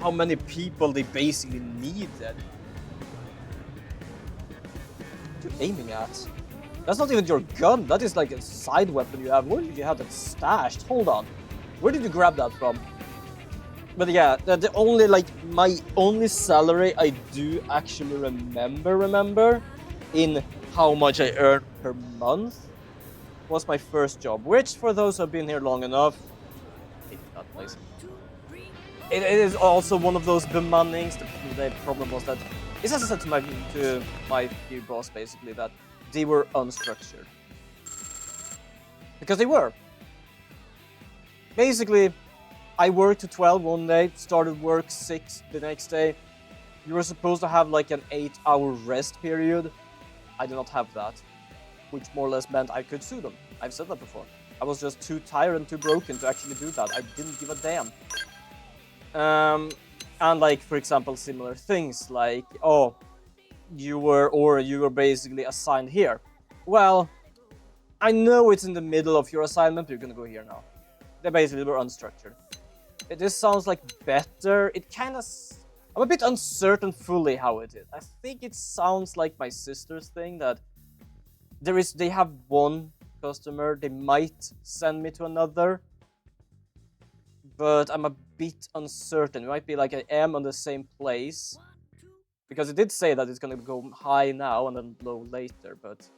how many people they basically needed. What are you aiming at? That's not even your gun. That is like a side weapon you have. Where did you have that stashed? Hold on. Where did you grab that from? But yeah, the only my only salary I do actually remember in how much I earn per month was my first job, which for those who have been here long enough, hate that place. It is also one of those bemannings. The problem was that it's as I said to my few boss basically that they were unstructured because they were basically. I worked to 12 one day, started work 6 the next day. You were supposed to have like an 8-hour rest period. I did not have that, which more or less meant I could sue them. I've said that before. I was just too tired and too broken to actually do that. I didn't give a damn. And like, for example, similar things like, oh, you were basically assigned here. Well, I know it's in the middle of your assignment, but you're gonna go here now. They basically were unstructured. This sounds like better. It kind of... I'm a bit uncertain fully how it is. I think it sounds like my sister's thing that they have one customer, they might send me to another, but I'm a bit uncertain. It might be like I am on the same place, because it did say that it's gonna go high now and then low later, but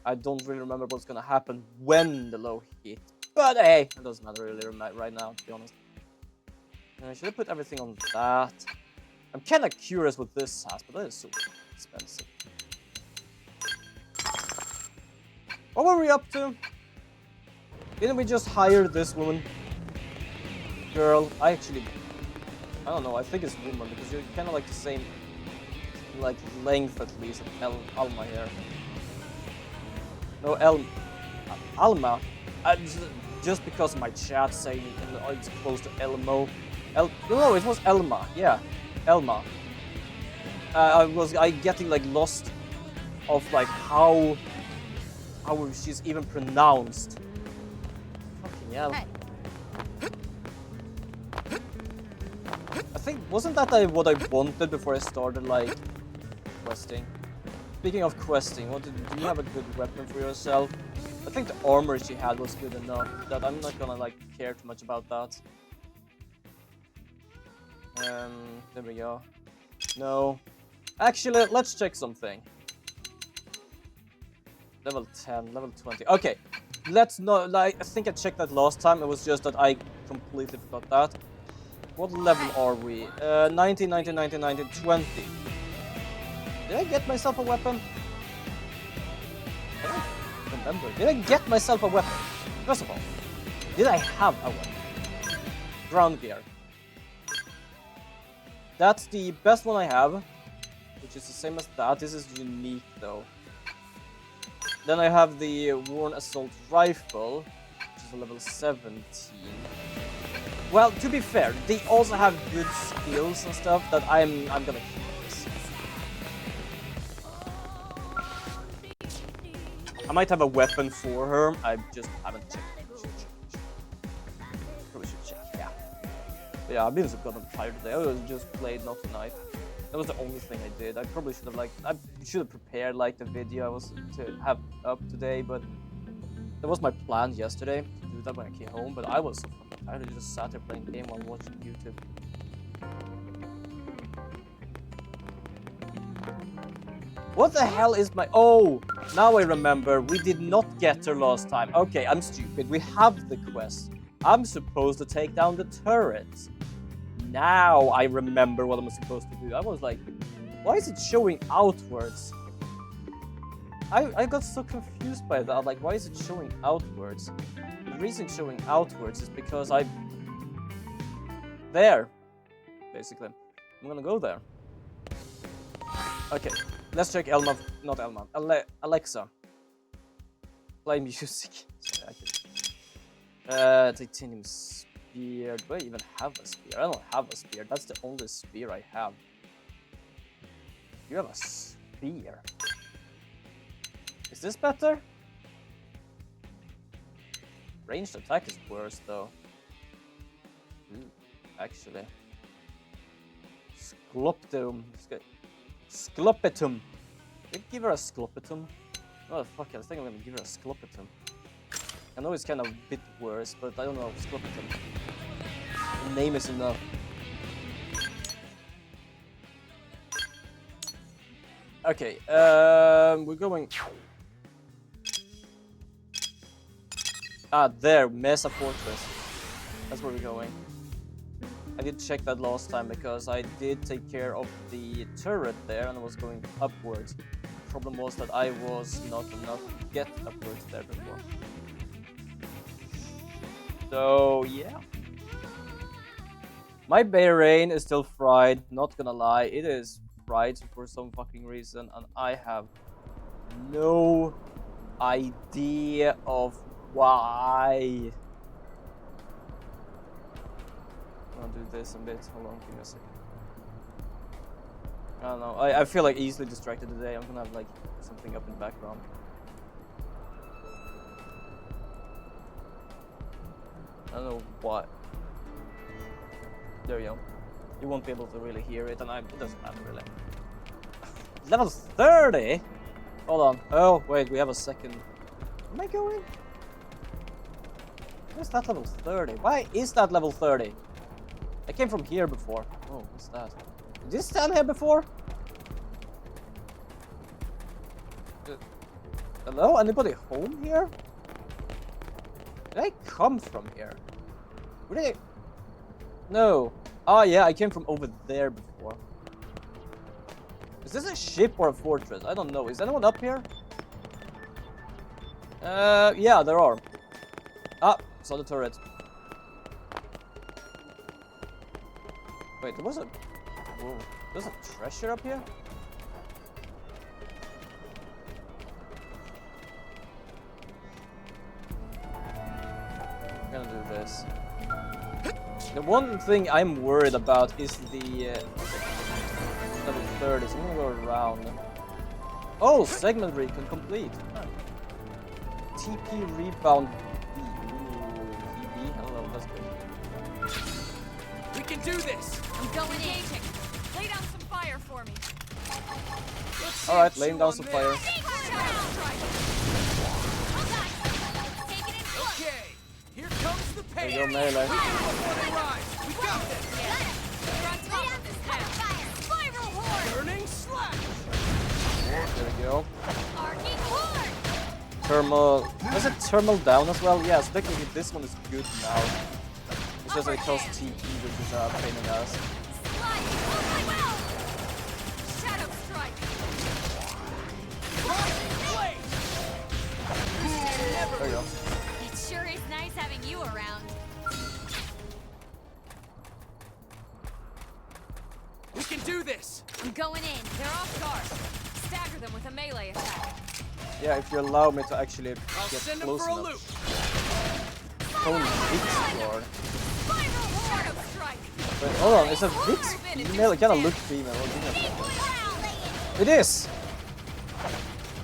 I don't really remember what's gonna happen when the low hit. But hey, it doesn't matter really right now, to be honest. Should I put everything on that? I'm kind of curious what this has, but that is so expensive. What were we up to? Didn't we just hire this woman? Girl, I don't know, I think it's woman, because you're kind of like the same, like, length at least of Alma here. No, Alma. Just because of my chat saying it's close to Elmo. No, it was Elma. Yeah, Elma. I was getting like lost of like how she's even pronounced. Fucking hell. Hey. I think wasn't that what I wanted before I started like questing. Speaking of questing, do you have a good weapon for yourself? I think the armor she had was good enough that I'm not gonna like care too much about that. There we go. No. Actually, let's check something. Level 10, level 20. Okay, let's not, like, I think I checked that last time. It was just that I completely forgot that. What level are we? 19, 19, 19, 19, 20. Did I get myself a weapon? I don't remember. Did I get myself a weapon? First of all, did I have a weapon? Ground gear. That's the best one I have, which is the same as that. This is unique though. Then I have the worn assault rifle, which is a level 17. Well, to be fair, they also have good skills and stuff that I'm gonna keep this. I might have a weapon for her. I just haven't checked. Probably should check. Yeah. But yeah, I've been so goddamn tired today. I just played not tonight. That was the only thing I did. I probably should have prepared like the video I was to have up today, but that was my plan yesterday to do that when I came home. But I was so fucking tired. I just sat there playing game while watching YouTube. What the hell is my... Oh, now I remember. We did not get her last time. Okay, I'm stupid. We have the quest. I'm supposed to take down the turrets. Now I remember what I'm supposed to do. I was like, why is it showing outwards? I got so confused by that. Like, why is it showing outwards? The reason it's showing outwards is because there, basically. I'm gonna go there. Okay, let's check Alexa. Play music. Titanium spear. Do I even have a spear? I don't have a spear. That's the only spear I have. You have a spear. Is this better? Ranged attack is worse though. Actually. Sklopetum. Sklopetum. Give her a sklopetum. Oh fuck it, I think I'm gonna give her a sklopetum. I know it's kind of a bit worse, but I don't know, sklopetum. The name is enough. Okay, we're going... Ah, there, Mesa Fortress. That's where we're going. I did check that last time because I did take care of the turret there and I was going upwards. The problem was that I was not enough to get upwards there before. So, yeah. My Bahrain is still fried, not gonna lie. It is fried for some fucking reason and I have no idea of why. I'll do this a bit. Hold on, give me a second. I don't know. I feel like easily distracted today. I'm gonna have like something up in the background. I don't know what. There you go. You won't be able to really hear it, and it doesn't matter really. Level 30? Hold on. Oh, wait, we have a second. Am I going? Where's that level 30? Why is that level 30? I came from here before. Oh, what's that? Did you stand here before? Hello? Anybody home here? Did I come from here? Where did I... No. Oh yeah, I came from over there before. Is this a ship or a fortress? I don't know. Is anyone up here? Yeah, there are. Ah, saw the turret. Wait, there was a... Whoa. There's a treasure up here? I'm gonna do this. The one thing I'm worried about is the... level 30, so I'm gonna go around. Oh, segment recon complete. TP rebound B. Ooh, TP, hello, that's good. We can do this! I'm going in. Lay down some fire for me. Alright, laying down some fire. Okay, here comes the There pain. you go, melee. We got this! Spiral horde! Burning slash! There we go. Arcing horde! Thermal... Was it thermal down as well? Yes, technically this one is good now. It's just that it costs TP, which is a pain in the ass. Slide! Oh my will! Shadow strike! There you go. It sure is nice having you around. We can do this! I'm going in. They're off guard. Stagger them with a melee attack. Yeah, if you allow me to actually I'll get send them close for a enough. loop! Holy Vix Lord. Spiral horde strike! Wait, hold on, is a Vix female? It kinda looks female. It is!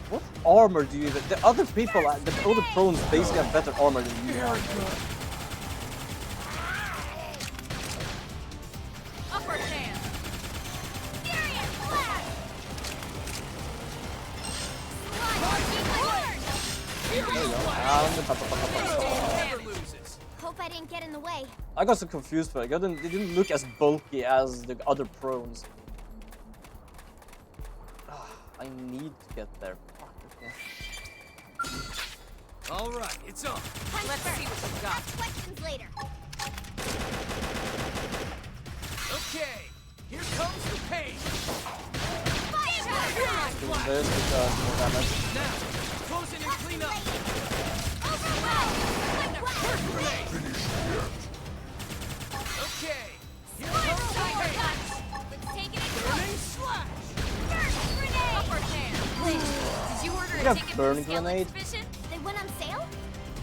What armor do you even... The other people, the other prones basically have better armor than you have. Upper hand! Furious blast! There you go. Never loses! Hope I didn't get in the way. I got so confused for it. They didn't look as bulky as the other prones. I need to get there. Fuck, okay. Alright, it's on. Let's see what you've got. Questions later. Okay, here comes the pain! Doing this because more damage. Now, close in and clean up! Okay, here comes the pain! Burning slash! Upper hand. Did you order You a got ticket burn for the scale grenade? exhibition? They went on sale?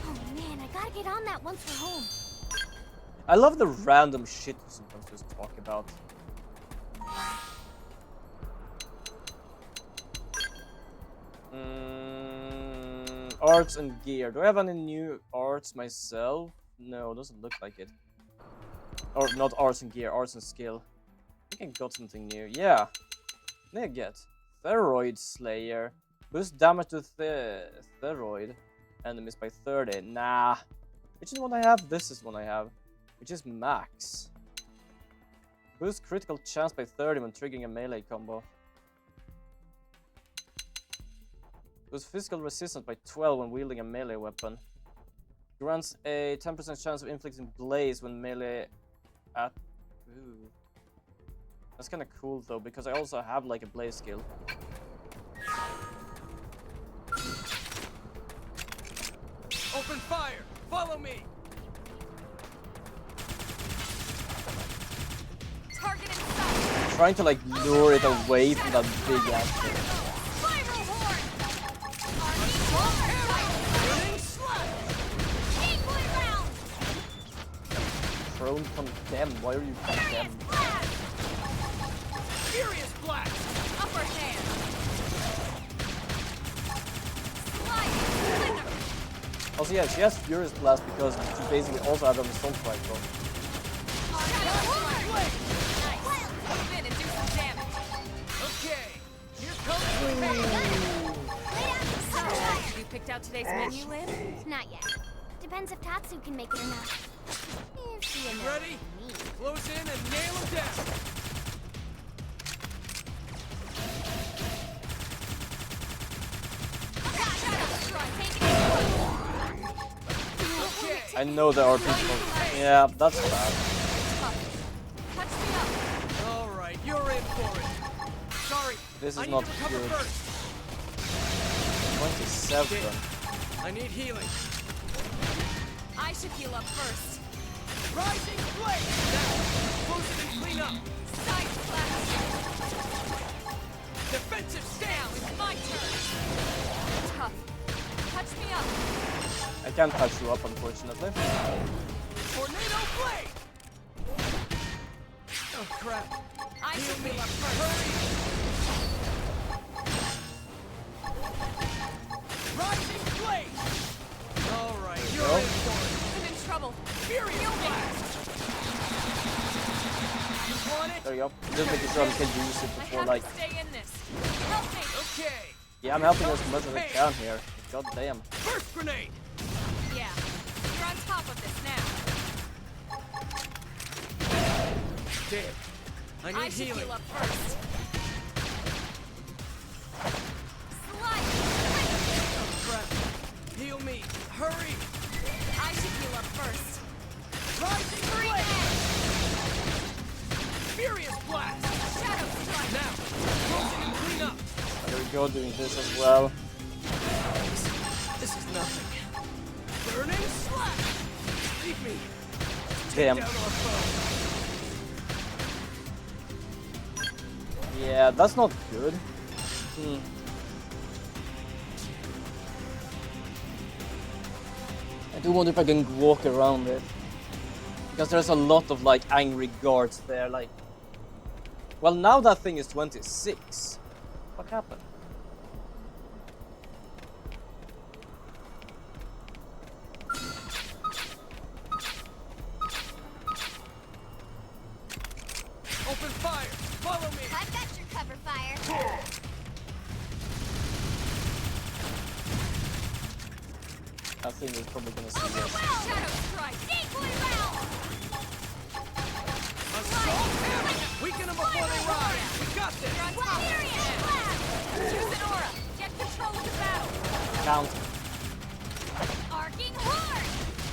Oh man, I gotta get on that once we're home. I love the random shit you sometimes just talk about. Arts and gear. Do I have any new arts myself? No, doesn't look like it. Or not arts and gear, arts and skill. I think I got something new. Yeah. What did I get? Thyroid Slayer. Boost damage to Thyroid enemies by 30. Nah. Which is one I have? This is one I have. Which is max. Boost critical chance by 30 when triggering a melee combo. Boost physical resistance by 12 when wielding a melee weapon. Grants a 10% chance of inflicting blaze when melee at... Ooh. That's kind of cool though, because I also have like a blaze skill. Open fire! Follow me! Target in sight. Trying to like lure it away from that big ass thing. Spiral horn. Burning slap! Equally round. Prone condemned. Why are you condemned? Blast. Furious blast! Upper hand. Slide. Slither. Also, yeah, she has Furious Blast because she basically also has on the Stone Strike though. Shadow horn. Nice. Move in and do some damage. Okay, here comes the pain! So, you picked out today's menu, Lynn? Not yet. Depends if Tatsu can make it or not. If she knows Ready? me. Close in and nail him down! Shadow strike. Take it in. Okay! I know there are people. Yeah, that's bad. Touch me up. Alright, you're in for it! Sorry, This I is need not to recover good. first! 27. I need healing. I should heal up first. Rising blade! Now, close it and clean up! Side splash. Defensive Now stance! it's my turn. Tough. Touch me up. I can't touch you up, unfortunately. Tornado blade! Oh crap. I should Heal me. heal up first. Rising blade! Alright, you're go. in for it! I'm in trouble. Furious Heal me. blast! You want it? There you go. Just making sure I can use it I before, have like. to stay in this. Help me. Okay. Yeah, I'm helping as much as I can here. God damn. First grenade! Yeah. You're on top of this now. Damn. I I need should healing. heal up first. Slide. Oh crap. Heal me. Hurry! I should heal up first. Rising blade! Furious blast! Shadow strike. Now, close it and clean up! There we go, doing this as well. This is nothing. Burning slap! Leave me. Damn. Down our foe. Yeah, that's not good. I do wonder if I can walk around it. Because there's a lot of like angry guards there, like... Well, now that thing is 26. What happened? Open fire! Follow me! I've got your cover fire. That thing is probably gonna see us. Overwhelm. Shadow strike. Equally round. Assault hammer! Weaken them before they rise! We got this! You're on top. Furious blast. Choose an aura. Get control of the battle. Count. Arcing horn.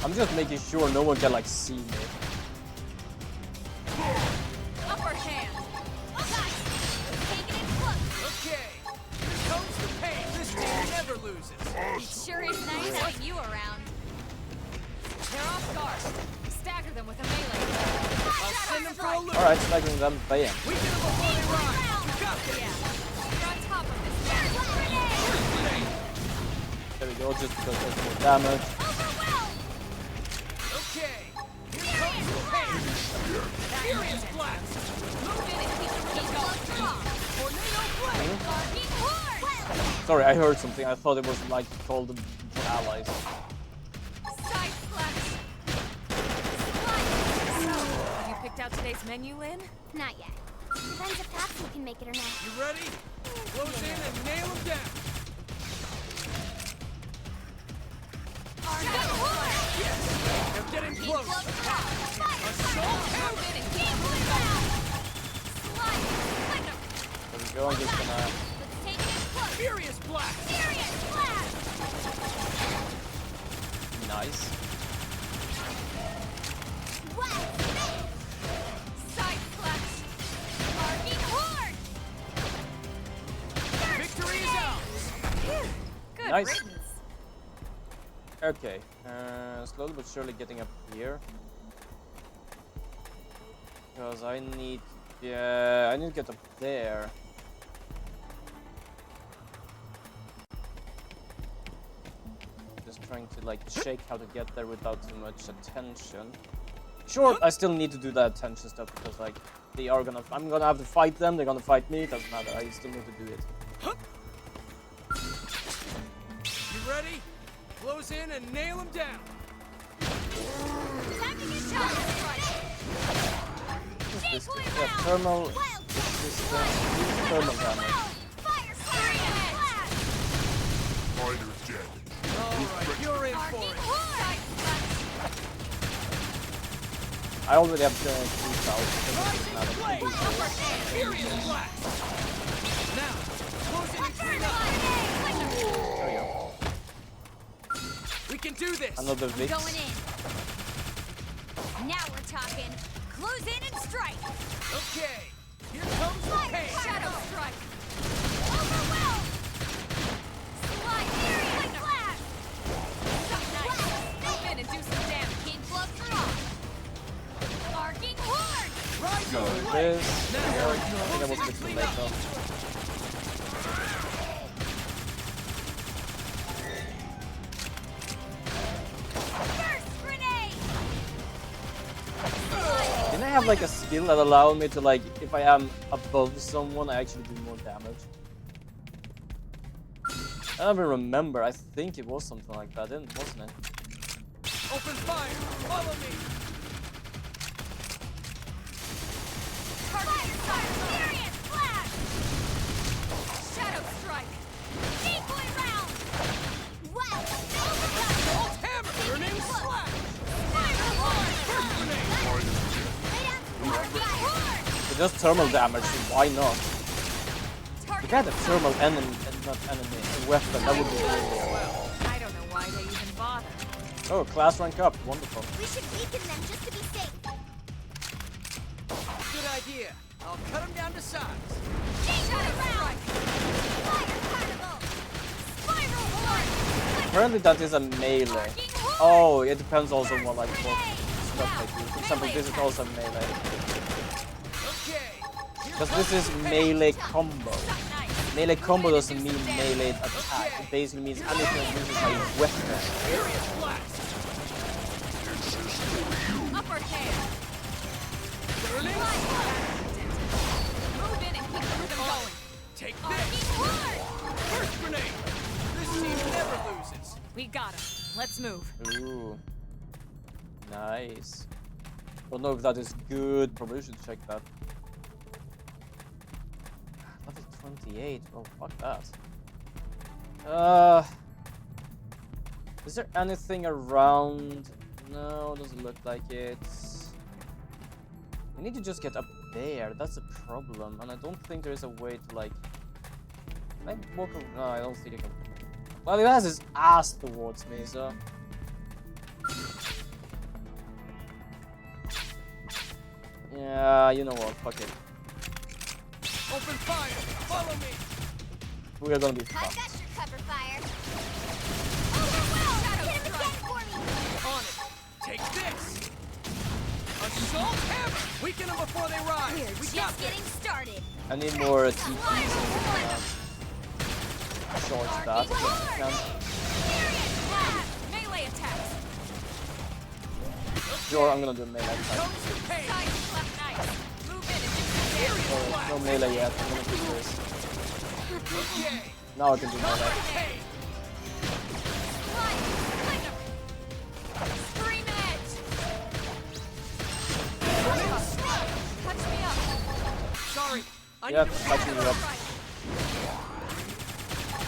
I'm just making sure no one can like see me. Upper hand. Taking it close. Okay! Here comes the pain! This team never loses! It sure is nice having you around. They're off guard. Stagger them with a melee. I'll send them for a loop! Alright, stacking them, bam. Weaken them before they rise! We got this! Yeah. You're on top of this now. First grenade! There we go, just because there's more damage. Overwhelmed. Okay! Here comes the pain! Furious blast! Move in and keep the rhythm going. Tornado blade! Arcing horn. Sorry, I heard something. I thought it was like called for allies. Side splash. Slide. So, have you picked out today's menu, Lynn? Not yet. Depends if Tatsu can make it or not. You ready? Close in and nail him down. Yes! Now get in close. Assault hammer! There we go. I'm just gonna. Let's take it in close. Furious blast! Furious blast! Nice. What? Side clutch. Arcing horde! Victory is ours! Good Nice. riddance. Okay. Slowly but surely getting up here. Because I need. Yeah, I need to get up there. Just trying to like shake how to get there without too much attention. Sure, I still need to do that attention stuff because like they are gonna. I'm gonna have to fight them. They're gonna fight me. It doesn't matter. I still need to do it. You ready? Close in and nail him down. Attacking his shot! This Decoy yeah, round! thermal Wild resistance, thermal damage. Fire blast! Fighter dead. Alright, you're in for Arcing it. horde! I already have 3,000. Rising Now flame! that's Furious blast! Now, close in and clean up. there we go. We can do this! Another Vix. Going in. Now we're talking. Close in and strike. Okay, here comes the pain! Shadow strike. Overwhelm. Slide furious blast. Nice. Move in and do some damage. King gloves are off. Arcing horde. Rise Go of with flame! this. Now, I think I was a bit too clean late up. though. Burst grenade. Didn't I have like a skill that allowed me to like, if I am above someone, I actually do more damage? I don't even remember. I think it was something like that, wasn't it? Open fire! Follow me! Furious blast. Shadow strike. Decoy round. Wild Assault hammer! Burning slash! Fire horde. Grenade! Lay down some arcing horde. It does thermal damage, so why not? Target. You got a thermal enemy, not enemy, a weapon, that would be really cool. I don't know why they even bother. Oh, class rank up, wonderful. We should weaken them just to be safe. Good idea. I'll cut him down to size. Shadow round. Fire carnival. Spiral horde. Apparently that is a melee. Arcing horde. Oh, it depends also on what like what stuff they do. For example, this is also melee. Okay. Here Because comes this is the pain. melee combo. Nice. Melee combo doesn't mean melee attack. It basically means anything that uses a weapon. Furious blast! Upper hand. Burning Move in and keep the rhythm going. Take Arcing this! horde. First grenade! This team never loses. We got him. Let's move. Ooh. Nice. Don't know if that is good. Probably should check that. Level 28. Oh, fuck that. Is there anything around? No, doesn't look like it. We need to just get up there. That's the problem, and I don't think there is a way to like. Can I walk? No, I don't think I can. Well, it has his ass towards me, so. Yeah, you know what? Fuck it. Open fire! Follow me! We are gonna be I've fucked. got your cover fire. Overwhelm. Hit him again for me. On it! Take this! Assault hammer! Weaken them before they rise! We're We just got getting this! started. I need more TPs and short that. if I can. Furious blast. Melee attacks. Sure, I'm gonna do melee attack. Comes the pain! Side left nice. Move in and do some damage. Oh, no melee yet. I'm gonna do this. Okay! Now I can do Comes melee. the pain! Scream edge. Touch me up. Sorry I Yeah, need to catching you up.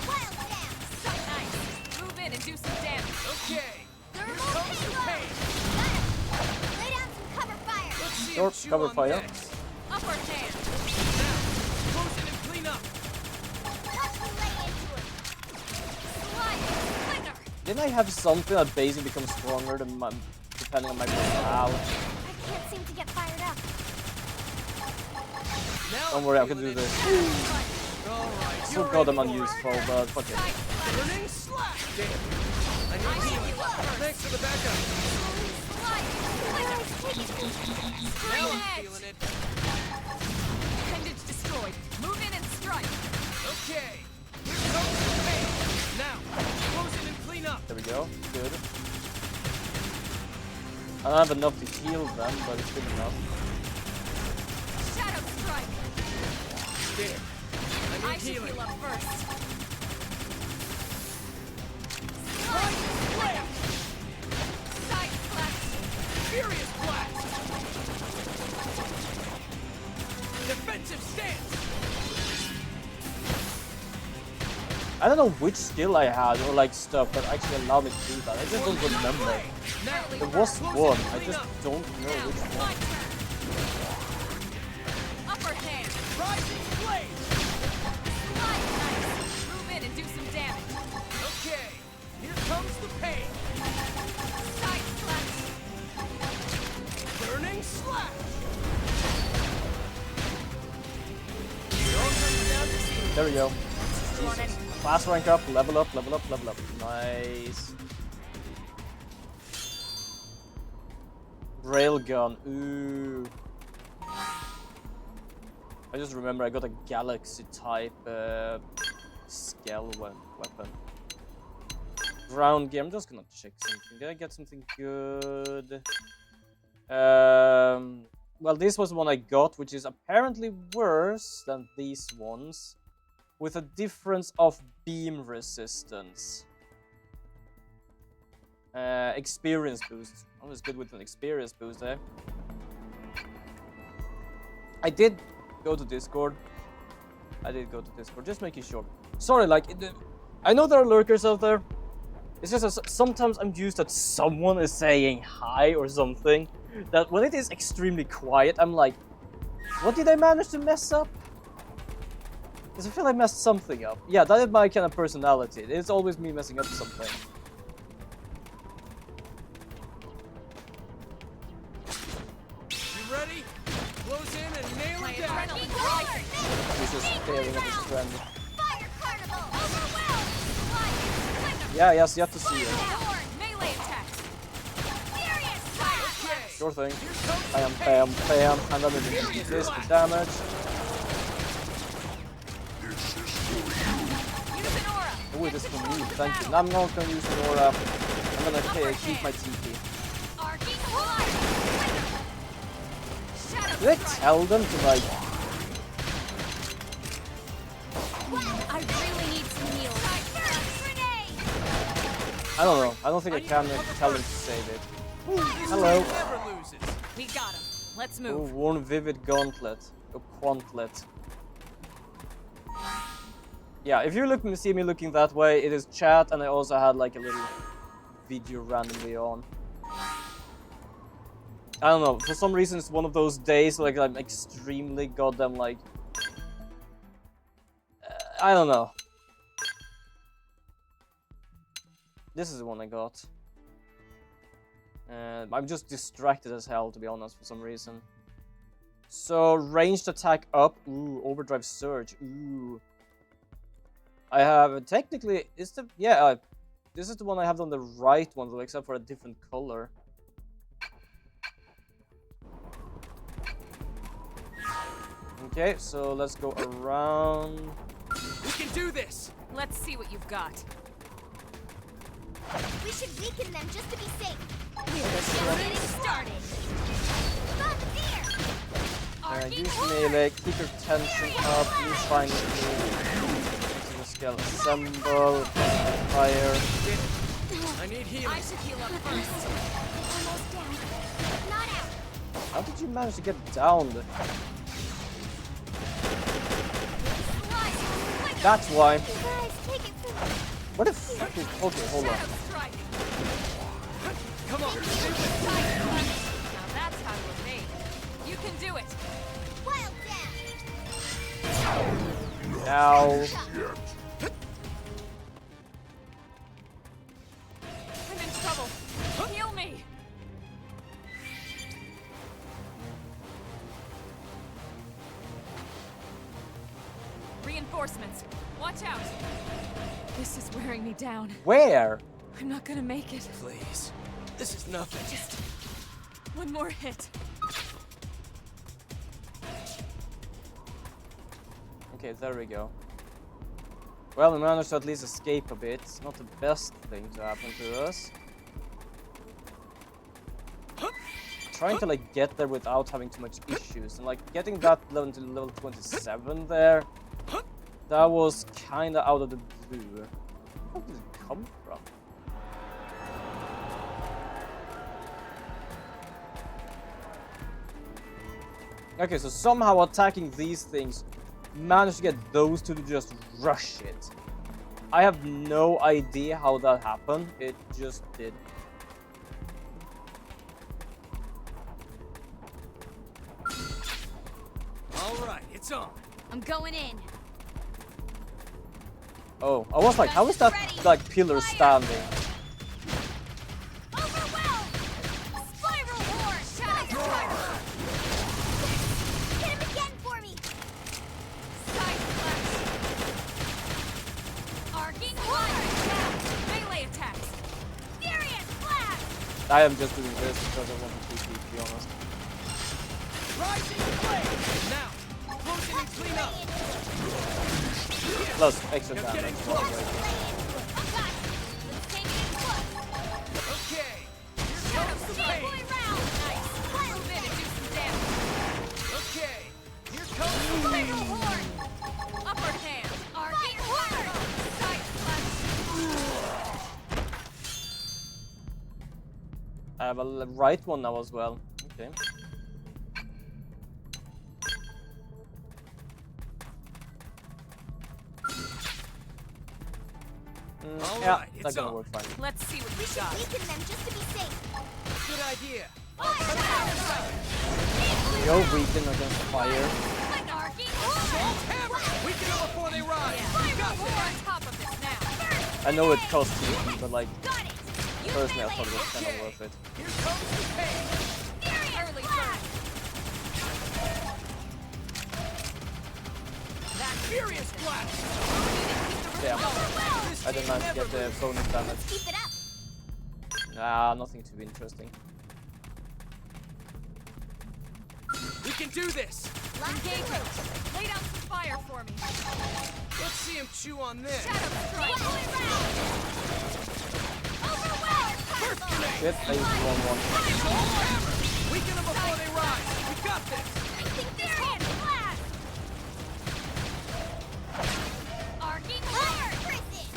Wild dance. So nice. Move in and do some damage. Okay. Here Thermal comes the payload. pain. Got him. Lay down some cover fire. Let's see Short him chew cover on fire. this. Upper hand. Now, close it and clean up. Watch me lay into it. Slide. Winner. Didn't I have something that basically becomes stronger than my, depending on my morale? I can't seem to get fired up. Now Don't I'm worry, I can feeling do it. this. All right, Still you're got them in for it. unuseful, but fuck it. Burning slash. Damn. I need healing. Thanks for the backup. Slide. Winner. Now I'm feeling it. Appendage destroyed. Move in and strike. Okay. Here comes the pain. Now, close it and clean up. There we go. Good. I don't have enough to heal them, but it's good enough. Shadow strike. There. I I need should healing. heal up first. Right flash. Side slash. Furious blast. Defensive stance. I don't know which skill I had or like stuff that actually allowed me to do that. I just don't remember. Now, There was close it one. and I clean just up. don't know Now, which my one. turn. Upper hand. Rising blaze. Slide nice. Move in and do some damage. Okay. Here comes the pain. Side slash. Burning slash. It all comes down to see. There we go. You want any? Class rank up, level up, level up, level up. Nice. Railgun. Ooh. I just remember I got a galaxy type scale weapon. Ground gear. I'm just gonna check something. Did I get something good? Well, this was one I got, which is apparently worse than these ones, with a difference of beam resistance. Experience boost. Always good with an experience boost there. I did go to Discord. Just making sure. Sorry, like, I know there are lurkers out there. It's just that sometimes I'm used that someone is saying hi or something. That when it is extremely quiet, I'm like, what did I manage to mess up? Because I feel I messed something up. Yeah, that is my kind of personality. It's always me messing up something. You ready? Close in and nail My it down. adrenaline rising. He's just staring at his friend. Fire carnival. Overwhelmed. Slide. Winner. Yeah, yes, you have to see it. Horn. Melee attacks. Furious fire. Okay. Sure thing. Here comes the Bam, pain. bam, bam. And then we do this for damage. Use an aura. Oh, Get this is for control me. of the Thank you. battle. Now I'm not gonna use an aura. I'm gonna keep my TP. Arcing slide. Winner. Shadow Did I strike. tell them to like? I really need some heals. Grenade. I don't know. I don't think I can tell them to save it. Hello. Never loses. We got him. Let's Oh, move. worn vivid gauntlet. A quantlet. Yeah, if you see me looking that way, it is chat, and I also had like a little video randomly on. I don't know. For some reason, it's one of those days like I'm extremely goddamn like. I don't know. This is the one I got. I'm just distracted as hell, to be honest, for some reason. So, ranged attack up. Ooh, overdrive surge. Ooh. I have technically this is the one I have on the right one though, except for a different color. Okay, so let's go around. We can do this. Let's see what you've got. We should weaken them just to be safe. Just getting started. Above the deer. Arcing Use horn. melee, keep your tension up, use finding using the skill assemble, fire. I need I healing. should heal up first. Almost down. Not out. How did you manage to get down? That's why. You guys, take it from me. What the fuck is... Okay, hold on. Shadow strike. Come on, stay with me. Tiger punch. Now that's how to evade. You can do it. Wild dash. Now... Yet. I'm in trouble. Heal me. Reinforcements. Watch out. This is wearing me down. Where? I'm not gonna make it. Please. This is nothing. Just one more hit. Okay, there we go. Well, we managed to at least escape a bit. It's not the best thing to happen to us. Trying to like get there without having too much issues, and like getting that level to level 27 there, that was kinda out of the blue. Where did it come from? Okay, so somehow attacking these things managed to get those two to just rush it. I have no idea how that happened. It just did. All right, it's on. I'm going in. Oh, I was like, how is that like pillar standing? Overwhelm! Spiral horn! Shadow strike! Hit him again for me! Side slash. Arcing Fire horn! attack. Melee attacks. Furious blast! I am just doing this because I want to be honest. Rising flame. Now, closing and clean up. Plus extra You're damage. getting close. Oh gosh! Let's take it in close! Okay. Here Shadow comes the strike. pain. round! Nice. Move in and do some damage. Okay. Here comes the pain. Spiral horn! Upper hand. Arcing horn! Side slash. I have a right one now as well. Okay. All Yeah, right, that's it's gonna on. work fine. Let's see what We you should got. weaken them just to be safe. Good idea. Go weaken against fire. Arcing Salt horn! hammer. Weaken them before they rise. Yeah. We got We're this. on top of this now. I know it costs you, but like Got it! Use personally I melee thought it was kind Okay. of worth it. Here comes the pain. Furious Early blast! That furious blast. Damn. Overwhelm! This I didn't thing manage to never get the loses. bonus damage. Keep it up! Nah, nothing too interesting. We can do this. Engagement. Lay down some fire for me. Let's see him chew on this. Shadow strike. Swallow it round! Overwhelm! Shit, I used the wrong one. Salt hammer. Weaken them before they rise. We got this. I think this hand blast! Arcing horn! Prison!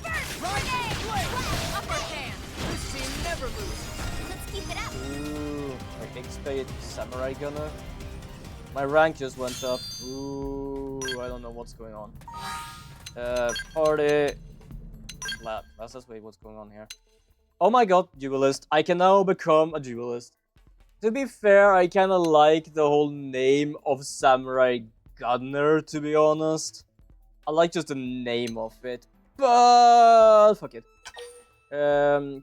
First Rising grenade! flame. Upper hand. This team never loses. Let's keep it up! Ooh, like X-Spade Samurai Gunner. My rank just went up. Ooh, I don't know what's going on. Party. Let's just wait, what's going on here? Oh my god, duelist. I can now become a duelist. To be fair, I kinda like the whole name of Samurai Gunner, to be honest. I like just the name of it. But fuck it.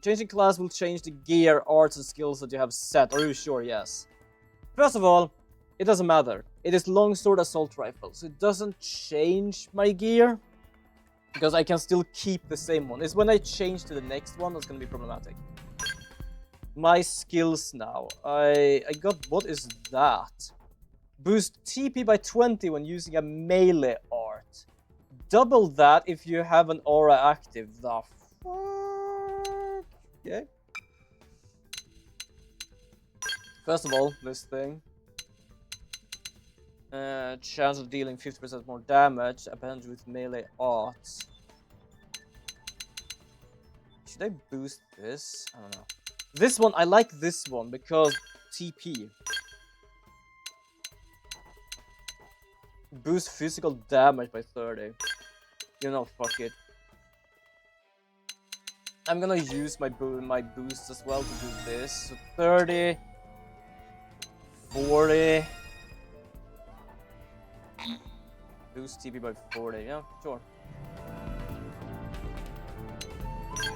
Changing class will change the gear, arts, and skills that you have set. Are you sure? Yes. First of all, it doesn't matter. It is longsword assault rifle, so it doesn't change my gear. Because I can still keep the same one. It's when I change to the next one that's gonna be problematic. My skills now. I got, what is that? Boost TP by 20 when using a melee art. Double that if you have an aura active. The fuck? Okay. First of all, this thing. Chance of dealing 50% more damage, apparently with melee arts. Should I boost this? I don't know. This one, I like this one because TP. Boost physical damage by 30. You know, fuck it. I'm gonna use my boost as well to do this. So 30, 40. Boost TP by 40. Yeah, sure.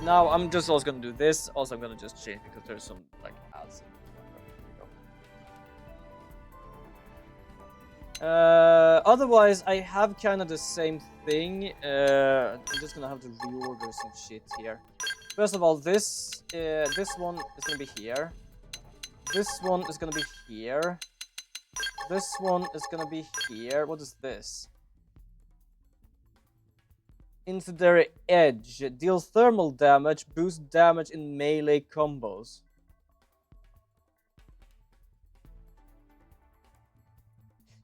Now I'm just also gonna do this. Also, I'm gonna just change because there's some like ads. Otherwise, I have kind of the same thing. I'm just gonna have to reorder some shit here. First of all, this one is gonna be here. This one is gonna be here. This one is gonna be here. What is this? Incendiary Edge. Deal thermal damage. Boost damage in melee combos.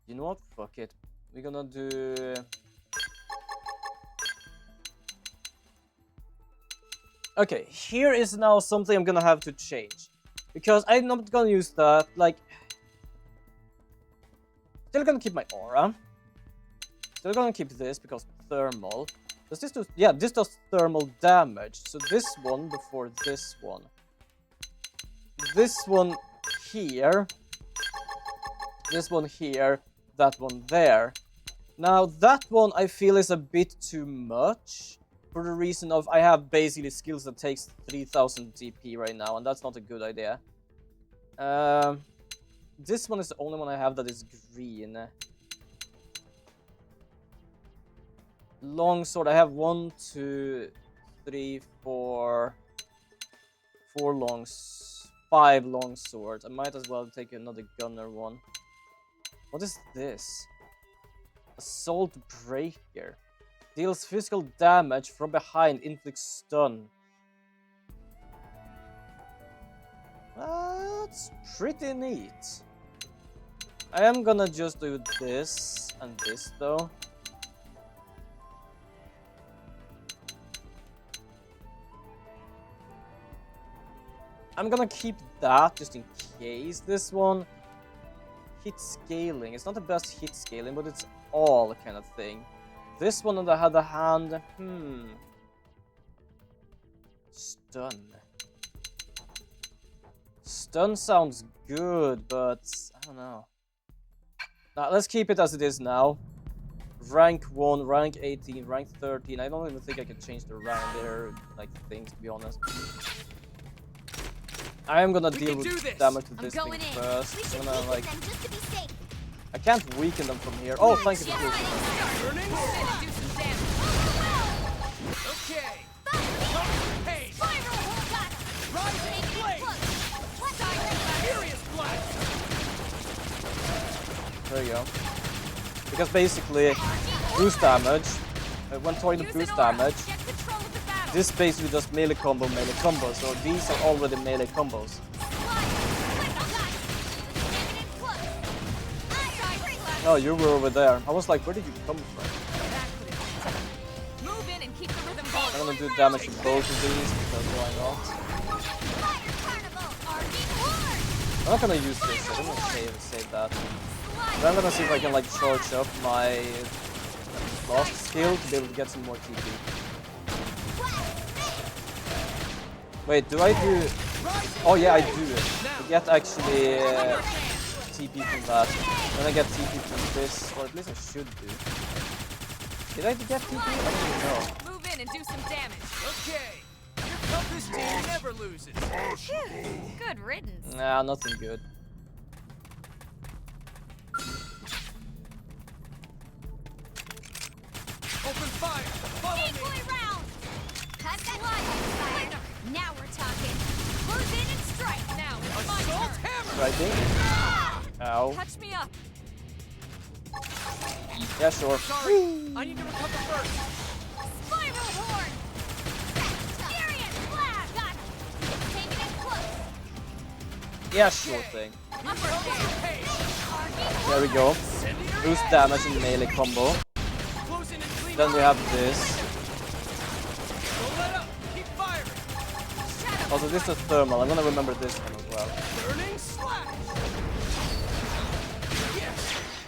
You know what? Fuck it. We're gonna do... Okay, here is now something I'm gonna have to change. Because I'm not gonna use that, like... Still gonna keep my aura. Still gonna keep this because thermal. Does this do... Yeah, this does thermal damage. So this one before this one. This one here. This one here. That one there. Now that one I feel is a bit too much. For the reason of I have basically skills that takes 3000 DP right now. And that's not a good idea. This one is the only one I have that is green. Longsword, I have 1, 2, 3, 4, 5 longswords. I might as well take another gunner one. What is this? Assault Breaker. Deals physical damage from behind, inflicts stun. That's pretty neat. I am gonna just do this and this though. I'm gonna keep that just in case. This one, hit scaling. It's not the best hit scaling, but it's all kind of thing. This one on the other hand, stun. Stun sounds good, but I don't know. Now let's keep it as it is now. Rank 1, rank 18, rank 13. I don't even think I can change the rank there, like things, to be honest. I am gonna deal with damage to this thing first. I'm gonna like... I can't weaken them from here. Oh, thank you for this. There you go. Because basically, boost damage, when targeting boost damage, this basically does melee combo, so these are already melee combos. Oh, you were over there. I was like, where did you come from? I'm gonna do damage to both of these, because why not? I'm not gonna use this, I'm gonna save that. But I'm gonna see if I can like charge up my last skill to be able to get some more TP. Wait, do I do... Oh yeah, I do. I get actually TP from that. Then I get TP from this, or at least I should do. Did I get TP? I don't even know. Move in and do some damage. Okay. Your compass team never loses. Good riddance. Nah, nothing good. Open fire. Follow me. Round. Cut that line. Now we're talking. Close in and strike. Now it's my Assault turn. hammer. Striking. Ow. Touch me up. Yeah, sure. Sorry. I need to recover first. Spiral horn. Furious blast. Got it. Taking it close. Yeah, sure thing. Upper pace. There we go. Boost damage in melee combo. Close in and clean. Then we have this. Don't let up. Keep firing. Also, this is thermal. I'm gonna remember this one as well. Burning slash. Yes.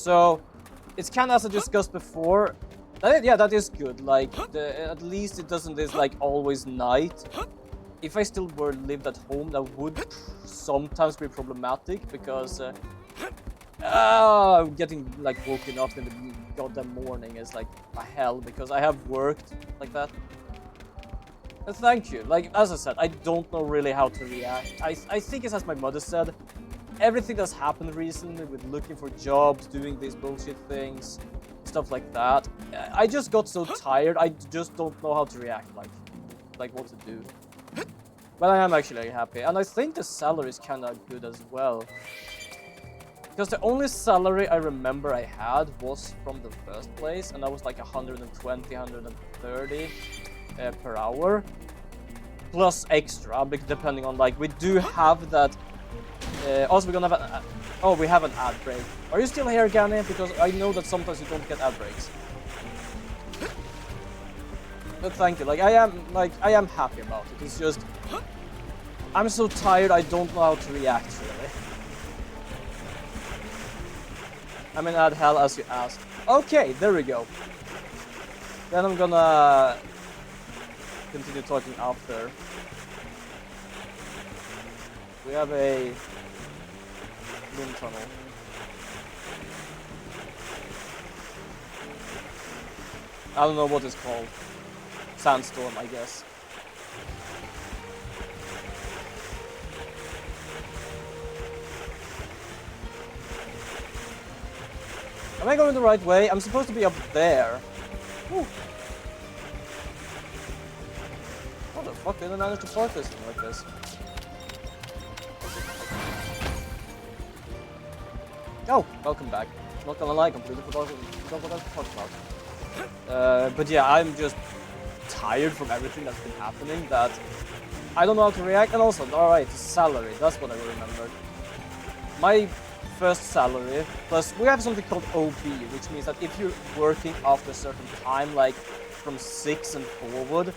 So it's kind of as I discussed before. Yeah, that is good. Like at least it doesn't is like always night. If I still were lived at home, that would sometimes be problematic because getting like woken up in the goddamn morning is like a hell because I have worked like that. And thank you. Like as I said, I don't know really how to react. I think it's as my mother said, everything that's happened recently with looking for jobs, doing these bullshit things, stuff like that. I just got so tired. I just don't know how to react. Like what to do. But I am actually happy, and I think the salary is kind of good as well. Because the only salary I remember I had was from the first place, and that was like 120, 130 per hour. Plus extra, depending on like, we do have that. Also, we're gonna have we have an ad break. Are you still here, Gani? Because I know that sometimes you don't get ad breaks. But thank you. Like I am happy about it. It's just I'm so tired. I don't know how to react really. I mean, add hell as you asked. Okay, there we go. Then I'm gonna continue talking after. We have a wind tunnel. I don't know what it's called. Sandstorm, I guess. Am I going the right way? I'm supposed to be up there. Whew. How the fuck did I manage to park this thing like this? Oh, welcome back. Not gonna lie, completely forgot what I was talking about. But yeah, I'm just tired from everything that's been happening that I don't know how to react. And also, alright, salary, that's what I remembered. My first salary, plus we have something called OB, which means that if you're working after a certain time, like from 6 and forward,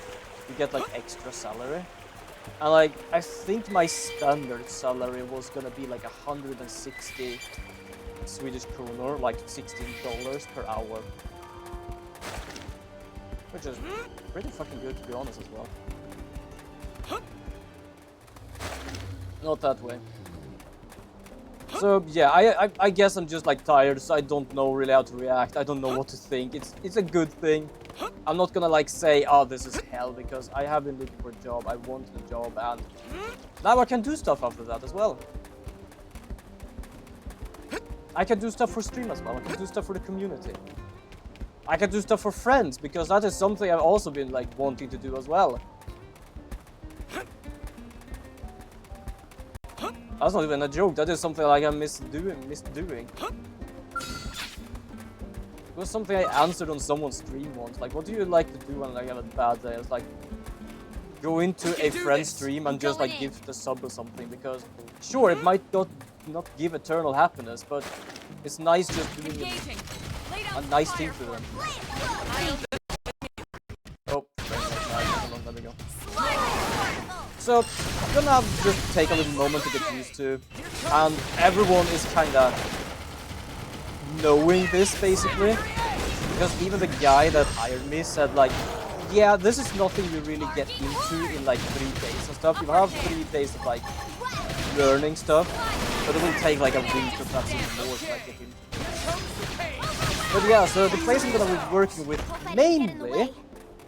you get like extra salary. And like, I think my standard salary was gonna be like 160 Swedish kronor, like $16 per hour. Which is pretty fucking good, to be honest, as well. Not that way. So yeah, I guess I'm just like tired, so I don't know really how to react. I don't know what to think. It's a good thing. I'm not gonna like say, oh, this is hell, because I have been looking for a job. I wanted a job, and now I can do stuff after that as well. I can do stuff for stream as well. I can do stuff for the community. I can do stuff for friends, because that is something I've also been like wanting to do as well. That's not even a joke. That is something like I miss doing. It was something I answered on someone's stream once. Like, what do you like to do when like, you have a bad day? It's like go into a friend's stream and just like give the sub or something, because sure, it might not give eternal happiness, but it's nice just doing a nice thing to them. Oh, there we go. So I'm gonna just take a little moment to get used to, and everyone is kinda knowing this basically, because even the guy that hired me said like, yeah, this is nothing you really get into in like 3 days and stuff. You have 3 days of like learning stuff, but it will take like a week or perhaps even more to like get into. But yeah, so the place I'm gonna be working with mainly,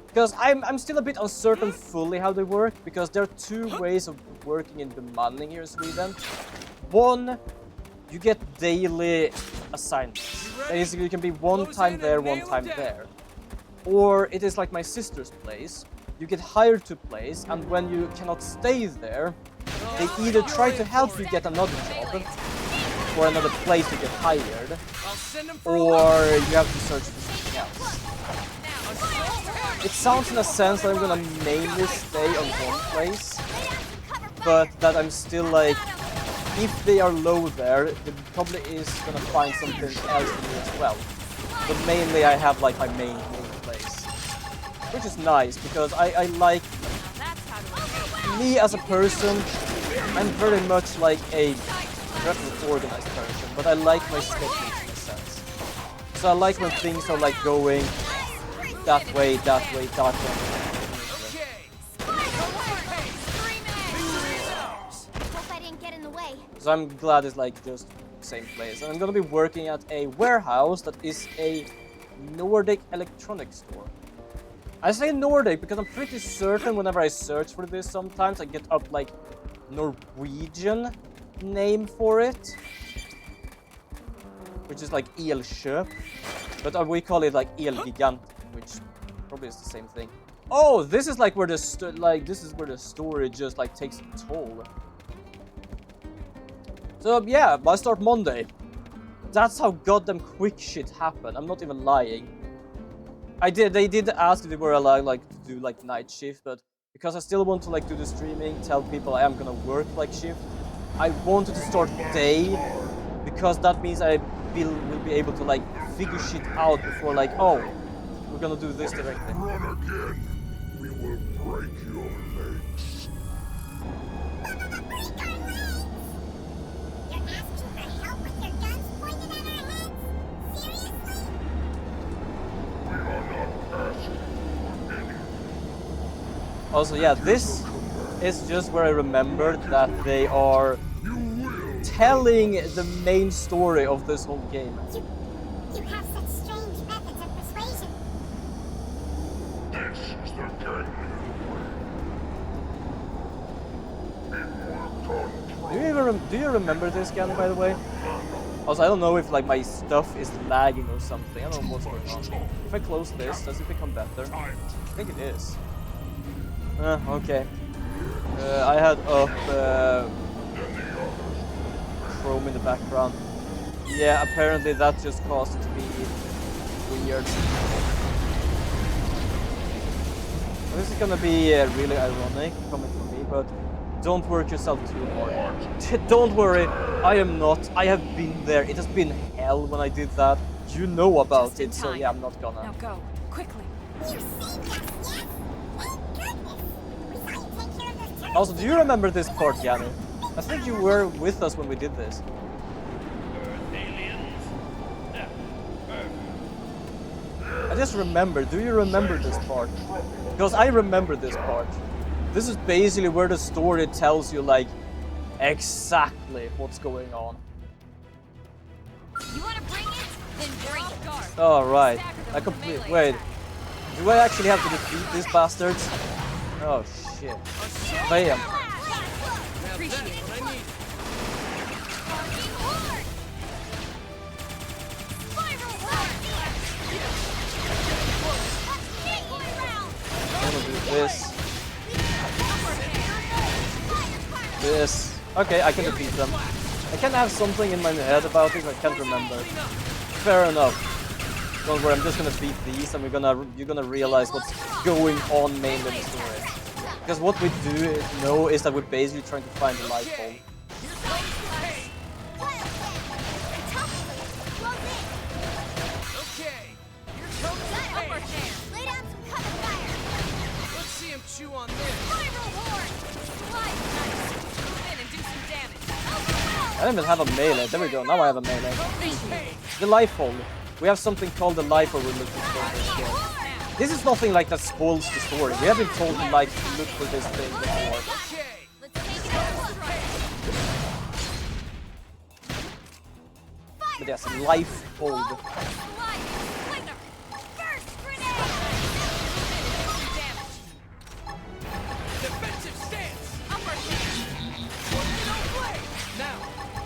because I'm still a bit uncertain fully how they work, because there are 2 ways of working in bemanning here in Sweden. One, you get daily assignments. Basically, you can be one time there, one time there. Or it is like my sister's place. You get hired to a place, and when you cannot stay there, they either try to help you get another job, or another place to get hired, or you have to search for something else. It sounds in a sense that I'm gonna mainly stay on one place, but that I'm still like, if they are low there, it probably is gonna find something else to do as well. But mainly I have like my main place, which is nice, because I like, me as a person, I'm very much like a organized person, but I like my schedules in a sense. So I like when things are like going that way, that way, that way. Okay. Hope I didn't get in the way. So I'm glad it's like just same place. And I'm gonna be working at a warehouse that is a Nordic electronics store. I say Nordic because I'm pretty certain whenever I search for this sometimes I get up like Norwegian name for it. Which is like Elköp. But we call it like Elgigant, which probably is the same thing. Oh, this is like where the story just like takes a toll. So yeah, I start Monday. That's how goddamn quick shit happened. I'm not even lying. They did ask if we were allowed like to do like night shift, but because I still want to like do the streaming, tell people I am gonna work like shift, I wanted to start day because that means I will be able to like figure shit out before like, oh, we're gonna do this directly. Run again. We will break your legs. You're asking for help with your guns pointed at our heads? Seriously? We are not asking any. Also, yeah, this is just where I remembered that they are You will. telling the main story of this whole game. You have such strange methods of persuasion. This is the gang Do you remember this gun, by the way? Also, I don't know if like my stuff is lagging or something. I don't know what's going on. If I close this, does it become better? I think it is. Okay. I had up Chrome in the background. Yeah, apparently that just caused it to be weird. This is gonna be really ironic coming from me, but don't work yourself too hard. Don't worry, I am not. I have been there. It has been hell when I did that. You know about Just in it, so time. yeah, I'm not gonna. Now go, quickly. You saved us, yes? Thank goodness. We saw you take care of this turret. Also, do you remember this part, Yanni? I think you were with us when we did this. I just remember. Do you remember this part? Because I remember this part. This is basically where the story tells you, like, exactly what's going on. You want to bring it? Then bring it. Guard. Oh, right. Stagger them I with a complete. melee Wait. attack. Do I actually have to defeat these bastards? Oh, shit. Bam. Appreciate it. What I need. Charging horde. Spiral horde. Big boy round. I'm gonna do this. This. Okay, I can defeat them. I can have something in my head about it, I can't remember. Fair enough. Don't worry, I'm just gonna beat these and you're gonna realize what's going on mainly in the story. Because what we do know is that we're basically trying to find the light bulb. Okay. Here comes the pain. Lay down some cover fire. Let's see him chew on this. Spiral horde. Slide knife. Move in and do some damage. I don't even have a melee. There we go, now I have a melee. Pain. The life bulb. We have something called the life bulb we're looking for in this game. This is nothing like that spoils the story. We have been told to like look for this thing before. Okay. Let's take it out. But yes, life bulb. Slide slinger. First grenade. Damage. Defensive stance. Upward hand. Tornado blade. Now,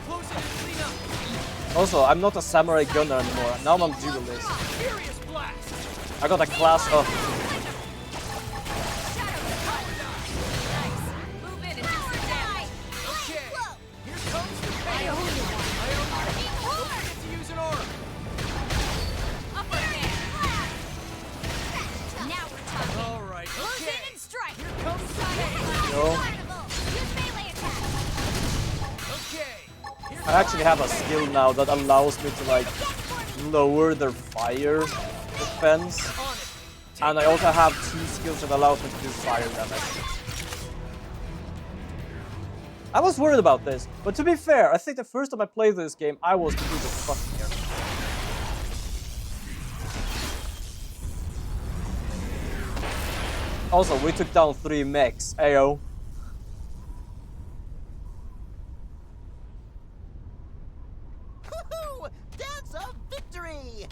close it and clean up. Also, I'm not a samurai gunner anymore. Now I'm a duelist. Furious blast. I got a class up. Nice. Move in and do some damage. Okay. Here comes the pain. I own you. Don't forget to use an arm. Upward hand. Now we're talking. All right. Close in Okay. and strike. Here comes the pain. Yo. Use melee attack. Okay. Here I actually have a skill now that allows me to like lower their fire defense. on it. And I also have 2 skills that allows me to do fire damage. I was worried about this, but to be fair, I think the first time I played this game, I was completely fucked here. Also, we took down 3 mechs. Ayo. Woohoo! Dance of victory!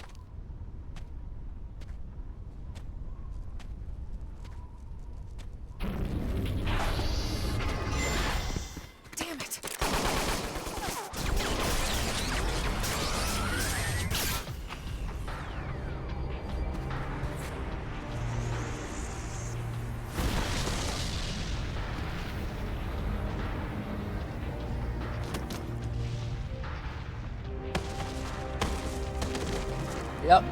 Damn it! Yep.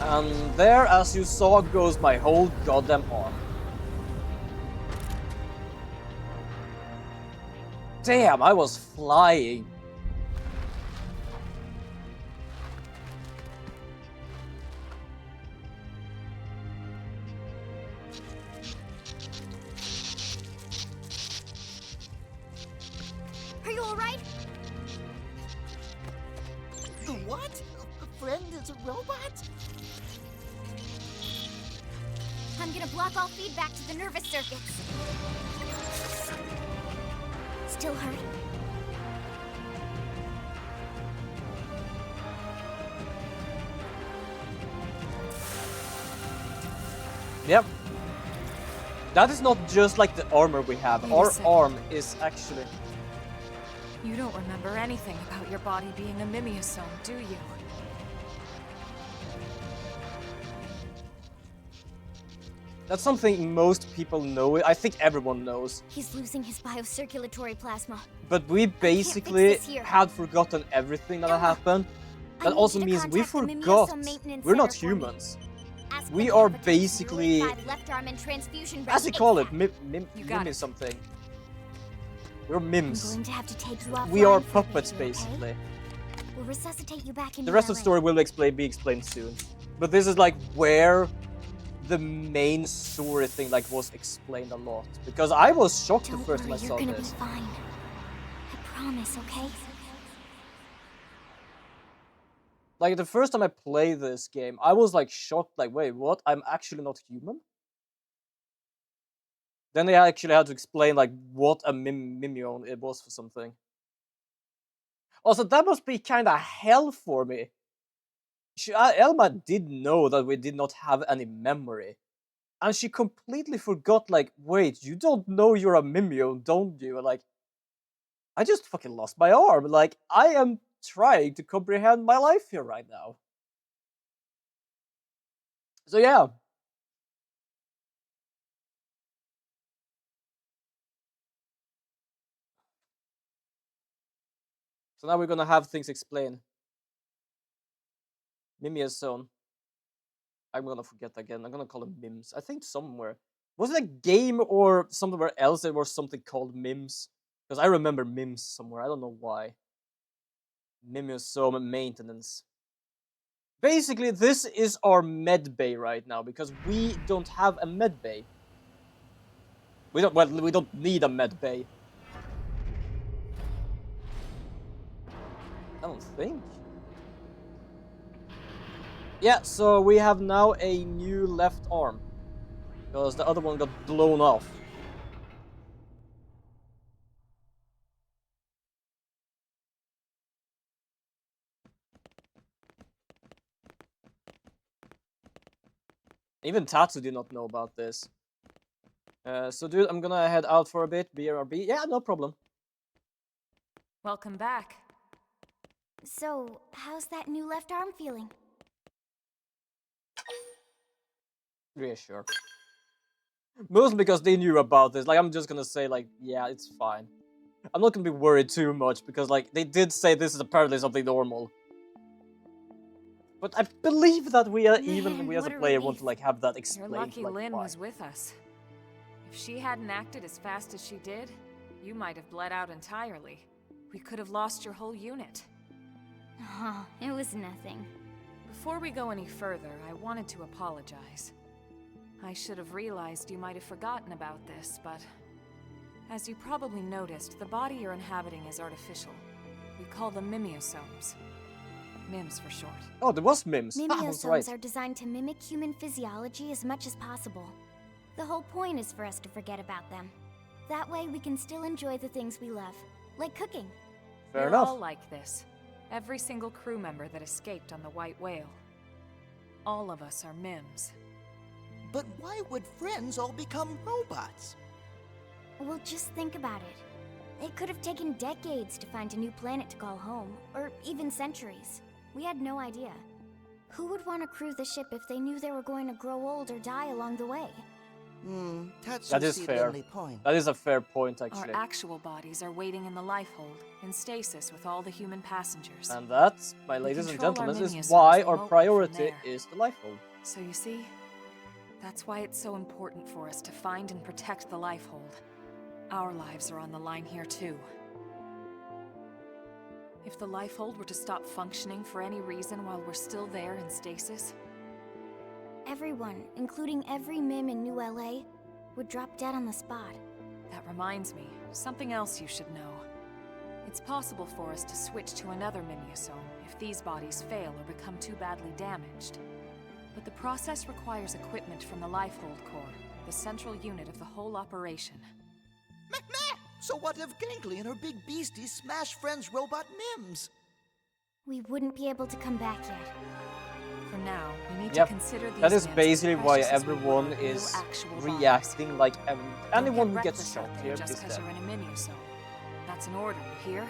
And there, as you saw, goes my whole goddamn arm. Damn, I was flying. Are you alright? The what? A friend is a robot? I'm gonna block all feedback to the nervous circuits. Still hurting? Yep. That is not just like the armor we have. Wait a Our second. arm is actually... You don't remember anything about your body being a mimeosome, do you? That's something most people know. I think everyone knows. He's losing his biocirculatory plasma. But we basically this here. had forgotten everything that had happened. I That need also you to means we contact the forgot. Mimeosome maintenance We're not center for me. humans. Ask We them to are have a Type basically- 085 left arm and transfusion As you ready call it, ASAP. You got mimi it. something. We're I'm mims. going to have to take you offline We are for a bit puppets, here, okay? basically. We'll resuscitate you back in The rest of the story will be explained soon. But this is like where the main story thing like was explained a lot. Because I was shocked Don't the first time worry, I you're saw gonna this. be fine. I promise, okay? Like the first time I played this game, I was like shocked, like, wait, what? I'm actually not human? Then they actually had to explain like what a mimion it was for something. Also, that must be kinda hell for me. Elma did know that we did not have any memory. And she completely forgot, like, wait, you don't know you're a mimion, don't you? And, like, I just fucking lost my arm. Like, I am trying to comprehend my life here right now. So yeah. So now we're gonna have things explained. Mimia's zone. I'm gonna forget again. I'm gonna call them mims. I think somewhere. Was it a game or somewhere else there was something called mims? Because I remember mims somewhere. I don't know why. Mimiosome maintenance. Basically, this is our med bay right now because we don't have a med bay. We don't need a med bay. I don't think. Yeah, so we have now a new left arm. Because the other one got blown off. Even Tatsu did not know about this. So dude, I'm gonna head out for a bit. BRB. Yeah, no problem. Welcome back. So, how's that new left arm feeling? Yeah, sure. Mostly because they knew about this. Like, I'm just gonna say, like, yeah, it's fine. I'm not gonna be worried too much because, like, they did say this is apparently something normal. But I believe that we, even we as a what a player, want relief. to, like, have that You're explained. lucky Like, Lynn why. was with us. If she hadn't acted as fast as she did, you might have bled out entirely. We could have lost your whole unit. Oh, it was nothing. Before we go any further, I wanted to apologize. I should have realized you might have forgotten about this, but... As you probably noticed, the body you're inhabiting is artificial. We call them mimeosomes. MIMS for short. Oh, there was mims. Ah, I was right. Mimeosomes are designed to mimic human physiology as much as possible. The whole point is for us to forget about them. That way we can still enjoy the things we love, like cooking. Fair You're enough. all like this. Every single crew member that escaped on the White Whale. All of us are Mims. But why would friends all become robots? Well, just think about it. It could have taken decades to find a new planet to call home, or even centuries. We had no idea. Who would want to crew the ship if they knew they were going to grow old or die along the way? That is fair. Point. That is a fair point, Our actually. actual bodies are waiting in the lifehold, in stasis with all the human passengers. And that, my ladies and control our gentlemen, is minions why remotely our from priority there. is the lifehold. So you see, that's why it's so important for us to find and protect the lifehold. Our lives are on the line here too. If the lifehold were to stop functioning for any reason while we're still there in stasis, Everyone, including every Mim in New LA, would drop dead on the spot. that reminds me, something else you should know. It's possible for us to switch to another Mimiosome if these bodies fail or become too badly damaged. But the process requires equipment from the Lifehold Core, the central unit of the whole operation. Meh! So what if Gangly and her big beasties smash friends' robot Mims? We wouldn't be able to come back yet. For now, we need Yep, to consider these that is men as basically why precious as we everyone were real is actual bodies. reacting like Don't anyone get who gets reckless shot out there here just is because dead. you're in a Mimiosome. That's an order, you hear?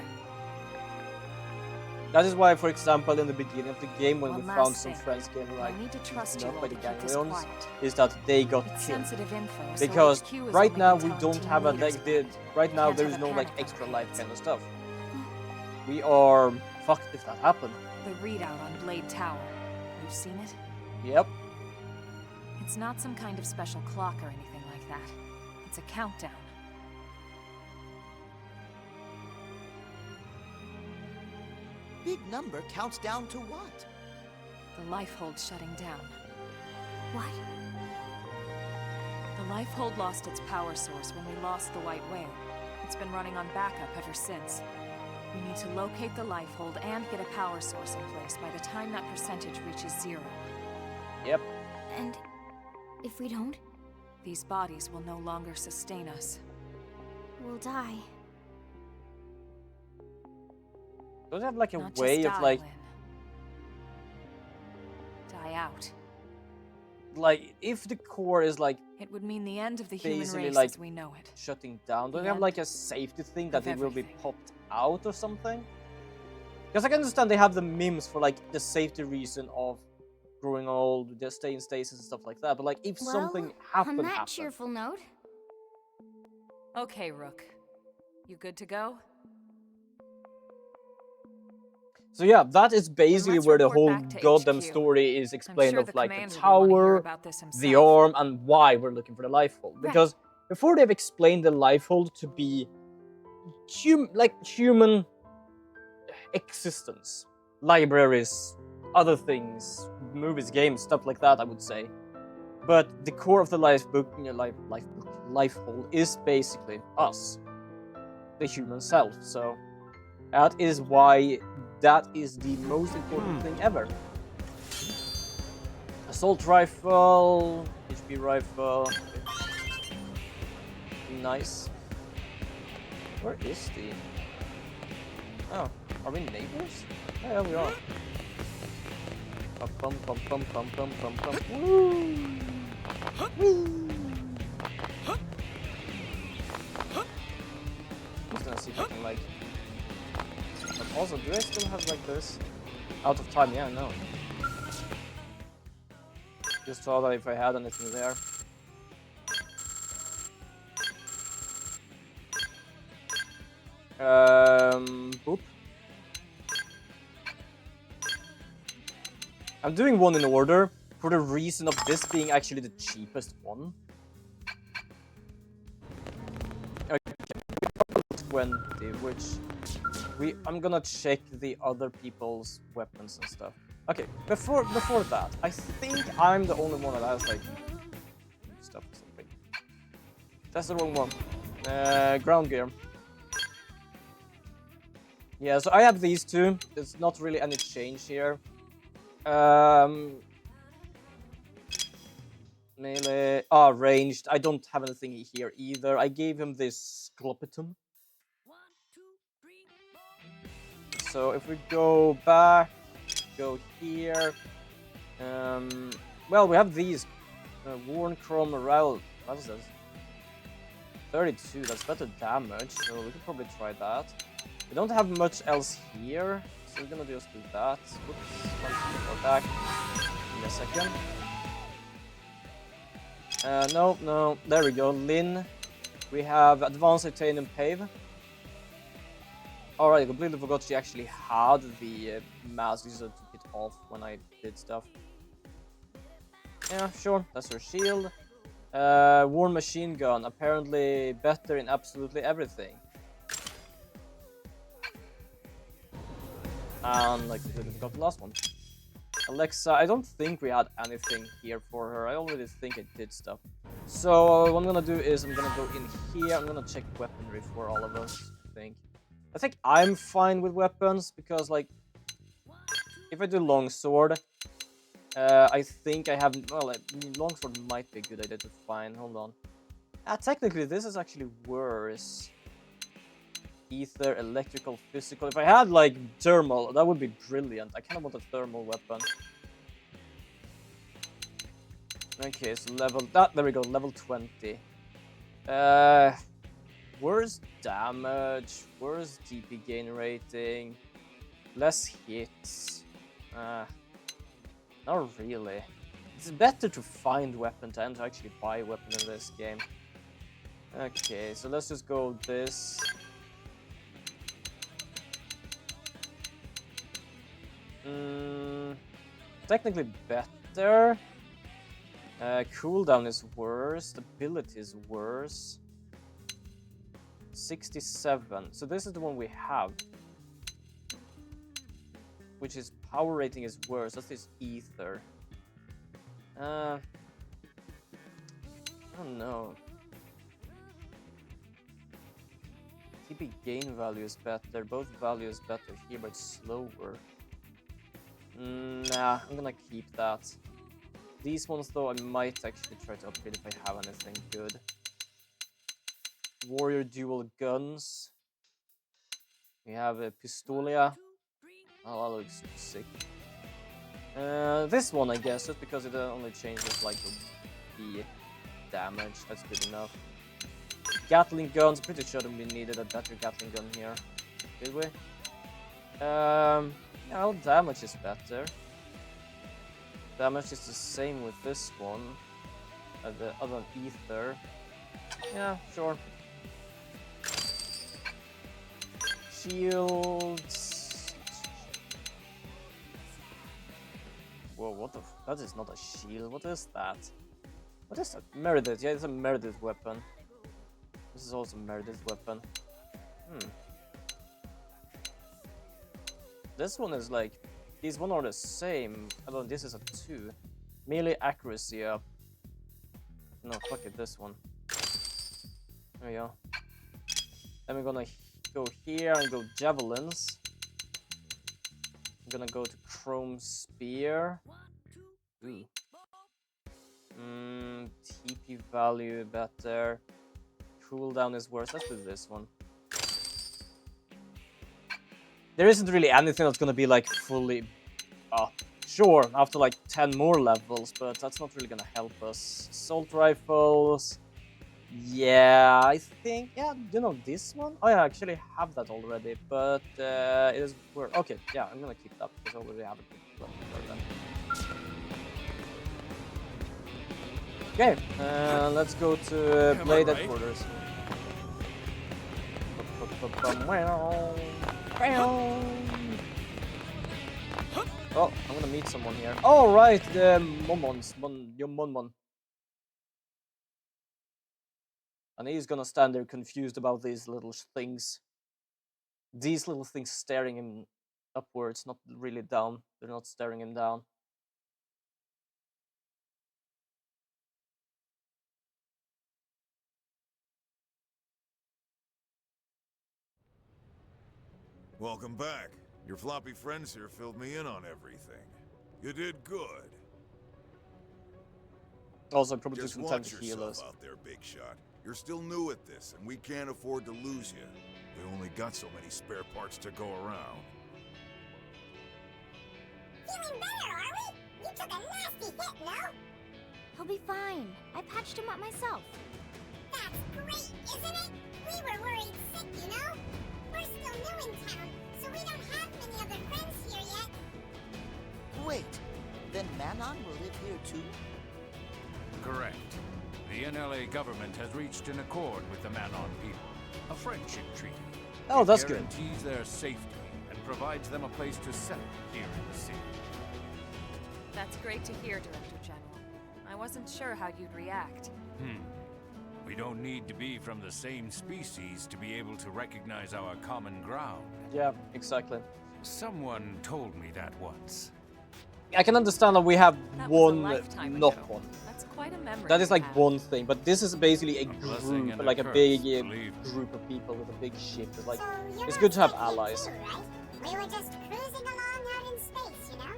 That is why, for example, in the beginning of the game, when One we last found some thing. friends getting I like need to trust beaten you up all by the to keep this ganglions, quiet. is that they got It's killed. sensitive info, so Because HQ is right only now been we telling don't team have a leaders like about it. right now Can't there have is a no like panic on extra our life hands. kind of stuff. We are fucked if that happened. The readout on Blade Tower. You've seen it? Yep. It's not some kind of special clock or anything like that. It's a countdown. Big number counts down to what? The Lifehold shutting down. What? The Lifehold lost its power source when we lost the White Whale. It's been running on backup ever since. We need to locate the Lifehold and get a power source in place by the time that percentage reaches 0. Yep. And if we don't, These bodies will no longer sustain us. we'll die. Don't have like a Not way just of die, like Lynn. Die out. if the core is like It would mean the end of the human basically, race like, as we know it. shutting down, don't The you have end like a safety thing that of it will be everything. popped out or something? Because I can understand they have the mims for like the safety reason of growing old, just stay in stasis and stuff like that. But like if something On happened, that cheerful note, Okay, Rook. You good to go? So yeah, that is basically let's where the report whole back to goddamn HQ. story is I'm explained sure of the like the commander will wanna hear tower, about this himself. the arm, and why we're looking for the lifehold. Right. Because before they've explained the lifehold to be human existence, libraries, other things, movies, games, stuff like that, I would say. But the core of the lifehold is basically us, the human self. So that is why that is the most important thing ever. Assault rifle, HP rifle. Nice. Where is the? Oh, are we neighbors? Yeah, we are. Pum pum pum pum pum pum pum. Woo! Woo! Just gonna see if I can like. But also, do I still have like this? Out of time? Yeah, no. Just saw that if I had anything there. Boop. I'm doing one in order for the reason of this being actually the cheapest one. Okay, 20, which I'm gonna check the other people's weapons and stuff. Okay, before that, I think I'm the only one that has like stuff or something. That's the wrong one. Ground gear. Yeah, so I have these two. There's not really any change here. Melee. Ah, ranged. I don't have anything here either. I gave him this Glopitum. So if we go back, go here. Well, we have these. Worn Chrome Morale. What is this? 32. That's better damage, so we could probably try that. We don't have much else here, so we're gonna just do that. Oops, one back. Give me a second. No, there we go. Lin. We have Advanced Titanium Pave. Alright, I completely forgot she actually had the mask. I just took it off when I did stuff. Yeah, sure, that's her shield. War Machine Gun, apparently better in absolutely everything. And like completely forgot the last one. Alexa, I don't think we had anything here for her. I already think I did stuff. So what I'm gonna do is I'm gonna go in here. I'm gonna check weaponry for all of us, I think I'm fine with weapons because like if I do longsword, I think I have well longsword might be a good idea to find. Hold on. Technically this is actually worse. Ether, electrical, physical. If I had like thermal, that would be brilliant. I kind of want a thermal weapon. Okay, so level that. There we go. Level 20. Worse damage. Worse DP gain rating. Less hits. Not really. It's better to find weapon than to actually buy a weapon in this game. Okay, so let's just go this. Technically better. Cooldown is worse. Stability is worse. 67. So this is the one we have. Which is power rating is worse. That's this ether. I don't know. TP gain value is better. Both values better here, but slower. Nah, I'm gonna keep that. These ones though, I might actually try to upgrade if I have anything good. Warrior dual guns. We have a Pistolia. Oh, that looks sick. This one, I guess, just because it only changes like the damage. That's good enough. Gatling guns. Pretty sure that we needed a better Gatling gun here. Did we? Yeah, well, damage is better. Damage is the same with this one. The other one, ether. Yeah, sure. Shields. Whoa, what the? That is not a shield. What is that? What is that? Meredith. Yeah, it's a Meredith weapon. This is also a Meredith weapon. This one is like, these one are the same. Although this is a 2. Melee accuracy up. No, fuck it, this one. There we go. Then we're gonna go here and go javelins. I'm gonna go to chrome spear. Ooh. TP value better. Cooldown is worse. Let's do this one. There isn't really anything that's gonna be like fully up. Sure, after like 10 more levels, but that's not really gonna help us. Assault rifles. Yeah, I think, yeah, you know this one? Oh yeah, I actually have that already, but it is worth. Okay, yeah, I'm gonna keep that because I already have it. Okay, let's go to Blade Headquarters. Oh, I'm gonna meet someone here. Oh, right, the Momons, your Monmon. And he's gonna stand there confused about these little things. These little things staring him upwards, not really down. They're not staring him down. Welcome back. Your floppy friends here filled me in on everything. You did good. Also, probably took Just some time watch to heal yourself us. out there, big shot. You're still new at this, and we can't afford to lose you. We only got so many spare parts to go around. Feeling better, are we? You took a nasty hit, no? He'll be fine. I patched him up myself. That's great, isn't it? We were worried sick, you know? We're still new in town, so we don't have many other friends here yet. Wait, then Manon will live here too? Correct. The NLA government has reached an accord with the Manon people. A friendship treaty. Oh, that's It good. guarantees their safety and provides them a place to settle here in the city. That's great to hear, Director General. I wasn't sure how you'd react. We don't need to be from the same species to be able to recognize our common ground. Yeah, exactly. Someone told me that once. I can understand that we have That was a one lifetime not ago. one. That's quite a memory. That is to like have. one thing, but this is basically a blessing group, and a like a curse, big believe me. group of people with a big ship. It's like, So you're it's not good to have taking it allies. too, right? We were just cruising along out in space, you know?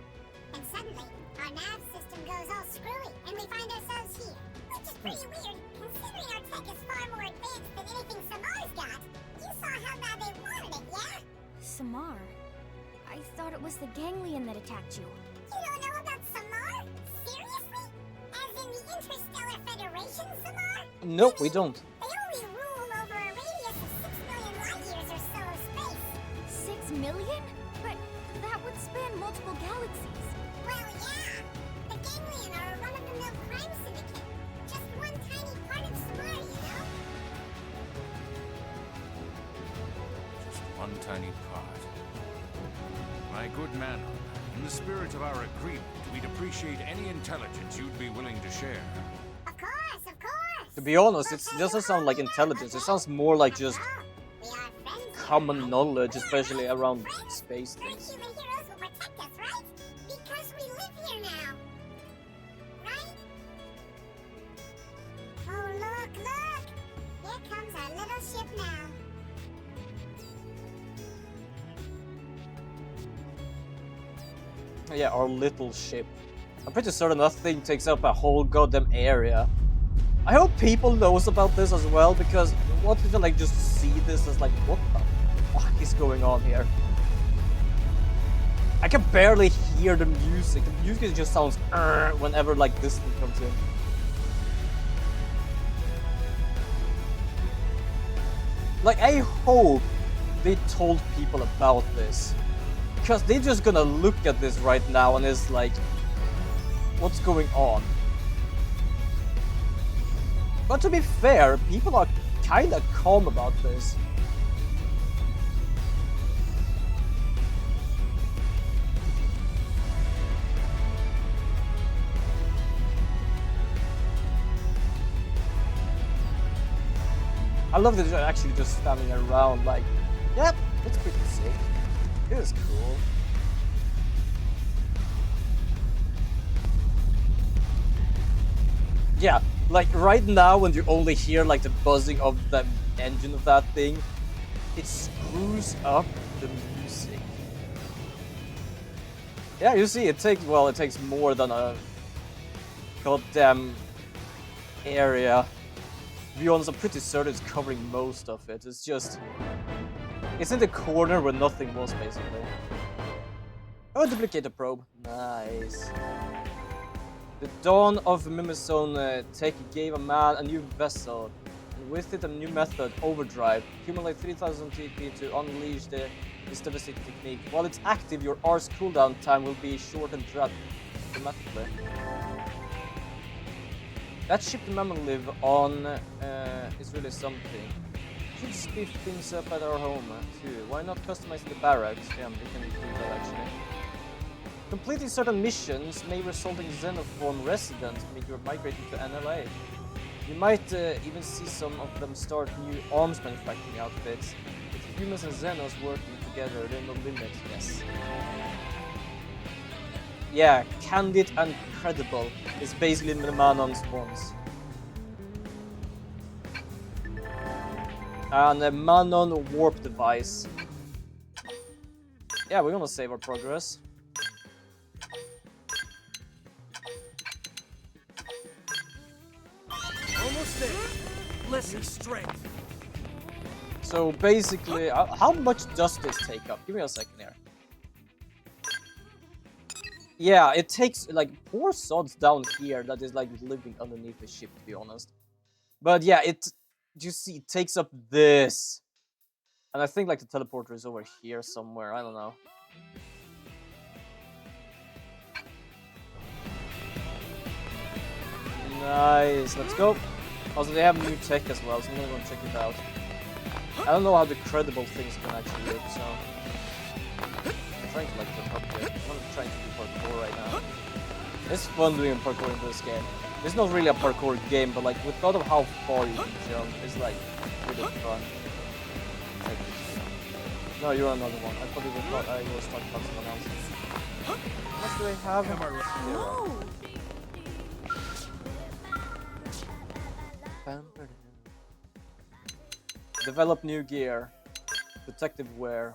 And suddenly, our nav system goes all screwy, and we find ourselves here. Which is pretty weird, considering our tech is far more advanced than anything Samar's got. You saw how bad they wanted it, yeah? Samar? I thought it was the ganglion that attacked you. You don't know about Samar? Seriously? As in the Interstellar Federation, Samar? No, we don't. They only rule over a radius of 6 million light years or so of space. 6 million? But that would span multiple galaxies. Well, yeah. The Ganglion are a run-of-the-mill crime syndicate. Just one tiny part of Samar, you know? Just one tiny part. My good man, in the spirit of our agreement, we'd appreciate any intelligence you'd be willing to share. Of course, of course. To be honest, it doesn't sound like intelligence. It sounds more like just We are friends. common knowledge, especially around space Great things. human heroes will protect us, right? Because we live here now. Right? Oh, look, look! Here comes our little ship now. Yeah, our little ship. I'm pretty certain that thing takes up a whole goddamn area. I hope people knows about this as well, because what if they like just see this as like, what the fuck is going on here? I can barely hear the music. The music just sounds whenever like this thing comes in. Like, I hope they told people about this. Because they're just gonna look at this right now and it's like, what's going on? But to be fair, people are kinda calm about this. I love that they're actually just standing around like, yep, that's pretty sick. It is cool. Yeah, like right now when you only hear like the buzzing of the engine of that thing, it screws up the music. Yeah, you see, it takes more than a goddamn area. To be honest, I'm pretty certain it's covering most of it. It's just, it's in the corner where nothing was, basically. Oh, duplicate the probe. Nice. The dawn of Mimizone Tech gave a man a new vessel, and with it a new method, overdrive. Accumulate 3000 TP to unleash this devastating technique. While it's active, your R's cooldown time will be shortened dramatically. That ship the Mammon live on is really something. Should speed things up at our home too. Why not customize the barracks? Yeah, we can do that actually. Completing certain missions may result in xenoform residents when you're migrating to NLA. You might even see some of them start new arms manufacturing outfits. With humans and Xenos working together, there are no limits, yes. Yeah, candid and credible is basically the Manon's ones. And a Manon warp device. Yeah, we're gonna save our progress. listen. Strength. So basically, how much does this take up? Give me a second here. Yeah, it takes like poor sods down here that is like living underneath the ship, to be honest. But yeah, you see, it takes up this. And I think like the teleporter is over here somewhere, I don't know. Nice, let's go. Also, they have new tech as well, so I'm gonna go check it out. I don't know how the credible things can actually look, so... I'm trying to like jump up here. I'm not trying to do parkour right now. It's fun doing parkour in this game. It's not really a parkour game, but like with thought of how far you can jump, it's like really fun. Like, no, you're another one. I thought I was talking about someone else. How much do I have? No! Develop new gear. Protective wear.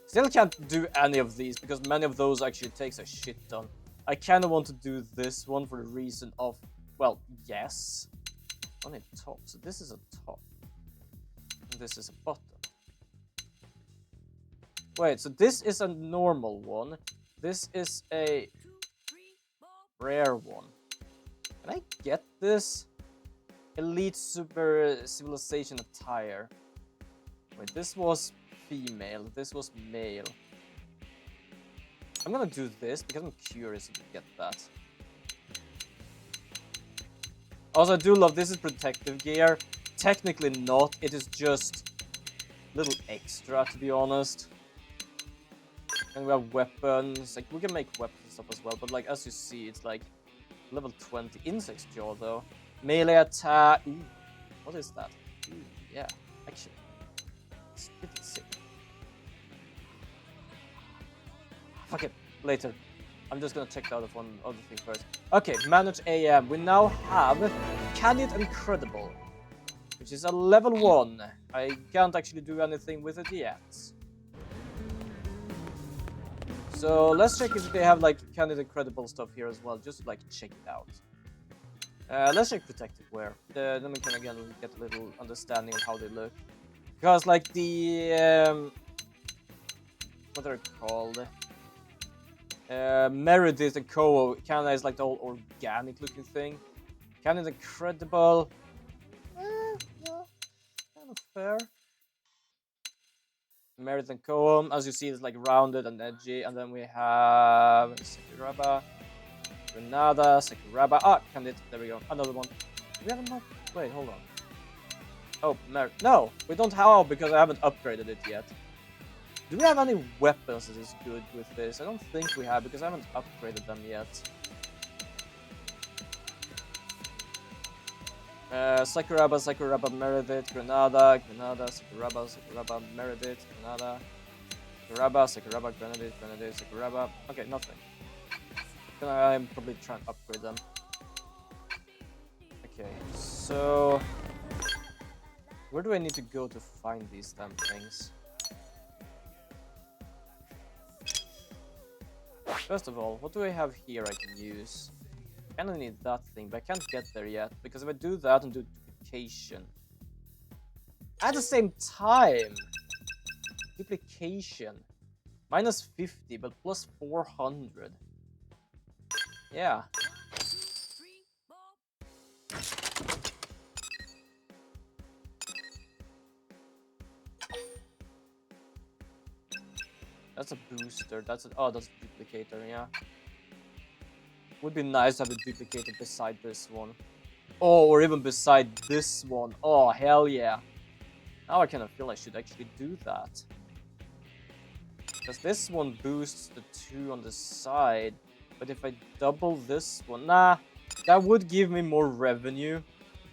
Still can't do any of these because many of those actually takes a shit ton. I kind of want to do this one for the reason of, well, yes. On a top. So this is a top. And this is a bottom. Wait, so this is a normal one. This is a rare one. Can I get this? Elite Super Civilization attire. Wait, this was female. This was male. I'm gonna do this because I'm curious to get that. Also, I do love this is protective gear. Technically not. It is just a little extra, to be honest. And we have weapons. Like we can make weapons and stuff as well. But like as you see, it's like level 20 insect's jaw though. Melee attack. Ooh, what is that? Ooh, yeah, actually, it's pretty sick. Fuck it, later. I'm just gonna check the other thing first. Okay, manage AM. We now have Candid and Credible, which is a level 1. I can't actually do anything with it yet. So let's check if they have like Candid and Credible stuff here as well, just to like check it out. Let's check protective wear. Then we can again get a little understanding of how they look. Because like the what are they called? Meredith and Koho kinda is like the whole organic looking thing. Kinda incredible. Yeah, kind of fair. Meredith and Koho, as you see, it's like rounded and edgy, and then we have Sakuraba. Granada, Sakuraba. Ah, Candid. There we go. Another one. Do we have enough? Wait, hold on. Oh, no, we don't have because I haven't upgraded it yet. Do we have any weapons that is good with this? I don't think we have because I haven't upgraded them yet. Sakuraba, Meredith, Granada, Sakuraba, Meredith, Granada, Sakuraba, Granada, Sakuraba. Okay, nothing. I'm probably trying to upgrade them. Okay, so where do I need to go to find these damn things? First of all, what do I have here I can use? I kinda need that thing, but I can't get there yet, because if I do that and do duplication at the same time, duplication, minus 50, but plus 400. Yeah. That's a booster. That's a duplicator, yeah. Would be nice to have a duplicator beside this one. Oh, or even beside this one. Oh, hell yeah. Now I kind of feel I should actually do that. Because this one boosts the 2 on the side. But if I double this one, nah, that would give me more revenue.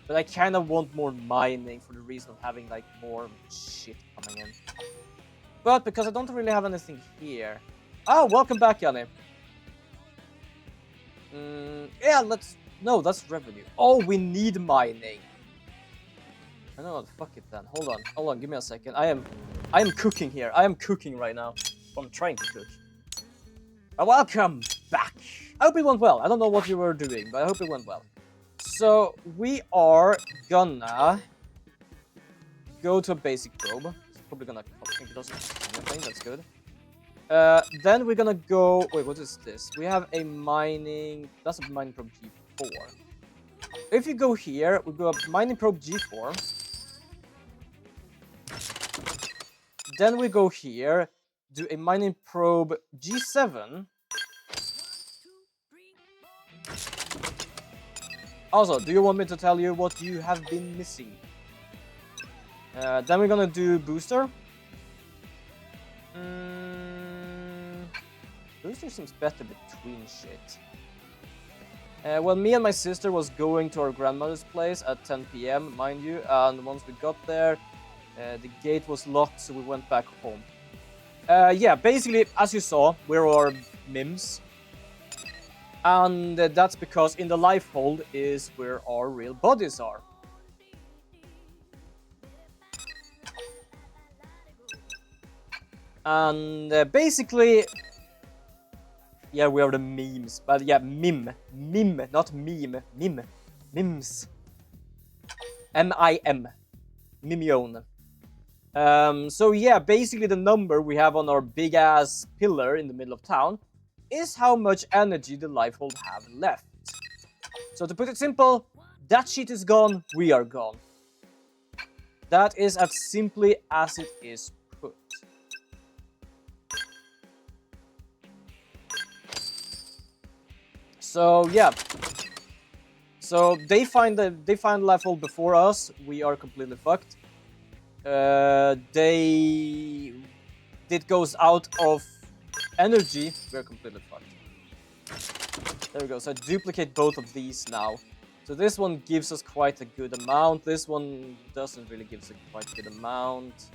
But I kind of want more mining for the reason of having like more shit coming in. But because I don't really have anything here. Oh, welcome back, Yanni. Yeah, no, that's revenue. Oh, we need mining. I know what. Fuck it then. Hold on. Give me a second. I am cooking here. I am cooking right now. I'm trying to cook. Welcome back. I hope it went well. I don't know what you were doing, but I hope it went well. So we are gonna go to a basic probe. It's probably gonna cost me, it doesn't cost anything, that's good. Then we're gonna go. Wait, what is this? We have a mining. That's a mining probe G4. If you go here, we go up mining probe G4. Then we go here, do a mining probe G7. Also, do you want me to tell you what you have been missing? Then we're gonna do booster. Booster seems better between shit. Well, me and my sister was going to our grandmother's place at 10 PM, mind you, and once we got there, the gate was locked, so we went back home. Yeah, basically, as you saw, we're our mims. And that's because in the life hold is where our real bodies are. And basically, yeah, we are the memes. But yeah, mim, not meme, mims. M-I-M, mimion. So yeah, basically the number we have on our big ass pillar in the middle of town is how much energy the life hold have left. So to put it simple, that shit is gone, we are gone. That is as simply as it is put. So yeah. So they find life hold before us, we are completely fucked. It goes out of energy, we're completely fucked. There we go, so I duplicate both of these now. So this one gives us quite a good amount, this one doesn't really give us a quite good amount.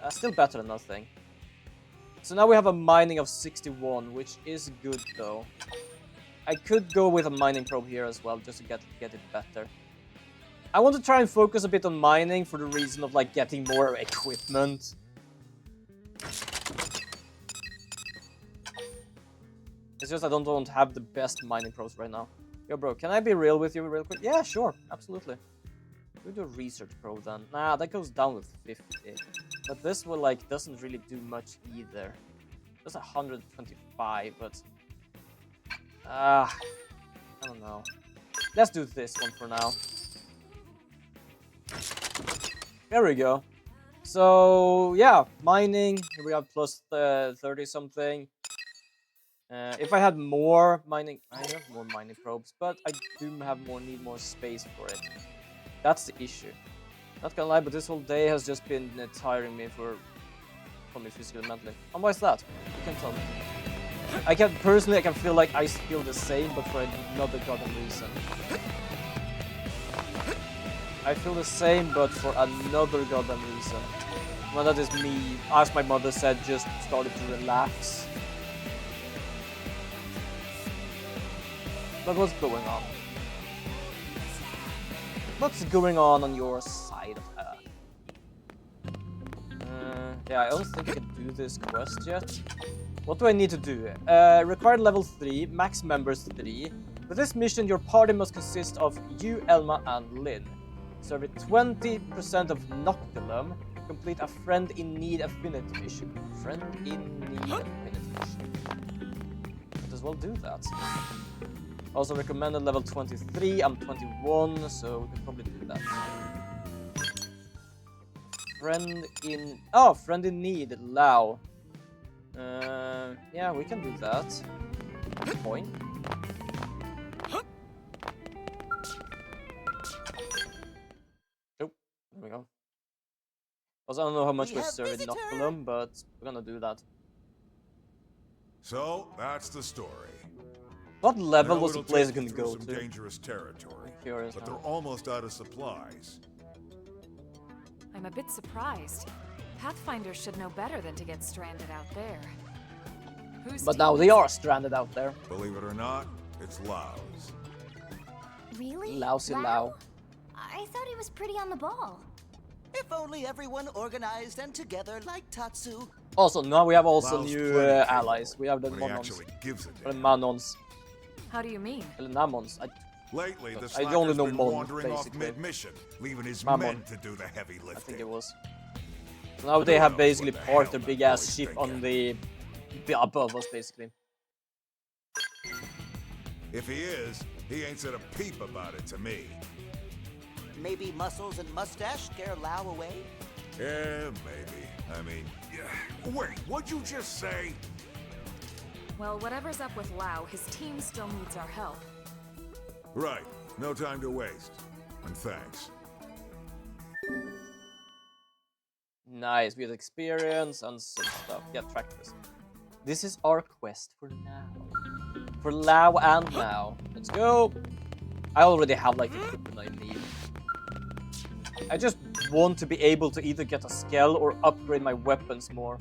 Still better than nothing. So now we have a mining of 61, which is good though. I could go with a mining probe here as well, just to get it better. I want to try and focus a bit on mining for the reason of like getting more equipment. It's just I don't want to have the best mining probes right now. Yo bro, can I be real with you real quick? Yeah, sure, absolutely. We do a research probe then. Nah, that goes down with 50. But this one like doesn't really do much either. Just 125, but I don't know. Let's do this one for now. There we go. So yeah, mining. Here we have plus 30 something. If I had more mining, I have more mining probes, but I do need more space for it. That's the issue. Not gonna lie, but this whole day has just been tiring me for me physically and mentally. And why is that? You can tell me. I can feel like I feel the same, but for another goddamn reason. I feel the same, but for another goddamn reason. Well, that is me, as my mother said, just started to relax. But what's going on? What's going on your side of her? Yeah, I don't think I can do this quest yet. What do I need to do? Required level 3, max members 3. For this mission, your party must consist of you, Elma, and Lynn. Serve 20% of Noctilum. Complete a friend in need affinity mission. Friend in need affinity mission. Might as well do that. Also recommended level 23. I'm 21, so we can probably do that. Friend in need. Lao. Yeah, we can do that. Point. Oh, there we go. Also, I don't know how much we serve in Noctilum, but we're gonna do that. So, that's the story. What level was the It'll place take going you to through go some to? dangerous territory, I'm curious but now. they're almost out of supplies. I'm a bit surprised. Pathfinders should know better than to get stranded out there. Who's But now they are stranded out there. Believe it or not, it's Lao's. Really? Lousy Wow. Lao. I thought he was pretty on the ball. If only everyone organized and together like Tatsu. Also, now we have also Lao's new plenty allies. We have the when he Monons. actually gives a Or the damn. Manons. How do you mean? Or the Namons. Lately, the I only slacker's know been Mon, wandering off basically. mid-mission, leaving his Mamon. men to do the heavy lifting. I think it was. So now they have basically What the parked their hell big that ass boy's ship on thinking. the above us, basically. If he is, he ain't said a peep about it to me. Maybe muscles and mustache scare Lao away? Yeah, maybe. I mean, yeah. Wait, what'd you just say? Well, whatever's up with Lao, his team still needs our help. Right. No time to waste. And thanks. Nice, we had experience and some stuff. Yeah, track this. This is our quest for now. For Lao and now. Let's go! I already have like the equipment I need. I just want to be able to either get a skill or upgrade my weapons more.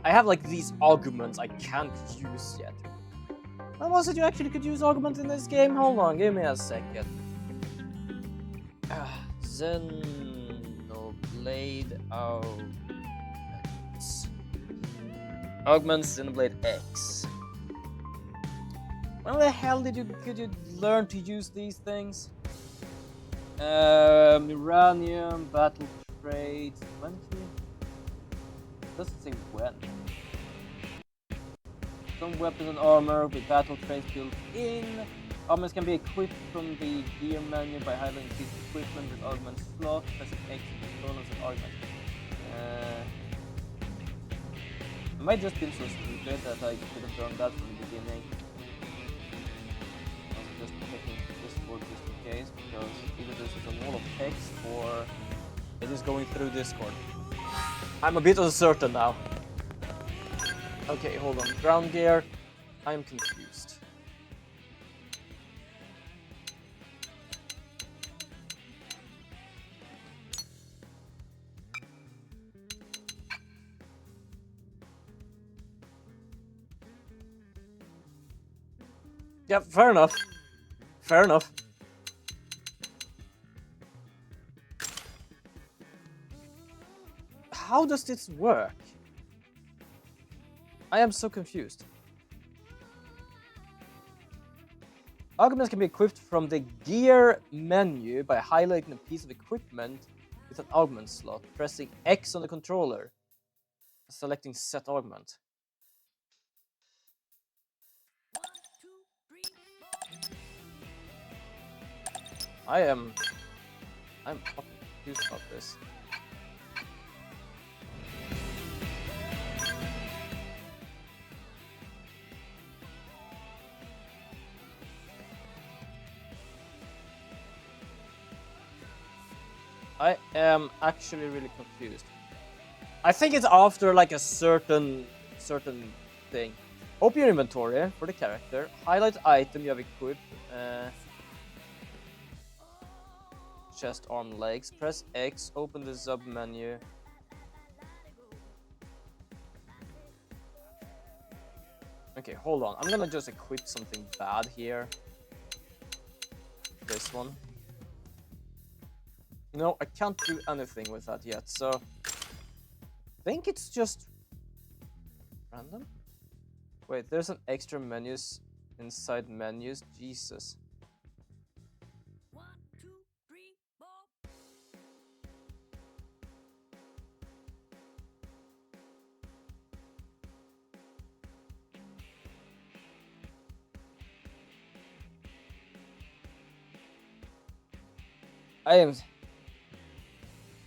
I have like these arguments I can't use yet. When was it you actually could use arguments in this game? Hold on, give me a second. Xenoblade augments. Augments Xenoblade X. When the hell could you learn to use these things? Uranium, battle trade, 20? Doesn't say when. Some weapons and armor with battle trades built in. Armors can be equipped from the gear menu by highlighting piece of equipment with augment slot, pressing X to bonus and augment. I might just been so stupid that I could have done that from the beginning. I was just checking Discord just in case, because either this is a wall of text or it is going through Discord. I'm a bit uncertain now. Okay, hold on. Ground gear. I'm confused. Yeah, fair enough. Fair enough. How does this work? I am so confused. Augments can be equipped from the gear menu by highlighting a piece of equipment with an augment slot, pressing X on the controller, selecting set augment. I'm fucking confused about this. I am actually really confused. I think it's after like a certain thing. Open your inventory for the character. Highlight item you have equipped. Chest, arm, legs. Press X. Open the sub menu. Okay, hold on. I'm gonna just equip something bad here. This one. No, I can't do anything with that yet, so I think it's just random. Wait, there's an extra menus inside menus. Jesus. 1, 2, 3, 4. I am.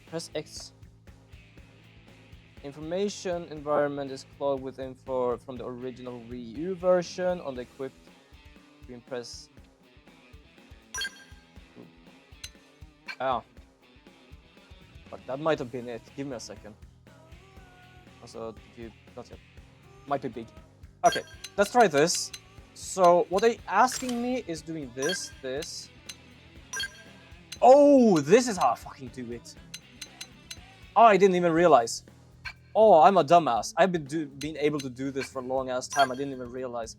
Press X. Information environment is clogged with info from the original Wii U version. On the equipped, you can press. Ah. Fuck, that might have been it. Give me a second. Also, you not yet. Might be big. Okay, let's try this. So what they're asking me is doing this. Oh, this is how I fucking do it. Oh, I didn't even realize. Oh, I'm a dumbass. I've been able to do this for a long ass time. I didn't even realize.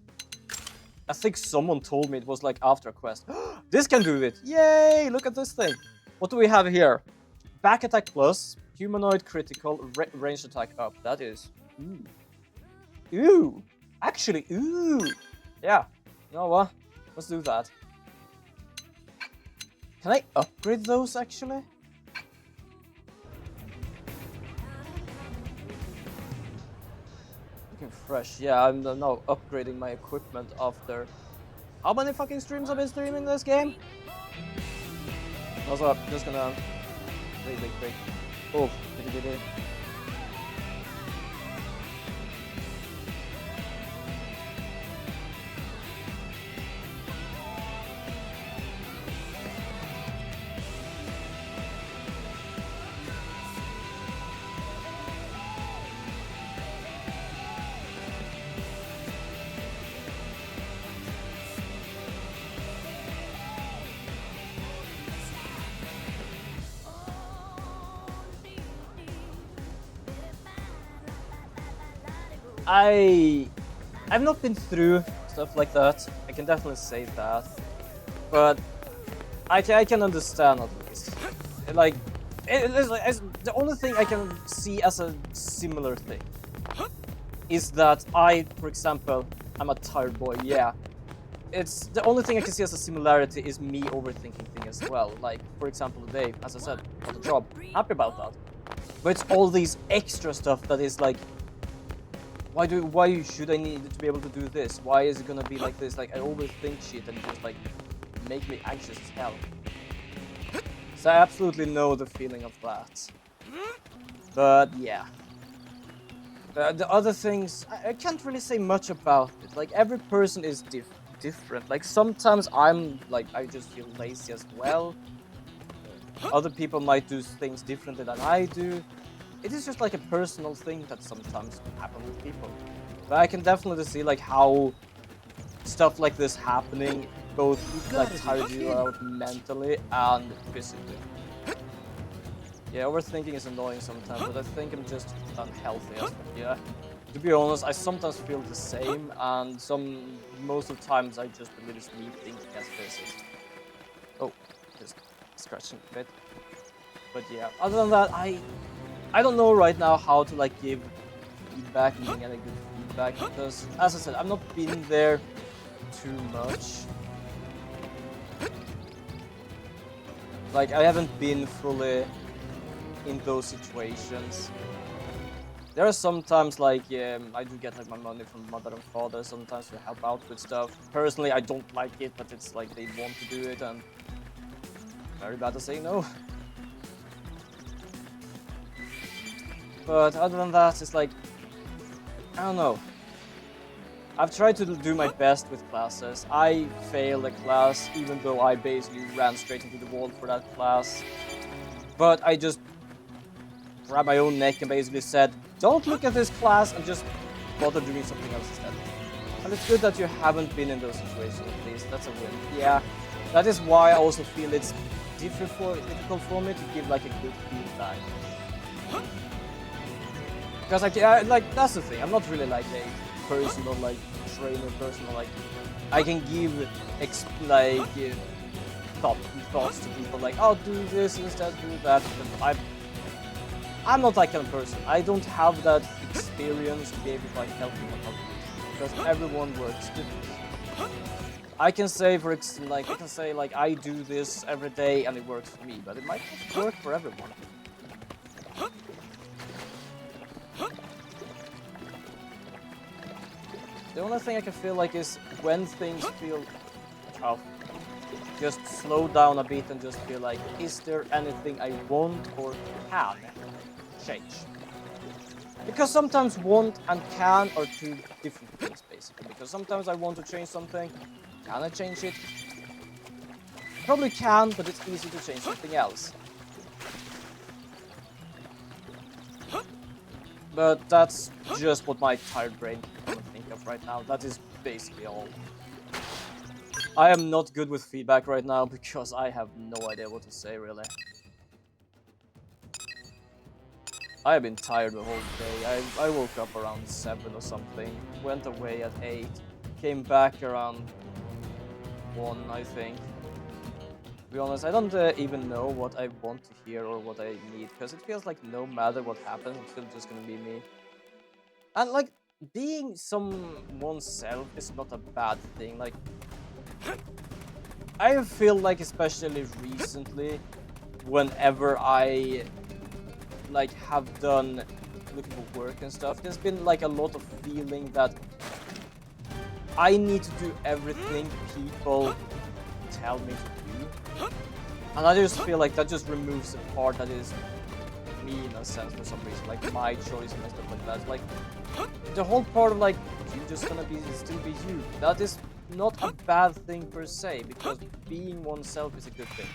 I think someone told me it was like after a quest. This can do it. Yay! Look at this thing. What do we have here? Back attack plus, humanoid critical, ranged attack up. That is. Ooh. Ooh. Actually, ooh. Yeah. You know what? Let's do that. Can I upgrade those actually? Looking fresh. Yeah, I'm now upgrading my equipment after how many fucking streams I've been streaming this game? Also, I'm just gonna really quick. Oh, did. I've not been through stuff like that. I can definitely say that, but I can understand at least. Like, it's the only thing I can see as a similar thing is that for example, I'm a tired boy. Yeah, it's the only thing I can see as a similarity is me overthinking things as well. Like, for example, today, as I said, got a job. Happy about that, but it's all these extra stuff that is like. Why should I need to be able to do this? Why is it gonna be like this? Like, I always think shit and just like make me anxious as hell. So I absolutely know the feeling of that. But yeah. The other things, I can't really say much about it. Like, every person is different. Like, sometimes I'm like, I just feel lazy as well. Other people might do things differently than I do. It is just like a personal thing that sometimes happens with people. But I can definitely see like how stuff like this happening both like tires you out mentally and physically. Yeah, overthinking is annoying sometimes, but I think I'm just unhealthy as well. Yeah. To be honest, I sometimes feel the same, and most of the times I just really just me thinking as this is. Oh, just scratching a bit. But yeah, other than that, I don't know right now how to like give feedback, giving any good feedback, because as I said, I've not been there too much. Like, I haven't been fully in those situations. There are sometimes like I do get like my money from mother and father sometimes to help out with stuff. Personally, I don't like it, but it's like they want to do it, and very bad to say no. But other than that, it's like, I don't know. I've tried to do my best with classes. I failed a class, even though I basically ran straight into the wall for that class. But I just grabbed my own neck and basically said, don't look at this class and just bother doing something else instead. And it's good that you haven't been in those situations at least. That's a win. Yeah, that is why I also feel it's difficult for me to give like a good feedback. Because like that's the thing. I'm not really like a personal like trainer, personal like I can give thoughts to people like, oh, do this instead, do that. But I'm not that kind of person. I don't have that experience to be able to like help people out because everyone works differently. I can say I do this every day and it works for me, but it might not work for everyone. The only thing I can feel like is when things feel tough, just slow down a bit and just feel like, is there anything I want or can change? Because sometimes want and can are two different things basically. Because sometimes I want to change something, can I change it? Probably can, but it's easy to change something else. But that's just what my tired brain can think of right now. That is basically all. I am not good with feedback right now because I have no idea what to say really. I have been tired the whole day. I woke up around 7 or something, went away at 8, came back around 1 I think. To be honest, I don't even know what I want to hear or what I need, because it feels like no matter what happens, it's still just gonna be me. And like, being oneself is not a bad thing. Like, I feel like especially recently, whenever I like have done looking for work and stuff, there's been like a lot of feeling that I need to do everything people tell me to do. And I just feel like that just removes the part that is me in a sense for some reason, like my choice and stuff like that. Like the whole part of like you're just gonna still be you. That is not a bad thing per se, because being oneself is a good thing.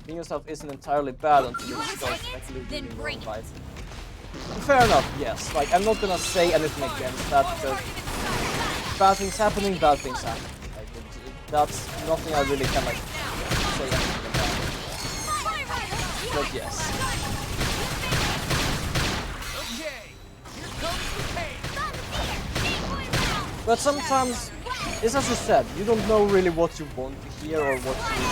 Being yourself isn't entirely bad until it starts actually doing your own life. Fair enough, yes. Like I'm not gonna say anything against that, because bad things happening, bad things happen. Like that's nothing I really can like say anything about. But yes. Okay, here comes the pain. But sometimes, it's as you said, you don't know really what you want to hear or what you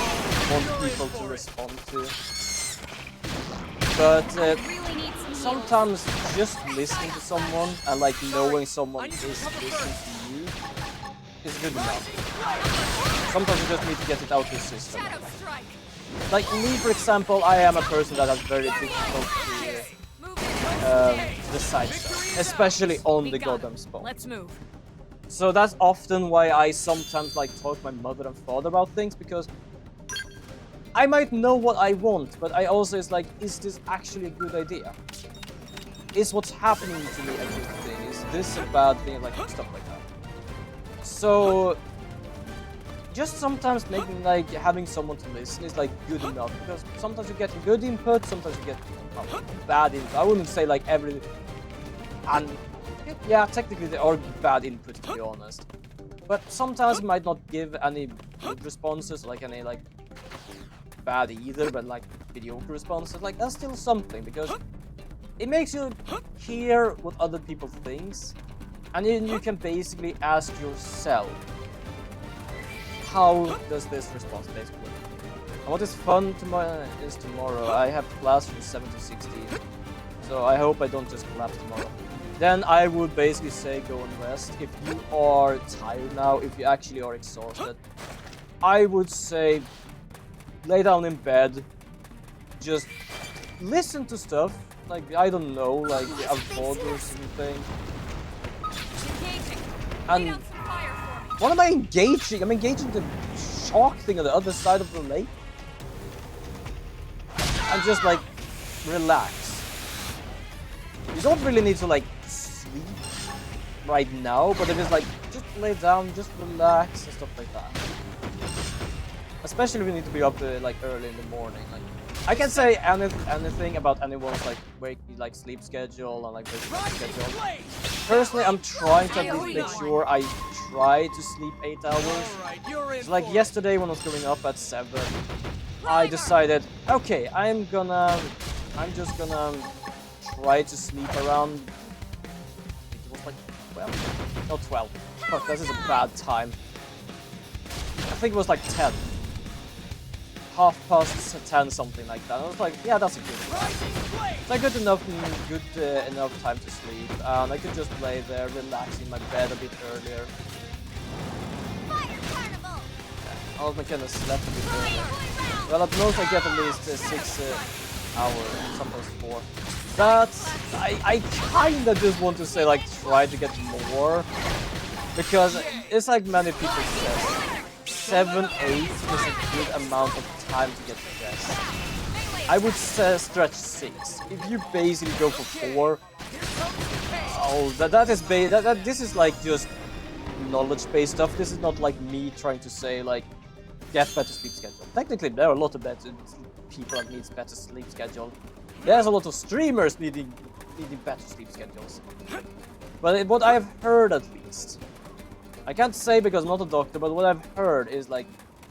want people to respond to. But sometimes just listening to someone and like knowing someone is listening to you is good enough. Sometimes you just need to get it out of your system. Like me, for example, I am a person that has very difficult to decide stuff, especially on the goddamn spot. Let's move. So that's often why I sometimes like talk to my mother and father about things, because I might know what I want, but I also is like, is this actually a good idea? Is what's happening to me a good thing? Is this a bad thing? Like stuff like that. So just sometimes making like having someone to listen is like good enough, because sometimes you get good input, sometimes you get bad input. I wouldn't say like every, and yeah, technically they are bad input to be honest, but sometimes it might not give any good responses, like any like bad either, but like mediocre responses. Like that's still something, because it makes you hear what other people thinks, and then you can basically ask yourself, how does this response basically work? And what is fun is tomorrow I have class from 7 to 16, so I hope I don't just collapse tomorrow. Then I would basically say go and rest. If you are tired now, if you actually are exhausted, I would say lay down in bed, just listen to stuff, like, I don't know, like a VOD or something. And what am I engaging? I'm engaging the shark thing on the other side of the lake. And just like relax. You don't really need to like sleep right now, but if it's like just lay down, just relax and stuff like that. Especially if you need to be up like early in the morning. Like I can say anything about anyone's like sleep schedule and like sleep schedule. Personally, I'm trying to at least make sure I try to sleep 8 hours. So like yesterday when I was going up at 7, I decided, okay, I'm just gonna try to sleep around, I think it was like 12, not 12, fuck, this is a bad time. I think it was like 10. 10, something like that. I was like, yeah, that's a good time. It's like good enough time to sleep, and I could just lay there, relax in my bed a bit earlier. I also kind of slept a bit earlier. Well, at most I get at least 6 hours, sometimes 4. That's, I kinda just want to say like try to get more, because it's like many people say, 7, 8 is a good amount of time to get rest. I would say stretch 6. If you basically go for 4, oh, this is like just knowledge-based stuff. This is not like me trying to say like get better sleep schedule. Technically, there are a lot of better people that needs better sleep schedule. There's a lot of streamers needing better sleep schedules. But what I've heard, at least, I can't say because I'm not a doctor, but what I've heard is like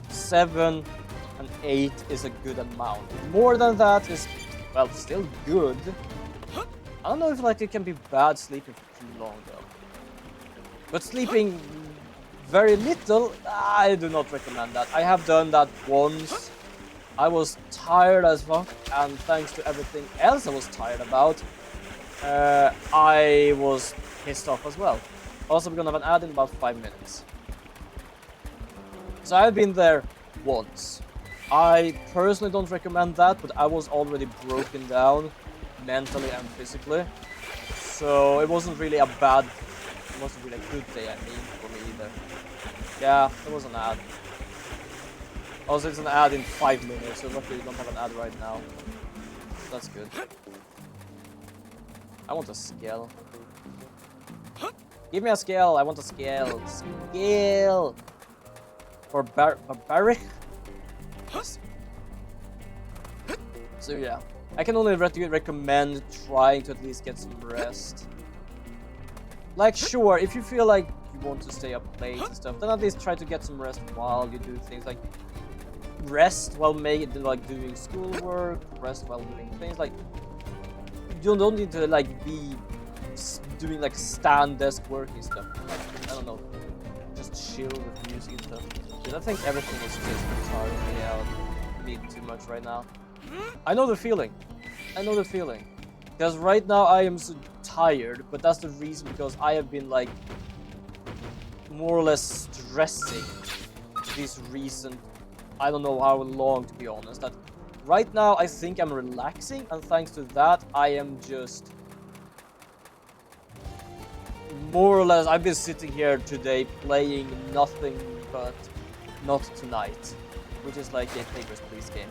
7 and 8 is a good amount. More than that is, well, still good. I don't know if like it can be bad sleeping for too long though. But sleeping very little, I do not recommend that. I have done that once. I was tired as fuck, and thanks to everything else I was tired about, I was pissed off as well. Also, we're gonna have an ad in about 5 minutes. So I've been there once. I personally don't recommend that, but I was already broken down mentally and physically, so it wasn't really a good day, I mean, for me either. Yeah, there was an ad. Also, it's an ad in 5 minutes, so luckily we don't have an ad right now. That's good. I want a scale. Give me a scale, I want a scale. Scale! Barbaric? So yeah, I can only recommend trying to at least get some rest. Like, sure, if you feel like you want to stay up late and stuff, then at least try to get some rest while you do things like rest while doing schoolwork, rest while doing things like you don't need to like be doing like stand desk work and stuff. Like, I don't know, just chill with music and stuff. Dude, I think everything is just tiring me out, me too much right now. I know the feeling. I know the feeling. Because right now I am so tired, but that's the reason because I have been like more or less stressing this recent, I don't know how long to be honest, that right now I think I'm relaxing, and thanks to that I am just more or less, I've been sitting here today playing nothing but Not Tonight, which is like a Papers, Please game.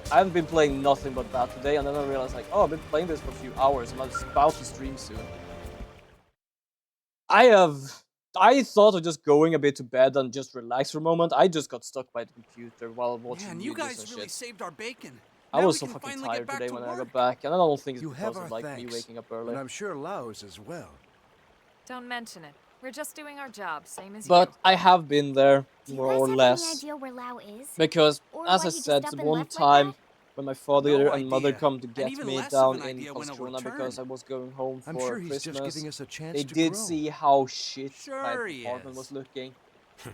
I haven't been playing nothing but that today, and then I realized like, oh, I've been playing this for a few hours and I'm about to stream soon. I thought of just going a bit to bed and just relax for a moment. I just got stuck by the computer while watching Man, videos you guys and really shit. saved our bacon. I Now was we so can fucking finally tired get back today to when I work. got back, and I don't think it's You have because of our like me thanks, waking up early. and I'm sure Lao's as well. Don't mention it. We're just doing our job, same as But you. I have been there, Do you more guys or have less. any idea where Lao is? Because, Or as why I he just said, up and one left like time that? when my father No and mother idea. come to And get even me less of down an in idea when it'll Karlskrona because I return. was going home I'm for sure he's Christmas, just giving us a chance they to did grow. see how shit my Sure he apartment is. was looking. And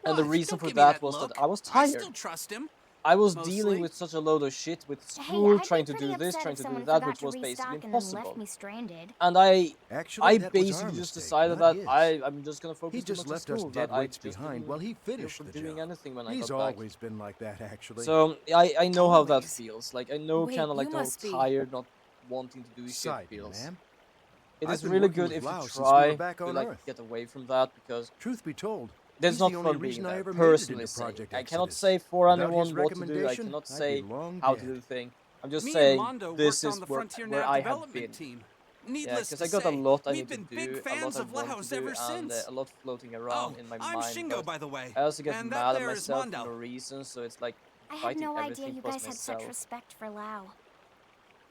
What? the reason Don't for give me that that was look. that I was I tired. still trust him. I was Mostly. dealing with such a load of shit with Hey, school, I'd trying be to pretty do this, upset trying if to do someone that, forgot which to was basically restock and then left impossible. me stranded. And I Actually, that was basically our just mistake, decided not that his. I'm just gonna focus He too just much on left us school, dead that I weights just behind didn't while he feel finished for the doing job. anything when I He's got back. always been like that, actually. So I know how that Always. feels. Like I know Wait, kind of like you the whole must be- tired, not wanting to do shit Side, feels. ma'am. It I've is been really working good with if you Lao since we try were back to on like Earth. get away from that because Truth be told, there's he's not the only fun being reason I there. ever made it Personally into saying, Project I cannot Exodus. say for Without anyone his what to do. I recommendation, cannot I'd say be long how to dead. do the thing. I'm just Me saying and Mondo this worked on is the where Frontier where Nav I have development been. team. Yeah, Needless because to I got a say, lot I we've need to been big do, a fans lot I of want Laos to do, ever and since. a lot floating Oh, around in my I'm mind. Shingo, But by the way. I also get And that mad at there is myself for Mondo. no reason, so it's like I had fighting no idea everything you plus guys had such myself. respect for Lao.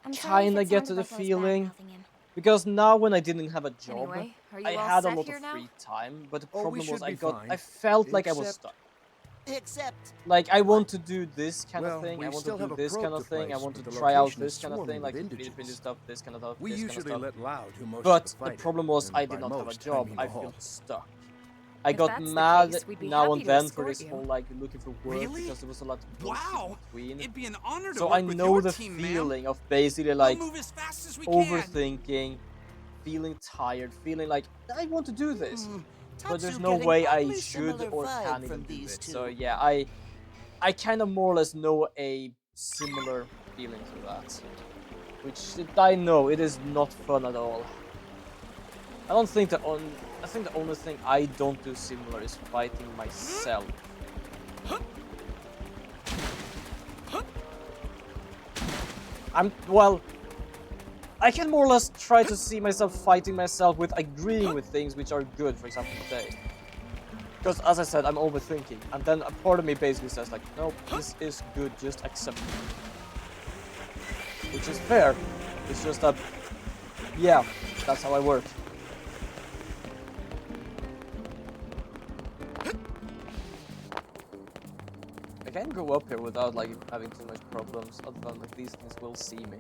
I'm sorry if Kinda it get sounded the like I was feeling. bad-mouthing him. Because now when I didn't have a job, Anyway, are you I all had a set lot here of now? free time, but the Oh, we problem was should be I fine. felt like I was Except- stuck. Except, Like I want to do this kind Well, of thing, we I want still to have do a this probe kind of to thing, I place, want to but the try out location is this kind of swarming thing, like with 3D printed indigents. stuff, this kind of stuff, We this kind of usually stuff. let Lao do most But of the the fighting. problem was and I by did not have a most, job. mean I all. feel stuck. I If got that's the mad case, we'd be now happy and to then for escort this you. whole like looking for work Really? because there was a lot of bullshit Wow. between. It'd be an honor to So work I with know your the team, ma'am. feeling of basically We'll like move as fast as we can. overthinking, feeling tired, feeling like I want to do this, but there's Tatsu no getting way I oddly should similar or vibe can from even do these it. two. So yeah, I kind of more or less know a similar feeling to that, which I know it is not fun at all. I don't think I think the only thing I don't do similar is fighting myself. I can more or less try to see myself fighting myself with agreeing with things which are good, for example, today. Because, as I said, I'm overthinking, and then a part of me basically says, like, no, this is good, just accept it. Which is fair, it's just that, yeah, that's how I work. I can't go up here without, like, having too much problems, other than, like, these things will see me.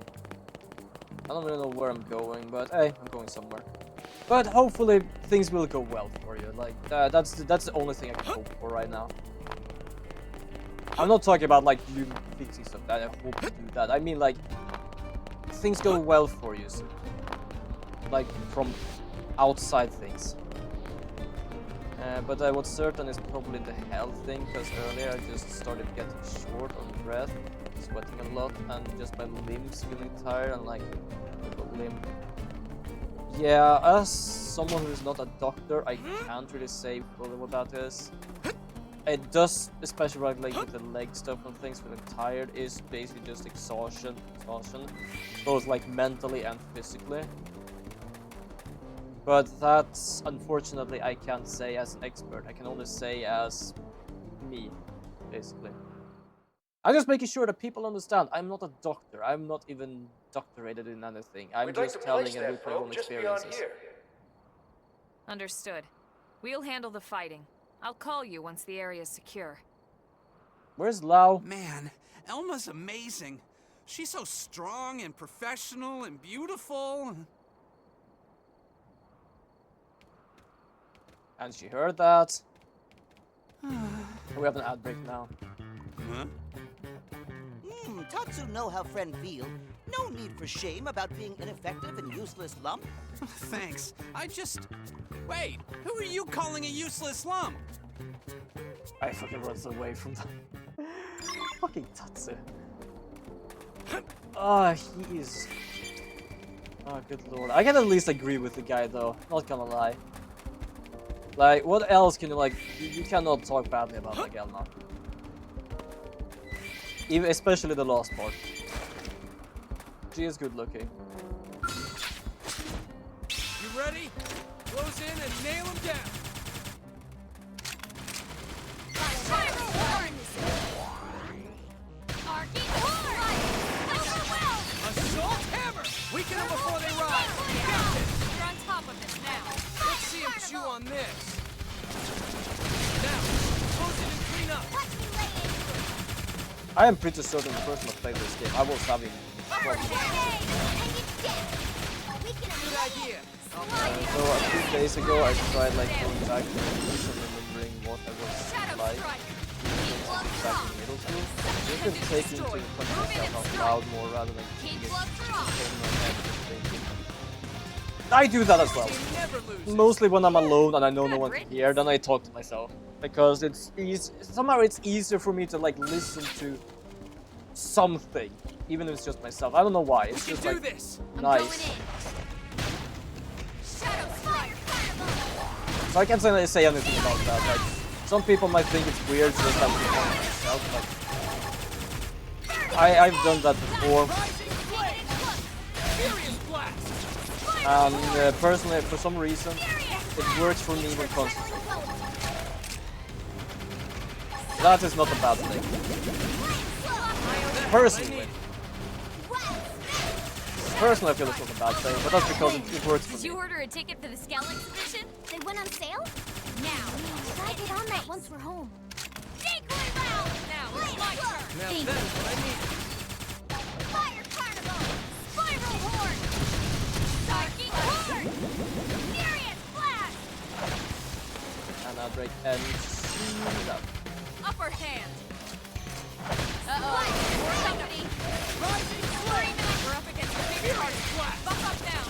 I don't really know where I'm going, but hey, I'm going somewhere. But hopefully things will go well for you. Like that's the only thing I can hope for right now. I'm not talking about like you fixing stuff. That I hope you do that. I mean like things go well for you, so, like from outside things. But what's certain is probably the health thing, because earlier I just started getting short on breath, sweating a lot, and just my limbs feeling tired and like a limb. Yeah, as someone who's not a doctor, I can't really say fully what that is. It does, especially like with the leg stuff and things, feeling tired is basically just exhaustion, both like mentally and physically. But that's, unfortunately, I can't say as an expert. I can only say as me, basically. I'm just making sure that people understand I'm not a doctor. I'm not even doctorated in anything. I'm just telling a group of own experiences. Understood. We'll handle the fighting. I'll call you once the area's secure. Where's Lau? Man, Elma's amazing. She's so strong and professional and beautiful. And she heard that. We have an ad break now. Huh? Tatsu know how friend feel. No need for shame about being ineffective and useless lump. Thanks. Wait, who are you calling a useless lump? I fucking runs away from that. Fucking Tatsu. Ah, he is... Oh, good lord. I can at least agree with the guy, though. Not gonna lie. Like, what else can you, like... You cannot talk badly about, like, Elma. Even, especially the last part. She is good looking. You ready? Close in and nail him down. Assault hammer! Weaken them before they rise. You're on top of this now. Let's see him chew on this. Now, close it and clean up. I am pretty certain the person that played this game, I was having problems. Good idea. So a few days ago, I tried like going back to the news and remembering what I was like back in middle school. You could take me to put myself out loud more rather than keeping it in my head just thinking. I do that as well. Mostly when I'm alone and I know no one can hear, then I talk to myself. Because it's easy, somehow it's easier for me to like listen to something, even if it's just myself. I don't know why, it's just like nice. So I can't say anything about that. Like, some people might think it's weird to just have to talk to myself, but I've done that before. And personally, for some reason, it works for me when concentrating. That is not a bad thing. Personally. Personally, I feel it's not a bad thing, but that's because it works for Did me. you order a ticket for the Scout exhibition? They went on sale? Now. Gotta get on that once we're home. Decoy round! Now, it's my turn. Now that's what I need. Fire carnival! Spiral horn! Darking horn! Furious blast! And I'll break and shoot up. Upper hand. More company. Rising flame. We're up against the big target. Buck up now.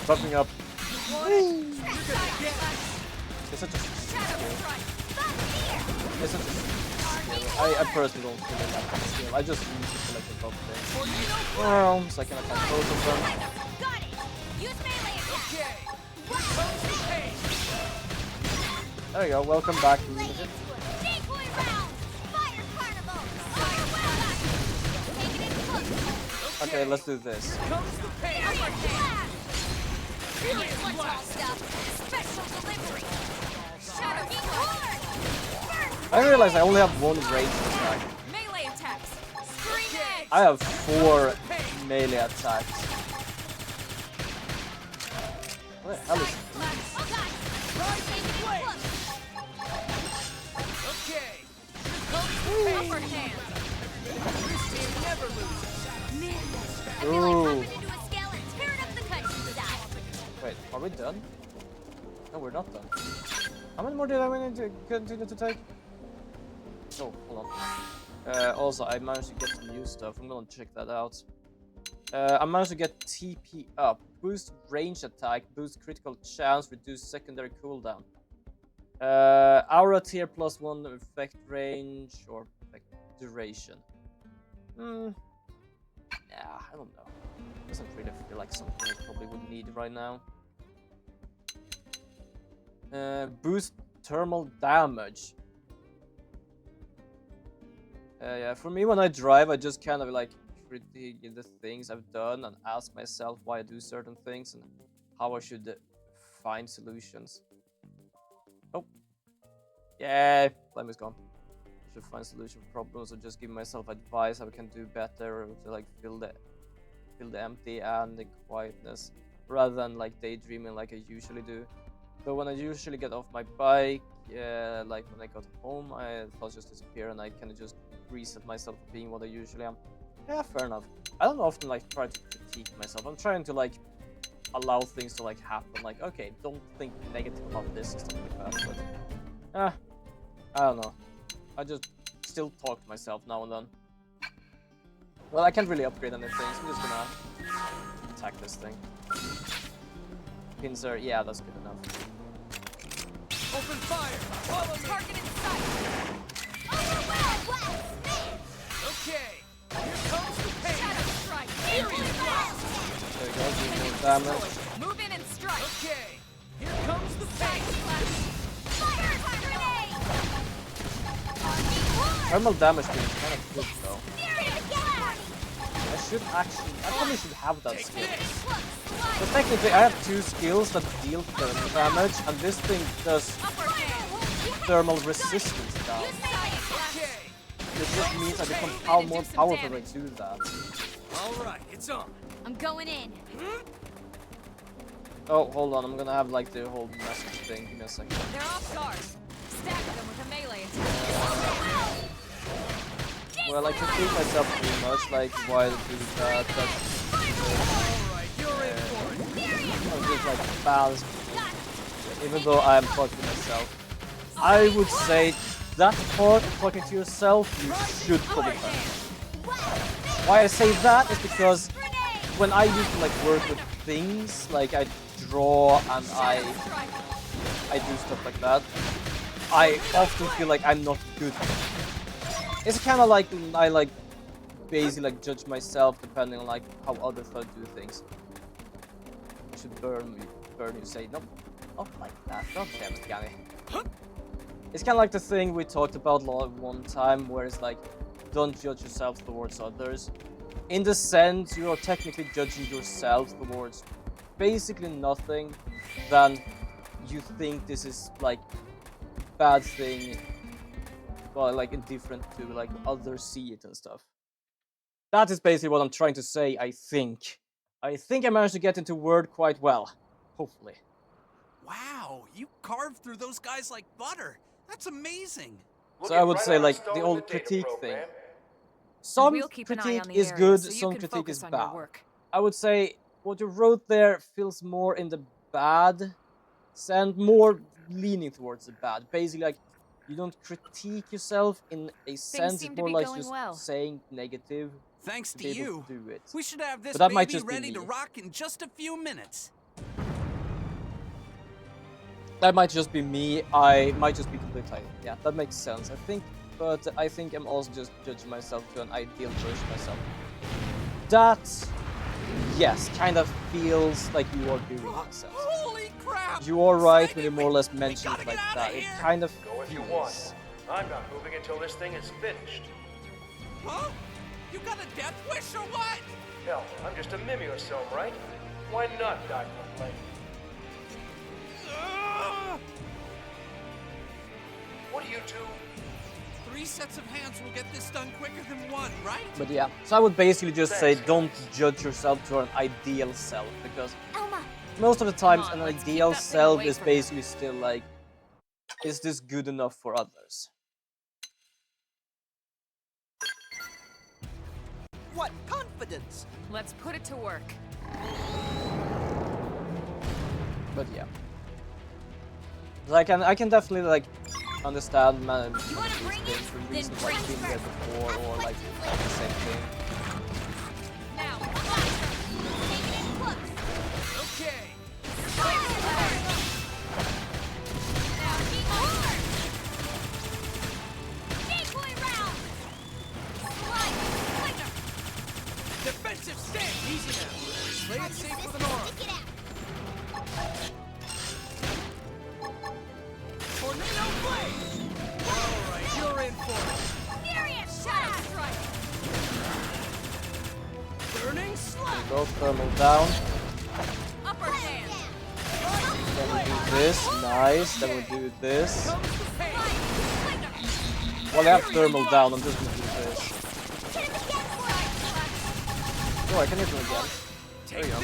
Buffing up. Shadow It's such a strike. it's such a skill. I personally don't feel like that skill. I just use it to like the top thing. Well, so I can attack both of them. Got it! Use melee attack! Okay. There you go, welcome back. Decoy round! Fire carnival! Fire well! Take it in close! Okay, let's do this. Comes the pain. Blast! Furious What's all blast. stuff? Special delivery! Shadow horn! I realize I only have one range attack. Melee attacks. Scream edge. I have 4 melee attacks. What the hell is Oh god! Rising flame. Okay. Upper hand. This team never loses. I feel like Ooh. hopping into a scale and tearing up the countryside. Wait, are we done? No, we're not done. How many more did I need to continue to take? Oh, hold on. Also, I managed to get some new stuff. I'm gonna check that out. I managed to get TP up. Boost range attack, boost critical chance, reduce secondary cooldown. Aura tier +1 effect range or effect duration. Yeah, I don't know. Doesn't really feel like something I probably would need right now. Boost thermal damage. Yeah, for me when I drive, I just kind of like critique the things I've done and ask myself why I do certain things and how I should find solutions. Oh, yeah, flame is gone. I should find solution for problems or just give myself advice how I can do better or to like fill the empty and the quietness rather than like daydreaming like I usually do. So when I usually get off my bike, like when I got home, my thoughts just disappear and I kind of just reset myself being what I usually am. Yeah, fair enough. I don't often like try to critique myself. I'm trying to like allow things to like happen. Like, okay, don't think negative about this and stuff like that. But I don't know. I just still talk to myself now and then. Well, I can't really upgrade anything, so I'm just gonna attack this thing. Pincer, yeah, that's good enough. Open fire! Follow me! Target in sight! Okay, here comes the pain! Shadow strike! There we go, do more damage. Move in and strike! Okay, here comes the pain! Thermal damage being kind of good though. I probably should have that skill. So technically I have 2 skills that deal thermal damage, and this thing does thermal resistance down. It just means I become more powerful when I do that. Alright, it's on. I'm going in. Oh, hold on, I'm gonna have like the whole message thing. Give me a second. They're off guard. Stack them with a melee attack. Well, I confuse myself pretty much, like why to do that, but Alright, you're in for it. I'm just like balance. Even though I am talking to myself, I would say that part of talking to yourself, you should put it back. Why I say that is because when I used to like work with things, like I draw and I do stuff like that, I often feel like I'm not good. It's kind of like I like basically like judge myself depending on like how others do things. I should burn you, say no, not like that. God damn it, Gani. It's kind of like the thing we talked about one time, where it's like, don't judge yourself towards others. In the sense, you are technically judging yourself towards basically nothing than you think this is like bad thing, but like indifferent to like others see it and stuff. That is basically what I'm trying to say, I think. I think I managed to get into word quite well. Hopefully. Wow, you carved through those guys like butter. That's amazing. So I would say like the old critique thing. Some We'll keep an eye critique on the is area good, so you some can critique focus is on your bad. work. I would say what you wrote there feels more in the bad sense, more leaning towards the bad. Basically, like, you don't critique yourself in a sense, seem it's to more be like going just well. saying negative Thanks to to be able you. to do it. We should have this But that might baby just be ready to me. rock in just a few minutes. That might just be me, I might just be completely, yeah, that makes sense, I think. But I think I'm also just judging myself to an ideal version of myself. That, yes, kind of feels like you are doing in a sense. Holy crap! You are right Save when you me, more or less we mention gotta it like get outta that. It here. kind of Go if you feels. want. I'm not moving until this thing is finished. Huh? You got a death wish or what? Hell, I'm just a mimeosome, right? Why not die for flame? Ugh! What do you two? 3 sets of hands will get this done quicker than 1, right? But yeah, so I would basically just say Thanks, don't guys. judge yourself to an ideal self, because Elma, most of the times Come on, an let's keep ideal that thing self away is from her. basically still like, is this good enough for others? What confidence! Let's put it to work. But yeah. So I can definitely like understand wanna these bring things it? for Then reasons like being there before or like the same thing. Now, take it in close. Okay. Fire! go. Thermal down. Upper hand. Then we do this. Nice. Then we do this. Well, I have thermal down. I'm just gonna do this. Oh, I can hit him again. There you go.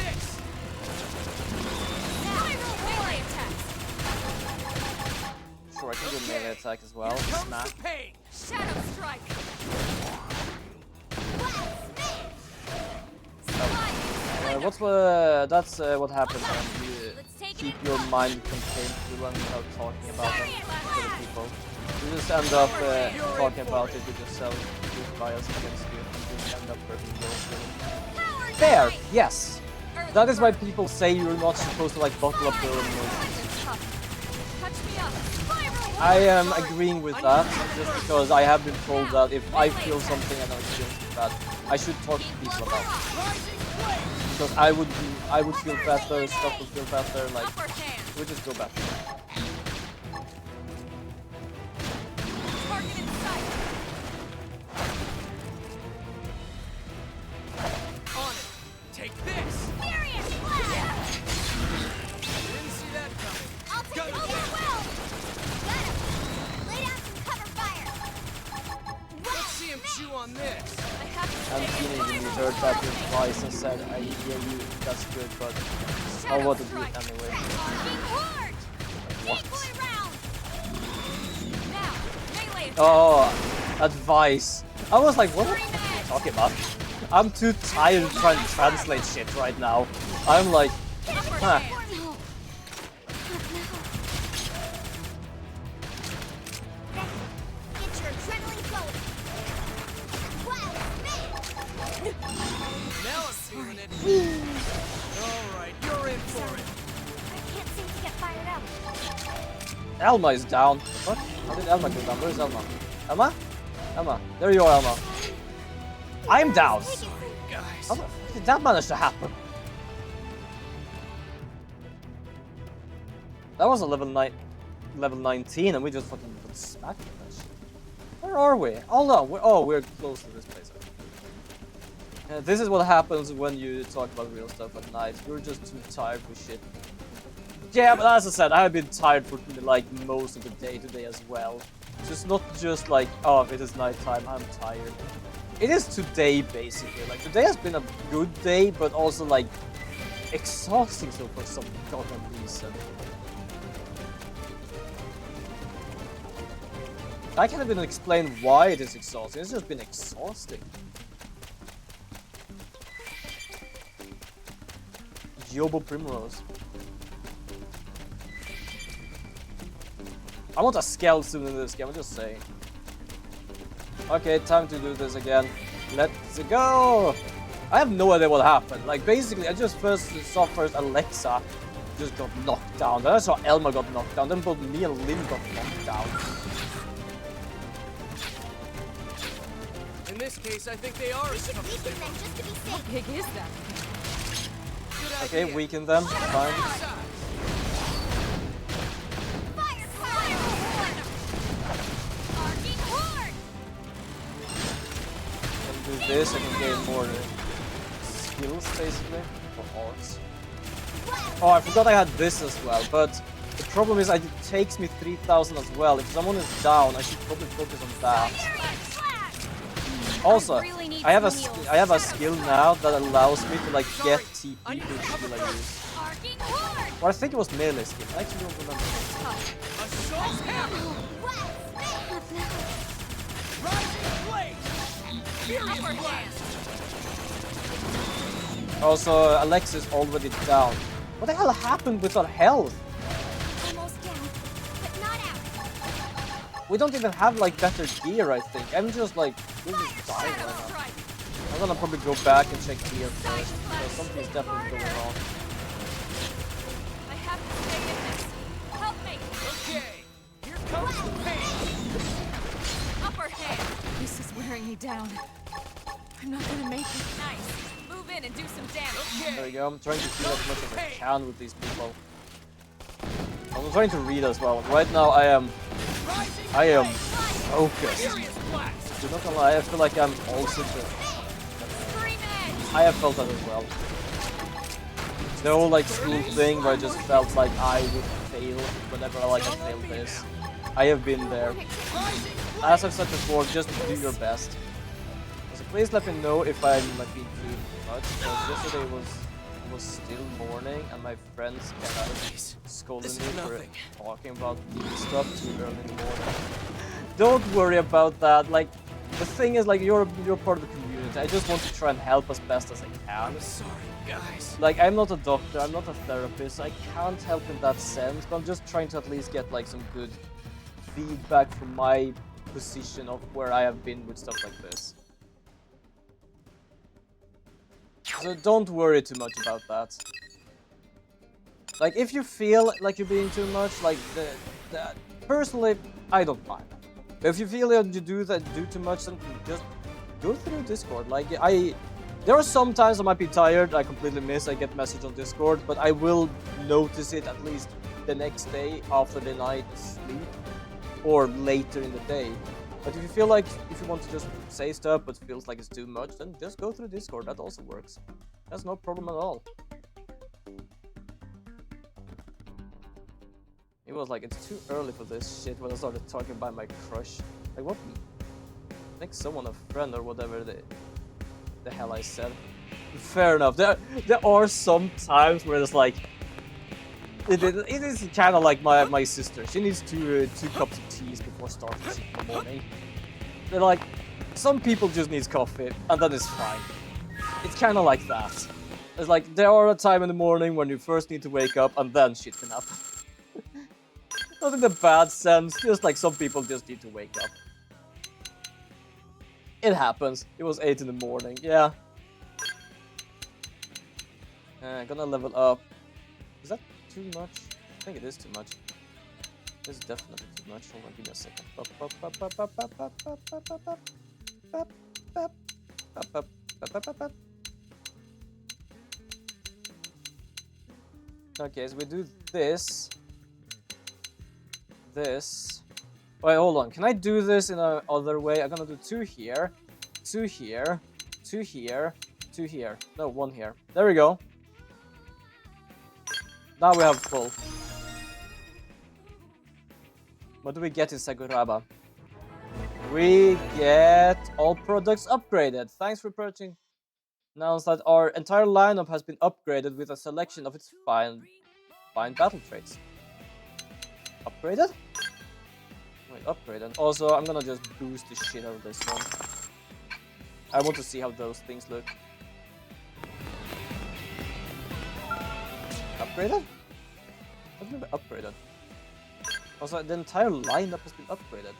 Sure, I can do a melee attack as well. Snap. Shadow strike. What's that's what happens when you keep your mind contained to one without talking about them to the people. You just end up talking about it with yourself, with bias against you, and you end up hurting yourself. Fair, yes. That is why people say you're not supposed to like bottle up your emotions. I am agreeing with that, just because I have been told that if I feel something and I feel bad, I should talk to people about it. Because I would feel better, stuff would feel better, like, we just go back. Target in sight. On it. Take this. Furious blast! Didn't see that coming. I'll take Got it it over there. well! Got him! Lay down some cover fire! Let's see him chew on this. I have to And stay in Keenan, you heard that advice and said, I hear you, that's good, but I want to do it anyway. Arcing horde! What? Decoy round! now. Melee attack. Oh, advice. I was like, what are you talking about? I'm too tired trying to translate shit right now. I'm like, huh. No. Get your adrenaline going! Wild Now I'm feeling it. Alright, you're in for it. I can't seem to get fired up. Elma is down. What? How did Elma go down? Where's Elma? Elma? Elma. There you are, Elma. I'm down. Guys. How the fuck did that manage to happen? That was a level 19 and we just fucking got smacked with that shit. Where are we? Hold on. We're close to this place. This is what happens when you talk about real stuff at night. You're just too tired for shit. Yeah, but as I said, I have been tired for like most of the day today as well. Just not just like, oh, it is nighttime, I'm tired. It is today basically. Like today has been a good day, but also like exhausting so for some goddamn reason. I can't even explain why it is exhausting. It's just been exhausting. Yobo Primrose. I want a skeleton in this game, I'm just saying. Okay, time to do this again. Let's go! I have no idea what happened. Like, basically, I just saw Alexa just got knocked down. Then I saw Elma got knocked down. Then both me and Lynn got knocked down. In this case, I think they are We should weaken them just to be safe. How big is that? Good Okay, idea. weaken them. Fine. Inside. Fire! Fire! Horde! Arcing horde! Can do this, I can gain more skills, basically, for arts. Oh, I forgot I had this as well, but the problem is it takes me 3000 as well. If someone is down, I should probably focus on that. Also, I have a skill now that allows me to like get TP to the skill I use. Arcing horde! Or I think it was melee skill. I actually don't remember. Assault hammer. Rising blade. Furious blast. Also, Alexis already down. What the hell happened with her health? Almost down, but not out. We don't even have like better gear, I think. I'm just like, we're just dying right Shadow now. strike. I'm gonna probably go back and check gear first, because something's definitely going wrong. I have to stay in this. Help me. Okay, here comes the pain. Upper hand. This is wearing me down. I'm not gonna make it. Nice. Move in and do some damage. There we go. I'm trying to do as much as I can with these people. I'm trying to read as well. Right now I am focused. Furious blast. I'm not gonna lie, I feel like I'm also just Scream edge. I have felt that as well. The whole like school thing where I just felt like I would fail whenever I failed this. I have been there. As I've said before, just do your best. So please let me know if I'm being too much, because yesterday was still morning and my friends kind of scolded me for talking about the stuff too early in the morning. Don't worry about that. Like, the thing is, like, you're part of the community. I just want to try and help as best as I can. I'm sorry, guys. Like, I'm not a doctor, I'm not a therapist, I can't help in that sense, but I'm just trying to at least get like some good feedback from my position of where I have been with stuff like this. So don't worry too much about that. Like, if you feel like you're being too much, like, personally, I don't mind. But if you feel that you do too much, then just go through Discord. Like, there are some times I might be tired, I completely miss, I get message on Discord, but I will notice it at least the next day after the night sleep, or later in the day. But if you feel like, if you want to just say stuff but feels like it's too much, then just go through Discord, that also works. That's no problem at all. It was like, it's too early for this shit when I started talking about my crush. Like, what? Make someone a friend or whatever the hell I said. Fair enough. There are some times where it's like, it is kind of like my sister. She needs two cups of tea before starting in the morning. They're like, some people just need coffee and that is fine. It's kind of like that. It's like, there are a time in the morning when you first need to wake up and then shit can happen. Not in the bad sense, just like some people just need to wake up. It happens. It was 8 in the morning, yeah. Gonna level up. Is that too much? I think it is too much. It's definitely too much. Hold on, give me a second. Okay, so we do this. This. Wait, hold on. Can I do this in a other way? I'm gonna do 2 here, 2 here, 2 here, 2 here. No, 1 here. There we go. Now we have full. What do we get in Sakuraba? We get all products upgraded. Thanks for purchasing. Announced that our entire lineup has been upgraded with a selection of its fine battle traits. Upgraded? Wait, upgraded. Also, I'm gonna just boost the shit out of this one. I want to see how those things look. Upgraded? What do you mean by upgraded? Also, the entire lineup has been upgraded.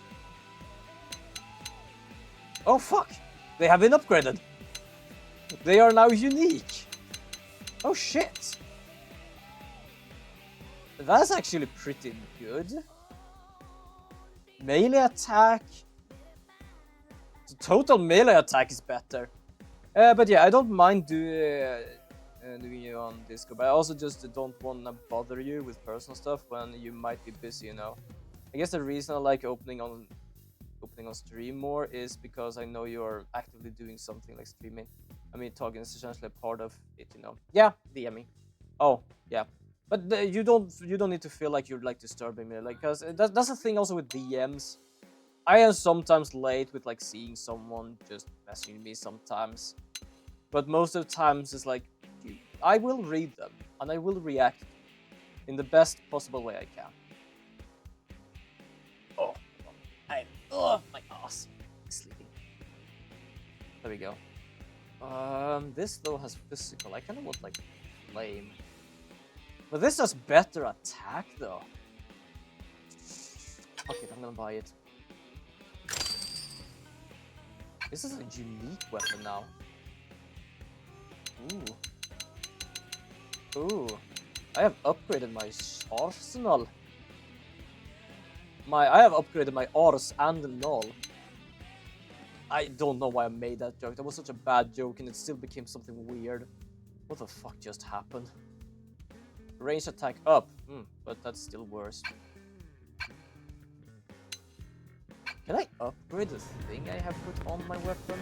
Oh fuck! They have been upgraded! They are now unique! Oh shit! That's actually pretty good. Melee attack. The total melee attack is better. But yeah, I don't mind doing you on Discord, but I also just don't want to bother you with personal stuff when you might be busy, you know. I guess the reason I like opening on stream more is because I know you're actively doing something like streaming. I mean, talking is essentially a part of it, you know. Yeah, DM me. Oh, yeah. But you don't need to feel like you're like disturbing me, like, cause that's the thing also with DMs. I am sometimes late with like seeing someone just messaging me sometimes, but most of the times it's like I will read them and I will react in the best possible way I can. Oh, my ass, sleeping. There we go. This though has physical. I kind of want like flame. But this has better attack though. Okay, I'm gonna buy it. This is a unique weapon now. Ooh. I have upgraded my arsenal. I have upgraded my ars and null. I don't know why I made that joke. That was such a bad joke and it still became something weird. What the fuck just happened? Range attack up, but that's still worse. Can I upgrade the thing I have put on my weapon?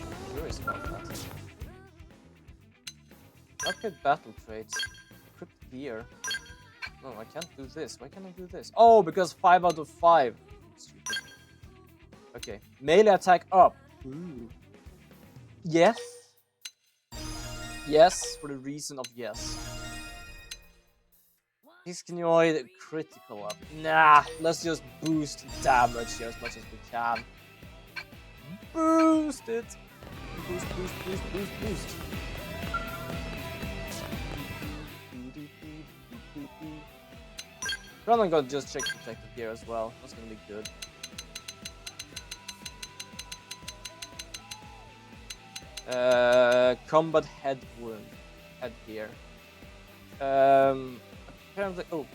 I'm curious about that. Okay, battle traits. Equipped gear. No, I can't do this. Why can't I do this? Oh, because 5 out of 5. Stupid. Okay, melee attack up. Ooh. Yes. Yes, for the reason of yes. Ischinoid critical up. Nah, let's just boost damage here as much as we can. Boost it! Boost, boost, boost, boost, boost. Then I'm gonna just check protective gear as well. That's gonna be good. Combat head wound. Head gear. Apparently, oh,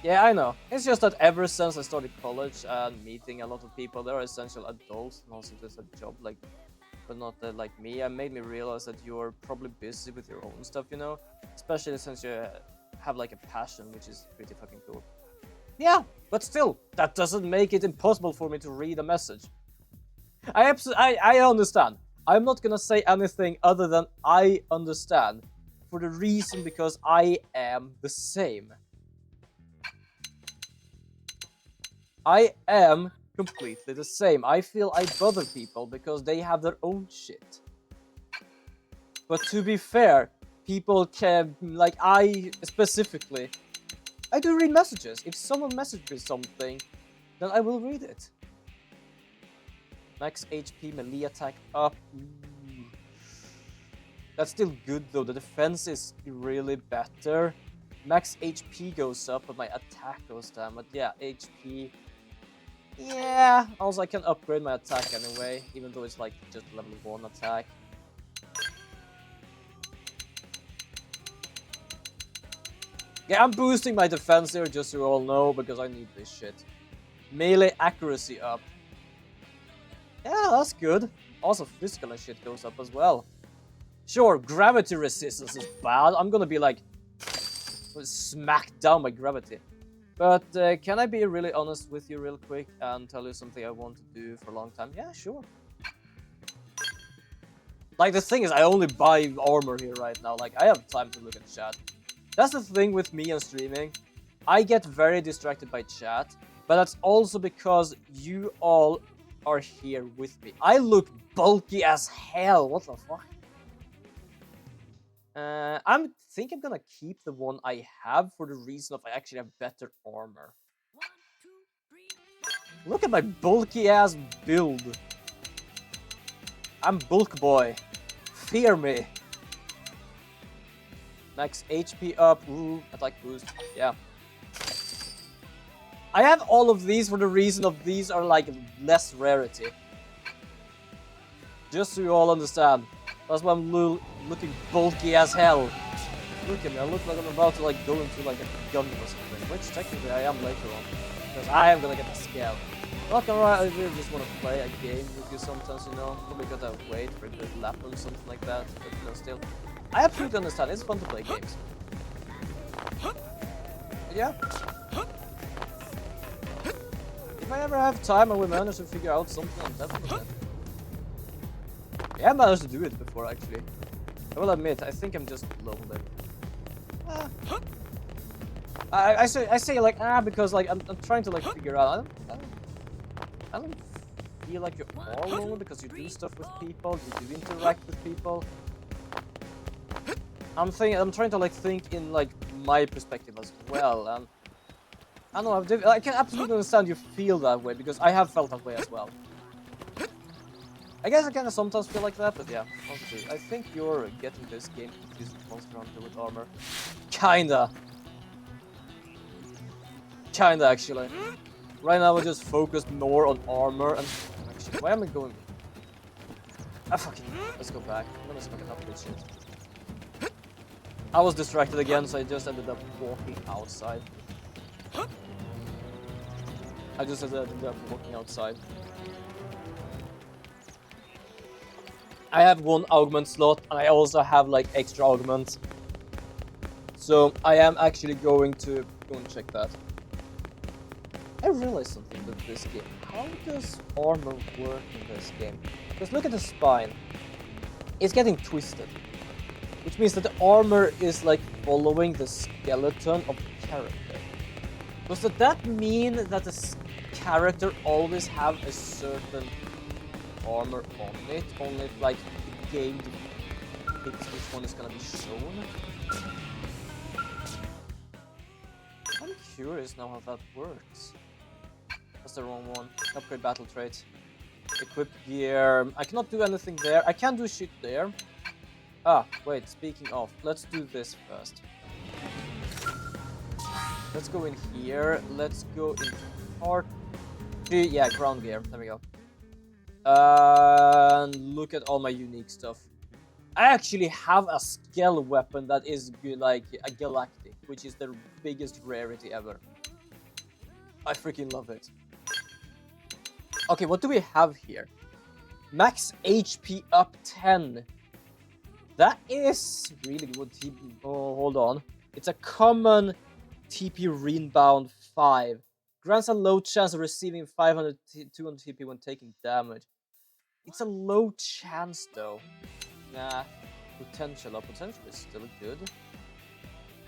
yeah, I know. It's just that ever since I started college and meeting a lot of people, they're essential adults and also just a job like, but not like me. It made me realize that you're probably busy with your own stuff, you know, especially since you have like a passion, which is pretty fucking cool. Yeah, but still, that doesn't make it impossible for me to read a message. I understand. I'm not gonna say anything other than I understand. For the reason because I am the same. I am completely the same. I feel I bother people because they have their own shit. But to be fair, people can, like I specifically, I do read messages. If someone messages me something, then I will read it. Max HP, melee attack up. That's still good though, the defense is really better. Max HP goes up, but my attack goes down. But yeah, HP... Yeah, also I can upgrade my attack anyway, even though it's like just level 1 attack. Yeah, I'm boosting my defense here, just so you all know, because I need this shit. Melee accuracy up. Yeah, that's good. Also physical and shit goes up as well. Sure, gravity resistance is bad. I'm gonna be like smacked down by gravity. But can I be really honest with you real quick and tell you something I want to do for a long time? Yeah, sure. Like the thing is, I only buy armor here right now. Like I have time to look at chat. That's the thing with me and streaming. I get very distracted by chat, but that's also because you all are here with me. I look bulky as hell. What the fuck? I think I'm gonna keep the one I have for the reason of I actually have better armor. 1, 2, 3. Look at my bulky ass build. I'm bulk boy. Fear me. Max HP up. Ooh, attack boost. Yeah. I have all of these for the reason of these are like less rarity. Just so you all understand. That's why I'm looking bulky as hell. Look at me, I look like I'm about to like go into like a gun or something, which technically I am later on. Because I am gonna get the scale. Not gonna lie, I really just want to play a game with you sometimes, you know. Probably gotta wait for a good lap or something like that, but you know, still. I absolutely understand, it's fun to play games. But yeah. If I ever have time and we manage to figure out something, I'm definitely. Yeah, I managed to do it before actually. I will admit, I think I'm just lonely. I say like because like I'm trying to like figure out. I don't feel like you're all lonely because you do stuff with people, you do interact with people. I'm trying to like think in like my perspective as well, and I don't know. I can absolutely understand you feel that way because I have felt that way as well. I guess I kind of sometimes feel like that, but yeah, honestly, I think you're getting this game confused with Monster Hunter with armor. Kinda, actually. Right now, I just focused more on armor and. Actually, why am I going? Fucking. Let's go back. I'm gonna fucking up this shit. I was distracted again, so I just ended up walking outside. I just ended up walking outside. I have one augment slot, and I also have like extra augments. So I am actually going to go and check that. I realized something with this game. How does armor work in this game? Just look at the spine. It's getting twisted. which means that the armor is like following the skeleton of the character. Does that mean that the character always have a certain armor on it? Only if, like, the game picks which one is gonna be shown? I'm curious now how that works. That's the wrong one. Upgrade battle trait. Equip gear. I cannot do anything there. I can do shit there. Ah, wait, speaking of, let's do this first. Let's go in here. Let's go in part. Yeah, ground gear. There we go. And look at all my unique stuff. I actually have a scale weapon that is like a galactic, which is the biggest rarity ever. I freaking love it. Okay, what do we have here? Max HP up 10. That is really good TP. Oh, hold on. It's a common TP rebound 5. Grants a low chance of receiving 200 TP when taking damage. It's a low chance though. Nah. Potential. Oh, potential is still good.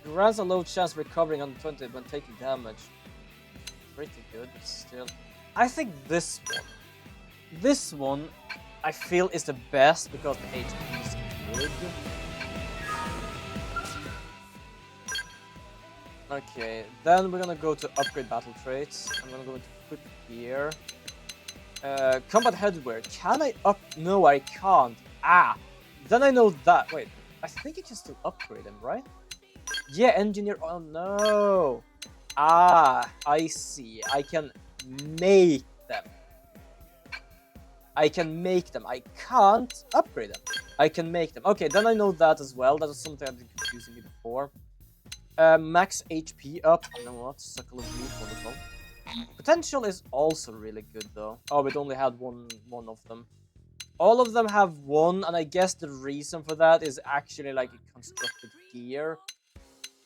Grants a low chance of recovering on 20 when taking damage. Pretty good, but still. I think this one, I feel is the best because the HP is good. Okay, then we're gonna go to upgrade battle traits. I'm gonna go into quick gear. Combat headwear. Can I up? No, I can't. Ah, then I know that. Wait, I think you can still upgrade them, right? Yeah, engineer. Oh no. Ah, I see. I can make them. I can make them. I can't upgrade them. I can make them. Okay, then I know that as well. That was something I've been confusing me before. Max HP up. You know what? Suckle of meat, wonderful. Potential is also really good though. Oh, it only had one of them. All of them have one, and I guess the reason for that is actually like a constructed gear,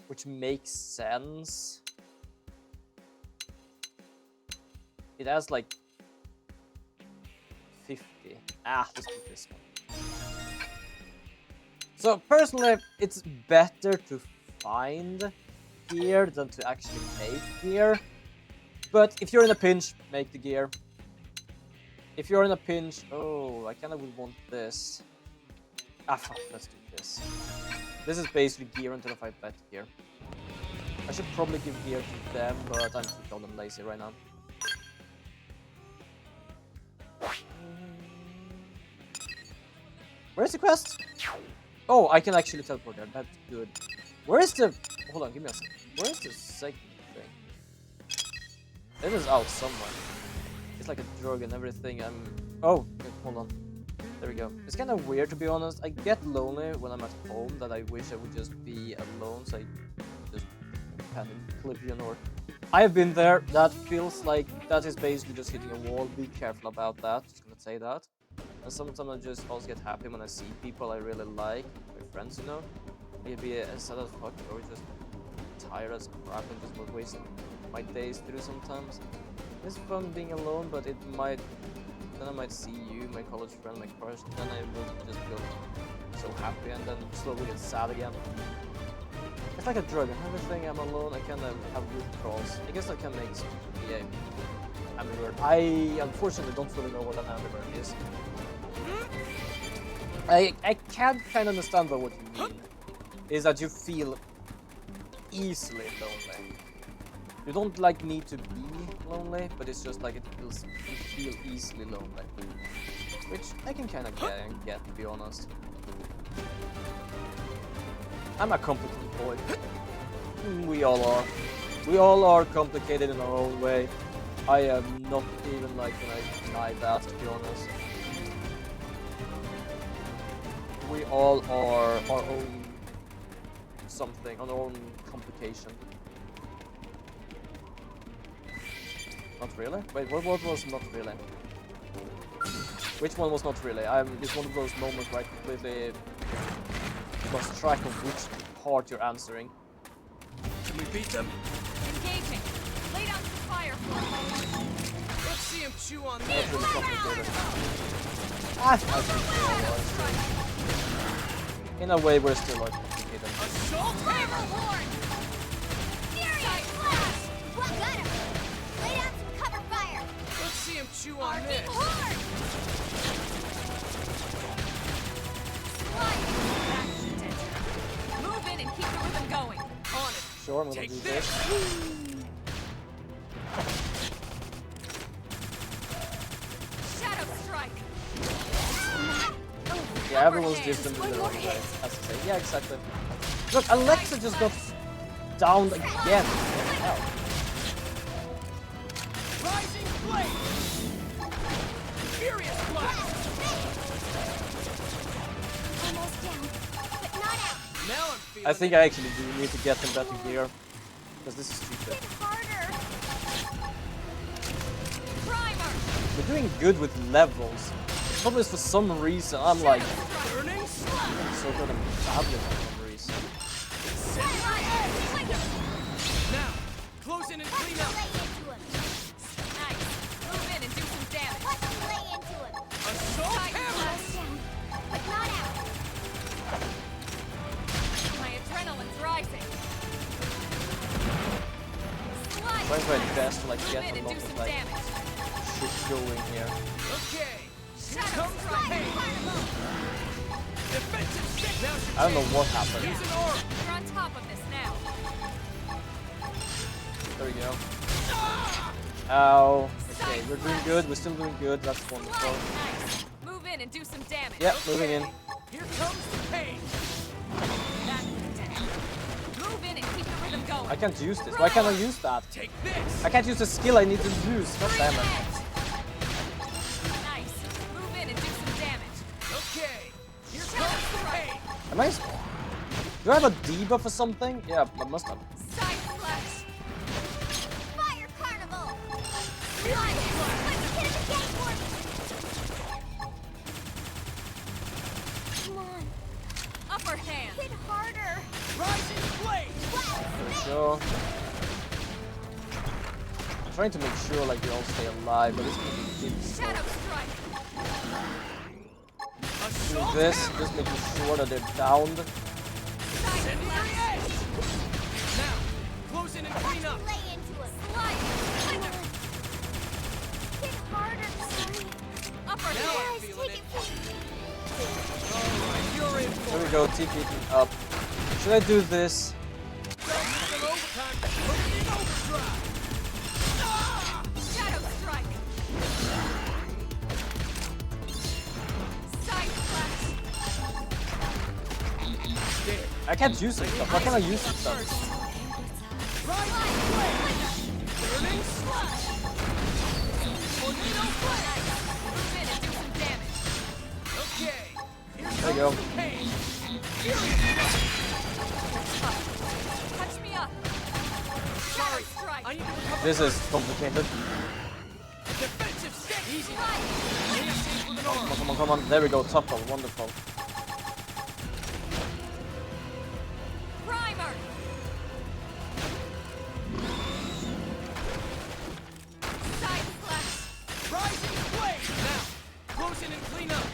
which makes sense. It has like 50. Ah, let's do this one. So personally, it's better to find gear than to actually make gear. But if you're in a pinch, make the gear. If you're in a pinch, oh, I kind of would want this. Ah, fuck, let's do this. This is basically gear until I find better gear. I should probably give gear to them, but I'm too goddamn lazy right now. Where's the quest? Oh, I can actually teleport there. That's good. Where is the... Hold on, give me a second. Where is the second thing? It is out somewhere. It's like a drug and everything. Oh, wait, hold on. There we go. It's kind of weird, to be honest. I get lonely when I'm at home, that I wish I would just be alone, so I just kind of oblivion or... I have been there. That feels like that is basically just hitting a wall. Be careful about that. Just gonna say that. And sometimes I just also get happy when I see people I really like, my friends, you know. Maybe sad as fuck or just tired as crap and just not wasting my days through sometimes. It's fun being alone, but it might... Then I might see you, my college friend, my crush, then I will just feel so happy and then slowly get sad again. It's like a drug, and everything I'm alone, I kind of have withdrawals. I guess I can make be a ambivert. I unfortunately don't really know what an ambivert is. I can kind of understand what you mean. Is that you feel easily lonely. You don't like need to be lonely, but it's just like you feel easily lonely. Which I can kind of get, to be honest. I'm a complicated boy. We all are. We all are complicated in our own way. I am not even like gonna deny that, to be honest. We all are our own something, our own complication. Not really? Wait, what was not really? Which one was not really? It's one of those moments where I completely lost track of which part you're answering. Can we beat them? Engaging. Lay down some fire for them. Let's see him chew on That's this. really complicated. I think they all are. in a way we're still like complicated. Assault hammer! Furious blast! What got him? Lay down some cover fire! Let's see him chew on this. Horde! Move in and keep the rhythm going. On it. Sure, I'm gonna Take do this. Shadow strike. Yeah, everyone's different in their own way. As to say, yeah, exactly. Look, Alexa just got downed again. What the hell? Rising blade. Furious blast. Almost down, but not out. Now I'm feeling I think I actually do need to get them better gear. Because this is stupid. Hit harder! Primer. We're doing good with levels. The problem is for some reason I'm like burning slash. so good at tablet for some reason. Now, close in and clean up. Lay into him. Nice. Move in and do some damage. Let's lay into him. Assault hammer. Almost down, but not out. My adrenaline's rising. I'm trying my best to like Move get in a and lot do of some like damage. shit going here. Okay. Here Shadow comes the strike. pain. Defensive stick. Now I don't know what happened. use an aura. You're on top of this now. There we go. Ow. Okay, we're doing good. We're still doing good. That's wonderful. Nice. Move in and do some damage. Yep, moving in. Here comes the pain. That's intense. Move in and keep the rhythm going. I can't use this. Why can't I use that? Take this. I can't use the skill I need to use. God damn it. Nice. Move in and do some damage. Okay. Here comes the pain. Am I? Do I have a debuff or something? Yeah, I must have. Side slash. Fire carnival! Let's hit it again for me! Come on, Upper hand. hit harder! Rising blade. There we go. I'm trying to make sure like we all stay alive, but it's gonna be difficult. Shadow strike. Do Assault this, hammer. just making sure that they're downed. Side Incendiary slash. edge. Now, close in and clean up. Lay into him! Slide. Hit harder, sorry. Upper Now hand. I'm Guys, feeling take it. it from Alright, you're in There for we it. go, TPing up. Should I do this? Some overtime. Opening overdrive. Shadow strike. Side slash. There. I can't use this stuff. Why can't I use this stuff? Rising blade. Burning slash. Tornado blade. Move in and do some damage. Okay. Here There you go. comes the pain. Touch me up. Shadow strike. I need to recover. This is complicated. Defensive stick. Easy. Slide. With an arm. Come on, come on. There we go. Topple. Wonderful. Primer. Side slash. Rising blade. Now, close in and clean up.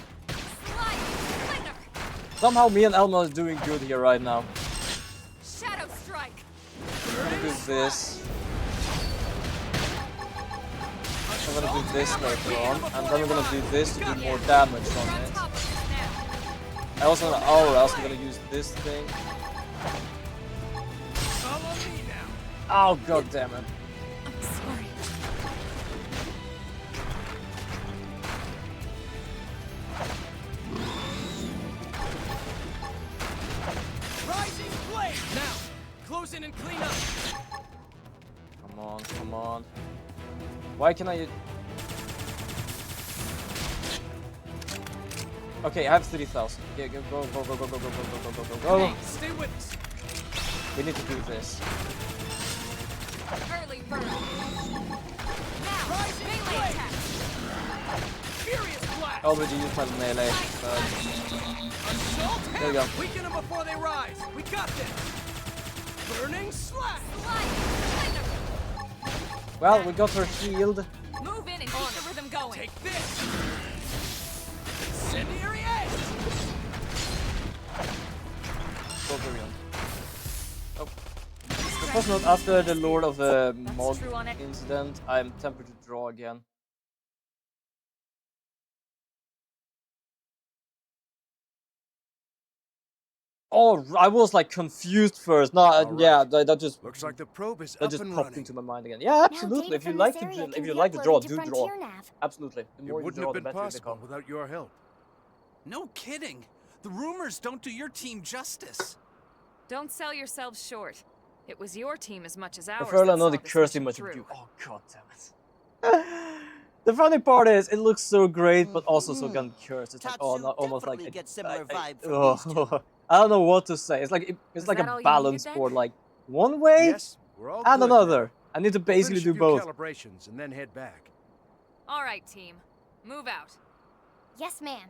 Slide. Flicker. Somehow me and Elmo is doing good here right now. Shadow strike. I'm gonna do this. I'm gonna do this later on, and then I'm gonna do this to do more damage You're on on it. top of this now. I also have an aura, so I'm gonna use this thing. Follow me now. Oh god damn it. I'm sorry. Rising blade. Now, close in and clean up. Come on, come on. Why can I... Okay, I have 30,000. Okay, go, go, go, go, go, go, go, go, go, go, go, go. Hey, stay with us. We need to do this. Early bird. Now, Rising melee blade. attack. Furious blast. I already used my melee. Assault There we go. hammer. Weaken them before they rise. We got this. Burning slash. Slide. Flicker. Well, we got her healed. Move in and keep the rhythm going. Take this. Incendiary edge. First note, after the Lord of the That's Mod true on it. incident, I'm tempted to draw again. Oh, I was like confused first. No, All yeah, right. that just The probe is that up just and popped running. into my mind again. Yeah, Now absolutely. data If you from like this to, area if can you be like to draw, uploaded to do draw. Frontier Nav. Absolutely. The It more you wouldn't draw, have the been better they possible become. without your help. No kidding. The rumors don't do your team justice. Don't sell yourselves short. It was your team as much as The ours further I that know saw the this cursed mission image of through. you. Oh god damn it. The funny part is, it looks so great, but also so kind of cursed. It's like, oh, Tatsu not almost like definitely gets similar vibe from oh, these two. I don't know what to say. It's like it's Was like that a all you balance needed, board, then? like one way Yes, we're all and good another. now. I need to We'll basically finish do a few both. calibrations and then head back. All right, team. Move out. Yes, ma'am.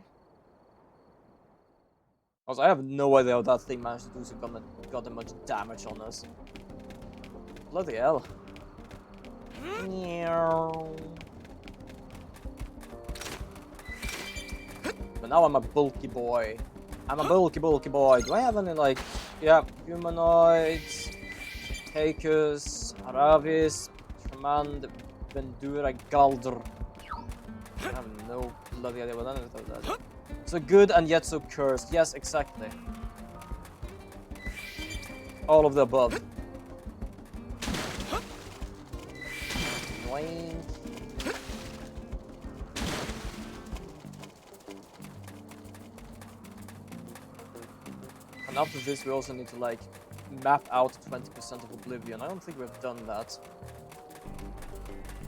Also, I have no idea how that thing managed to do so goddamn much damage on us. Bloody hell. Meow. But now I'm a bulky boy. I'm a bulky boy. Do I have any, like, yeah, humanoids, Takus, Aravis, Command, Vendura, Galder. I have no bloody idea what any of that is. So good and yet so cursed. Yes, exactly. All of the above. Annoying. And after this, we also need to like map out 20% of Oblivion. I don't think we've done that.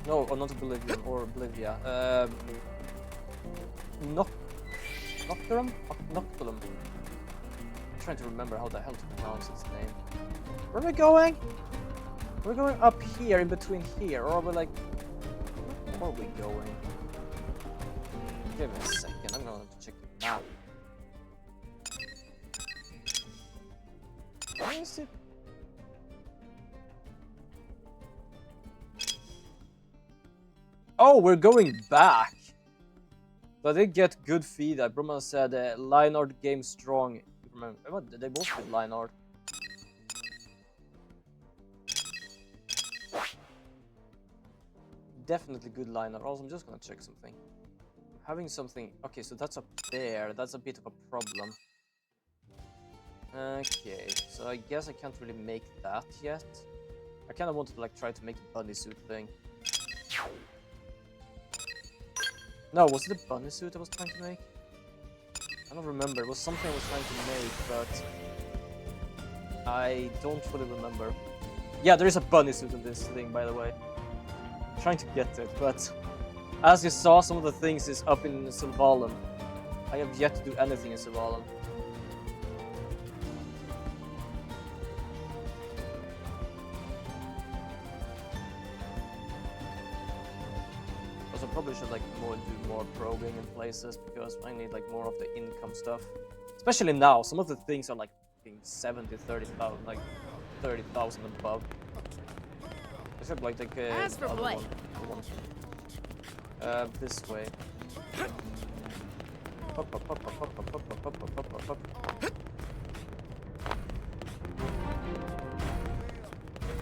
No, or not Oblivion, or Oblivia. Nocturum? Noctulum. I'm trying to remember how the hell to pronounce its name. Where are we going? We're going up here, in between here, or are we like... Where are we going? Give me a second, I'm gonna have to check the map. Where is it? Oh, we're going back! So I did get good feedback. Brumman said line art game strong. Remember, what, they both did line art. Definitely good line art. Also, I'm just gonna check something. Having something... Okay, so that's up there. That's a bit of a problem. Okay, so I guess I can't really make that yet. I kind of wanted to like try to make the bunny suit thing. No, was it a bunny suit I was trying to make? I don't remember. It was something I was trying to make, but I don't fully remember. Yeah, there is a bunny suit in this thing, by the way. I'm trying to get it, but as you saw, some of the things is up in Sylvalum. I have yet to do anything in Sylvalum. Probably should like do more probing in places because I need like more of the income stuff. Especially now, some of the things are like 70, 30,000, like 30,000 above. Except like As for other Blake. one. This way.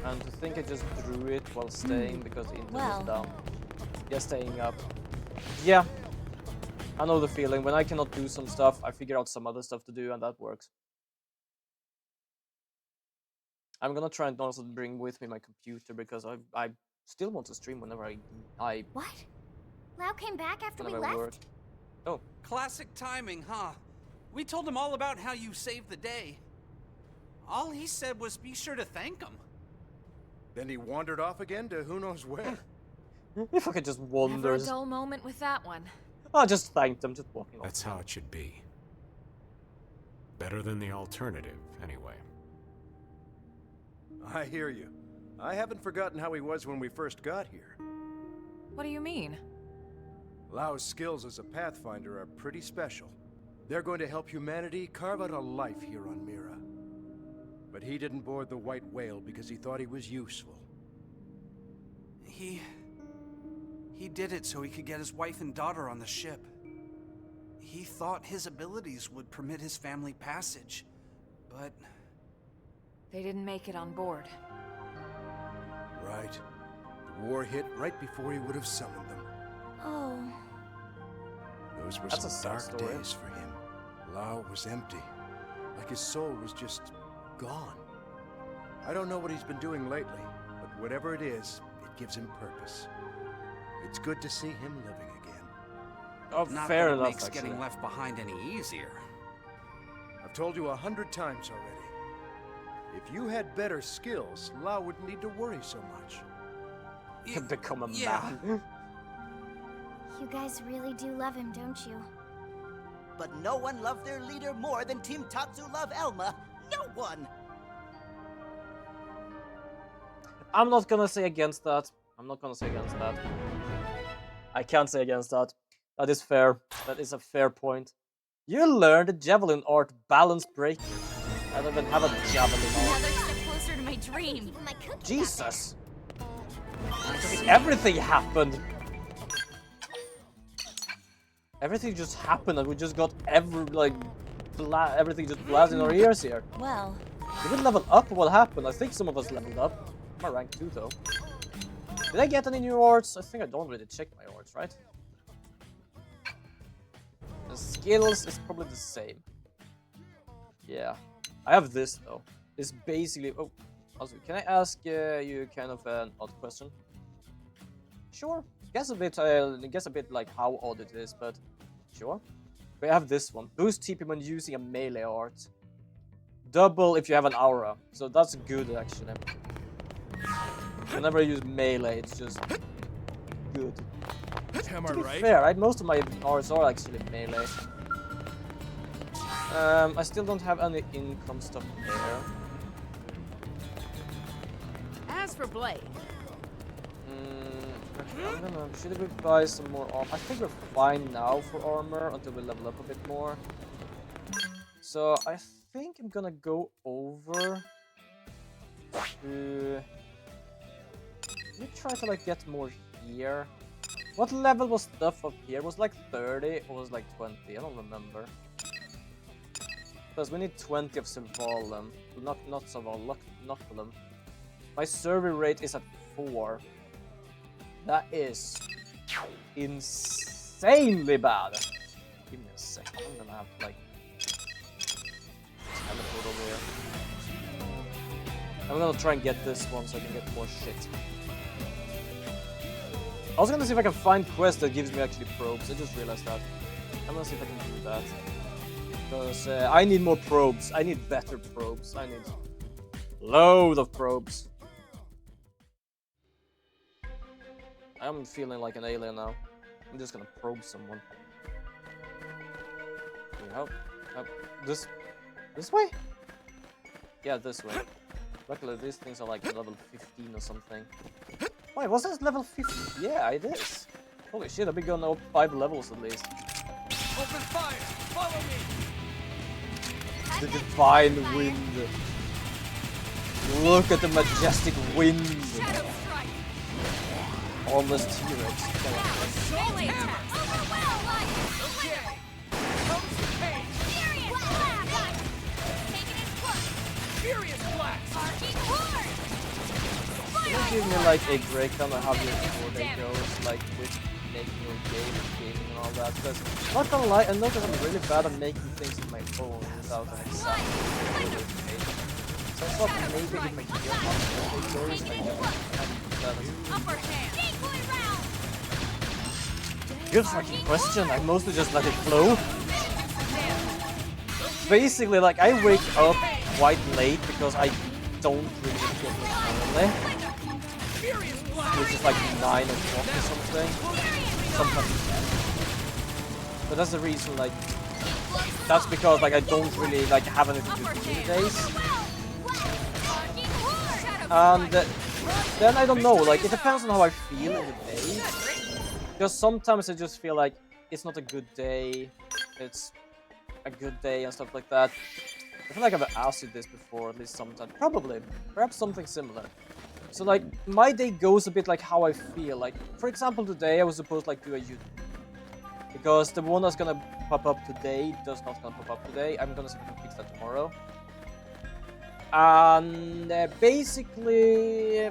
And to think I just drew it while staying because the internet was down. Yeah, staying up. Yeah, I know the feeling. When I cannot do some stuff, I figure out some other stuff to do, and that works. I'm gonna try and also bring with me my computer because I still want to stream whenever I What? Lau came back after we whenever I work. left? Oh, Classic timing, huh? We told him all about how you saved the day. All he said was be sure to thank him. Then he wandered off again to who knows where. if I could just Never wander. a dull moment with that one. I just thanked them, just walking off. That's how it should be. Better than the alternative, anyway. I hear you. I haven't forgotten how he was when we first got here. What do you mean? Lau's skills as a pathfinder are pretty special. They're going to help humanity carve out a life here on Mira. But he didn't board the White Whale because he thought he was useful. He did it so he could get his wife and daughter on the ship. He thought his abilities would permit his family passage, but... They didn't make it on board. right. The war hit right before he would have summoned them. Oh. Those were That's a some sad dark story. days for him. Lao was empty. Like his soul was just gone. I don't know what he's been doing lately, but whatever it is, it gives him purpose. It's good to see him living again. Oh, Not fair that it enough, makes actually. getting left behind any easier. I've told you 100 times already. If you had better skills, Lao wouldn't need to worry so much. You can become a Yeah. man. You guys really do love him, don't you? But no one loved their leader more than Team Tatsu love Elma. No one! I'm not gonna say against that. I'm not gonna say against that. I can't say against that. That is fair. That is a fair point. You learned the javelin art balance breaker. I don't even have a javelin art. Another step closer to my dream. My cookie Jesus! Everything happened! Everything just happened and we just got everything just blasted in our ears here. Well, Did we level up? What happened? I think some of us leveled up. I'm a rank 2 though. Did I get any new arts? I think I don't really check my arts, right? The skills is probably the same. Yeah. I have this though. It's basically... Oh, also, can I ask you kind of an odd question? Sure. Guess a bit like how odd it is, but sure. We have this one. Boost TP when using a melee art. Double if you have an aura. So that's good actually. Whenever I use melee, it's just good. Am I To be right? fair, most of my arts are actually melee. I still don't have any income stuff there. as for Blade, Okay, should we buy some more armor? I think we're fine now for armor until we level up a bit more. So I think I'm gonna go over to... Let me try to like get more here. What level was stuff up here? Was like 30 or was like 20? I don't remember. Because we need 20 of Sylvalem. Not Sylval, Noctilum. My survey rate is at 4. That is insanely bad. Give me a second. I'm gonna have to like teleport over here. I'm gonna try and get this one so I can get more shit. I was gonna see if I can find quests that gives me actually probes. I just realized that. I'm gonna see if I can do that. Because I need more probes. I need better probes. I need load of probes. I'm feeling like an alien now. I'm just gonna probe someone. Help. This way? Yeah, this way. Luckily, these things are like level 15 or something. Wait, was this level 50? Yeah, it is. Holy shit, I've been going up 5 levels at least. Open fire! Follow me! The divine wind. Look at the majestic wind. Shadow Strike, Almost T-Rex. melee attack, overwhelm, Okay! Comes the pain! furious blast, taking its course, Furious blast! arcing horde, Can you give me like a breakdown on how your day goes, like with making your game and gaming and all that? Because not gonna lie, I know that I'm really bad at making things with my phone without an example. So I thought maybe with my gear how my day goes, I can that as upper hand, decoy round, good fucking question. I mostly just let it flow. Basically, like I wake up quite late because I don't really get up early. Furious blast! Which is like 9 o'clock or something. Sometimes 10. But that's the reason, like, that's because like I don't really like have anything to do these days. And then I don't know, like it depends on how I feel in the day. Because sometimes I just feel like it's not a good day, it's a good day and stuff like that. I feel like I've asked you this before, at least sometimes. Probably. Perhaps something similar. So like, my day goes a bit like how I feel. Like, for example, today I was supposed to like do a YouTube. Because the one that's gonna pop up today does not gonna pop up today. I'm gonna see if I can fix that tomorrow. And basically,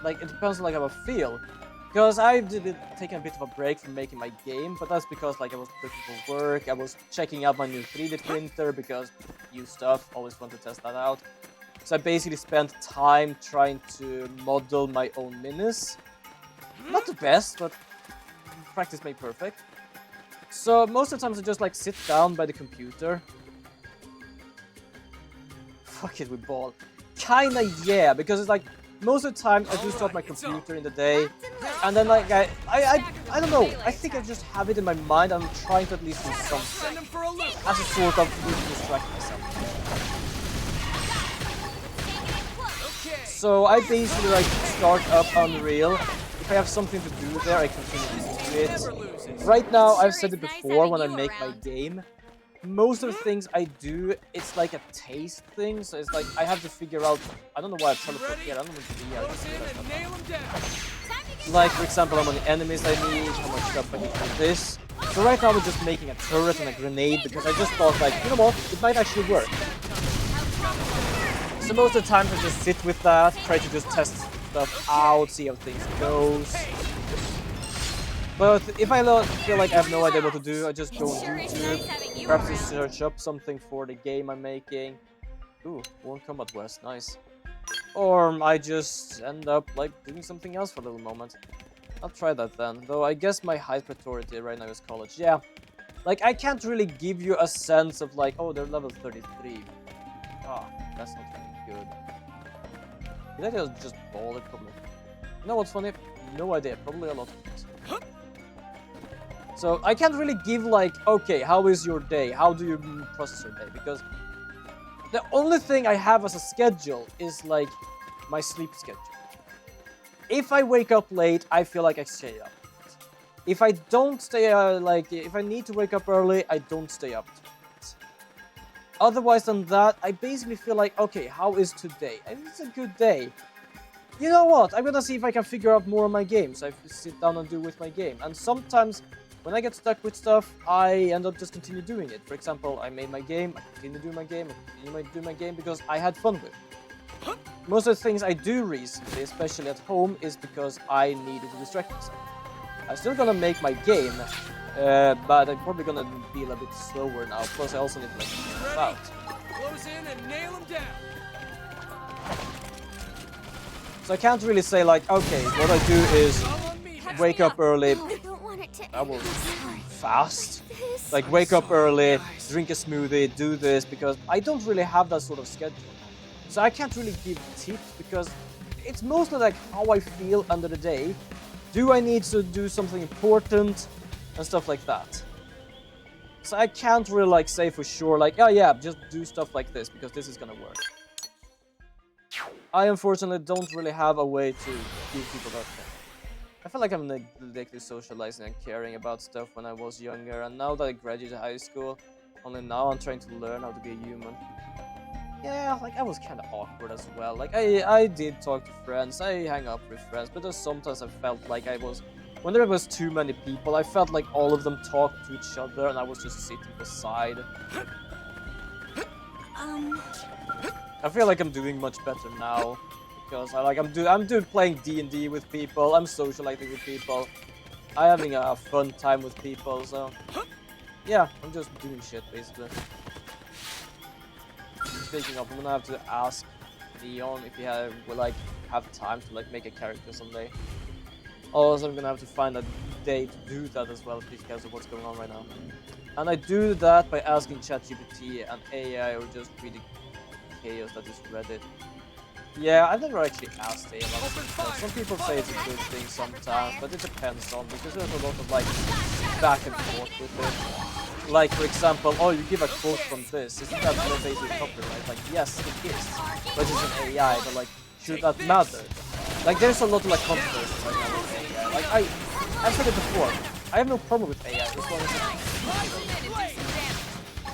Like it depends on like how I feel. Because I've taken a bit of a break from making my game, but that's because like I was looking for work, I was checking out my new 3D printer because new stuff, always want to test that out. So I basically spent time trying to model my own minis. Not the best, but practice made perfect. So most of the times I just like sit down by the computer. Fuck it with ball. Kinda yeah, because it's like most of the time I do start my computer in the day, and then like I don't know. I think I just have it in my mind. I'm trying to at least do something as a sort of to distract myself. So I basically like start up Unreal. If I have something to do there, I continue to do it. Right now, I've said it before when I make my game. Most of the things I do, it's like a taste thing. So it's like I have to figure out. I don't know why I teleport here. I don't know what to do. Like for example, how many enemies I need, how much stuff I need for this. So right now we're just making a turret and a grenade because I just thought like, you know what, it might actually work. So most of the time I just sit with that, try to just test stuff out, see how things goes. But if I feel like I have no idea what to do, I just go on YouTube, perhaps just search up something for the game I'm making. Ooh, Warm Combat West, nice. Or I just end up like doing something else for a little moment. I'll try that then, though I guess my high priority right now is college. Yeah, like I can't really give you a sense of like, oh, they're level 33. Ah, that's not really good. Did I just ball it? Probably. You know what's funny? No idea, probably a lot of it. So I can't really give like, okay, how is your day? How do you process your day? Because the only thing I have as a schedule is like my sleep schedule. If I wake up late, I feel like I stay up. If I don't stay, if I need to wake up early, I don't stay up. Otherwise than that, I basically feel like, okay, how is today? It's a good day. You know what? I'm gonna see if I can figure out more on my game. So I sit down and do with my game. And sometimes when I get stuck with stuff, I end up just continue doing it. For example, I made my game, I continue doing my game, I continue doing my game because I had fun with it. Most of the things I do recently, especially at home, is because I needed to distract myself. I'm still gonna make my game, but I'm probably gonna be a little bit slower now. Plus, I also need to like stuff out. Close in and nail him down. So I can't really say like, okay, what I do is wake up early. That was fast. Like wake up early, drink a smoothie, do this, because I don't really have that sort of schedule. So I can't really give tips because it's mostly like how I feel under the day. Do I need to do something important and stuff like that? So I can't really like say for sure like, oh yeah, just do stuff like this because this is gonna work. I unfortunately don't really have a way to give people that thing. I feel like I'm neglecting socializing and caring about stuff when I was younger, and now that I graduated high school, only now I'm trying to learn how to be a human. Yeah, like I was kind of awkward as well. Like I did talk to friends, I hang up with friends, but there's sometimes I felt like when there was too many people, I felt like all of them talked to each other and I was just sitting beside. I feel like I'm doing much better now. Because I'm playing D&D with people, I'm socializing with people, I'm having a fun time with people, so yeah, I'm just doing shit basically. Speaking of, I'm gonna have to ask Leon if he will have time to like make a character someday. Also, I'm gonna have to find a day to do that as well because of what's going on right now. And I do that by asking ChatGPT and AI or just reading chaos that is Reddit. Yeah, I've never actually asked him about stuff. Some people say it's a good thing sometimes, but it depends on because there's a lot of like back and forth with it. Like for example, oh, you give a quote from this, isn't that basically copyright? Like yes, it is, but it's an AI. But like, should that matter? Like there's a lot of like controversy right now with AI. Like I've said it before, I have no problem with AI as long as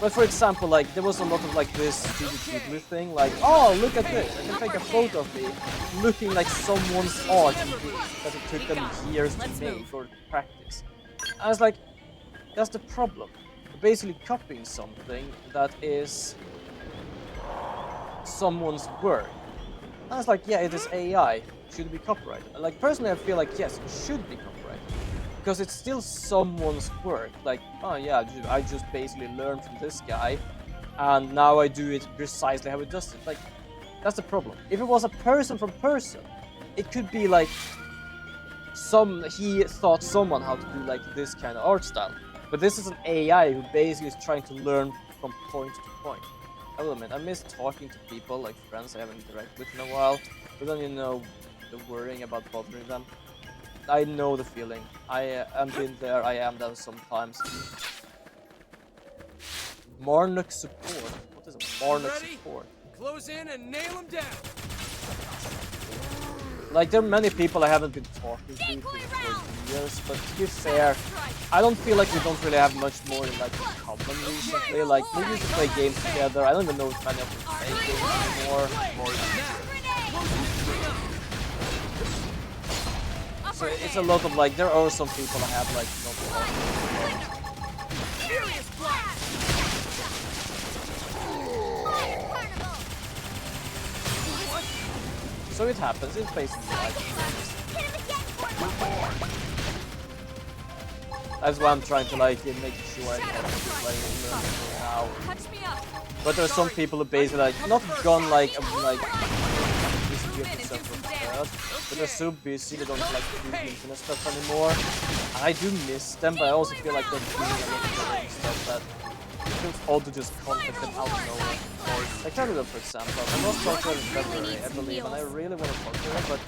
but for example, like there was a lot of like this stupid Ghibli thing, like, oh look at this, I can take a photo of me looking like someone's art that it took them years to make or practice. And I was like, that's the problem. You're basically copying something that is someone's work. And I was like, yeah, it is AI. Should it be copyrighted? Like, personally, I feel like, yes, it should be copyrighted. Because it's still someone's work. Like, oh yeah, I just basically learned from this guy, and now I do it precisely how it does it. Like, that's the problem. If it was a person from person, it could be like, he thought someone how to do like this kind of art style. But this is an AI who basically is trying to learn from point to point. I will admit, I miss talking to people, like friends I haven't interacted with in a while. But then, you know, the worrying about bothering them. I know the feeling. I am been there, I am there sometimes. Marnock support. What is a Marnock support? Close in and nail him down. Like, there are many people I haven't been talking to for years, but to be fair, I don't feel like we don't really have much more in like common recently. Like, we used to play games together. I don't even know if many of them play games anymore. So it's a lot of like, there are some people I have like not So it happens, it's basically like that's why I'm trying to like make sure I can play now. But there are some people who basically like not gone like but they're so busy they don't like do internet stuff anymore. And I do miss them, but I also feel like they're doing a lot of other stuff that it feels odd to just contact them out of nowhere. Like Canada, for example, I lost talk to her in February, I believe, and I really want to talk to her, but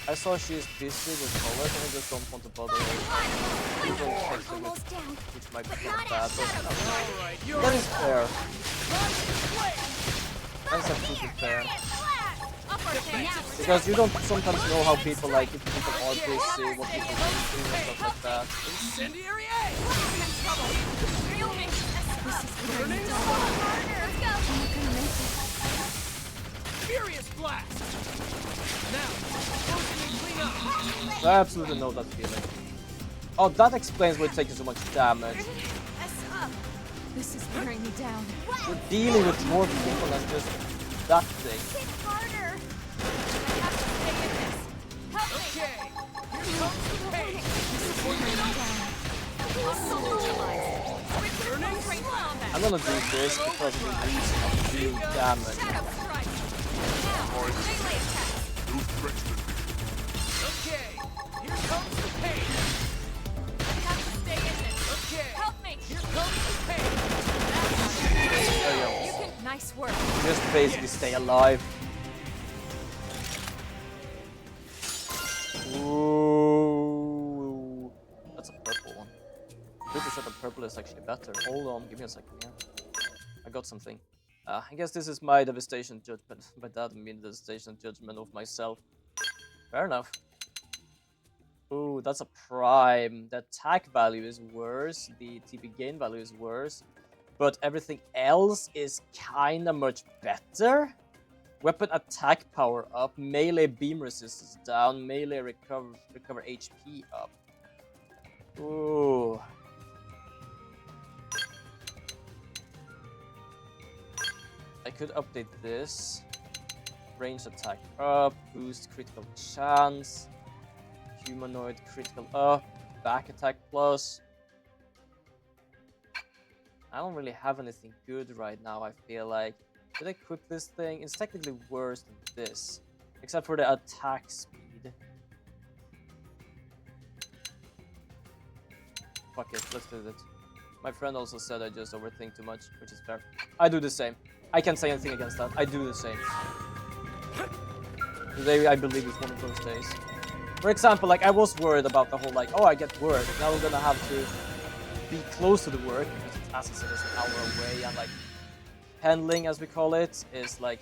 I saw she's busy with college and I just don't want to bother her. Even text her which might be kind of bad, but that is fair. That's absolutely fair. Because you don't sometimes know how people like, if people are busy, what people do and stuff like that. Incendiary Furious blast. Now, clean up. I absolutely know that feeling. Oh, that explains why it's taking so much damage. This is wearing me down. We're dealing with more people than just that thing. Okay, here comes the pain. I'm gonna do this because we need to do damage. Okay, here comes the pain. Okay, help me. Here comes the pain. There you go. Nice work. Just basically stay alive. Ooh, that's a purple one. Pretty sure the purple is actually better. Hold on, give me a second here. I got something. I guess this is my devastation judgment. By that I mean devastation judgment of myself. Fair enough. Ooh, that's a prime. The attack value is worse. The TP gain value is worse. But everything else is kinda much better. Weapon attack power up, melee beam resistance down, melee recover HP up. Ooh. I could update this. Range attack up, boost critical chance, humanoid critical up, back attack plus. I don't really have anything good right now, I feel like. Did I equip this thing? It's technically worse than this, except for the attack speed. Fuck it, let's do it. My friend also said I just overthink too much, which is fair. I do the same. I can't say anything against that. I do the same. Today, I believe, is one of those days. For example, like, I was worried about the whole, like, oh, I get work. Now I'm gonna have to be close to the work, because it's, as I said, it's an hour away, and, like, handling, as we call it, is, like,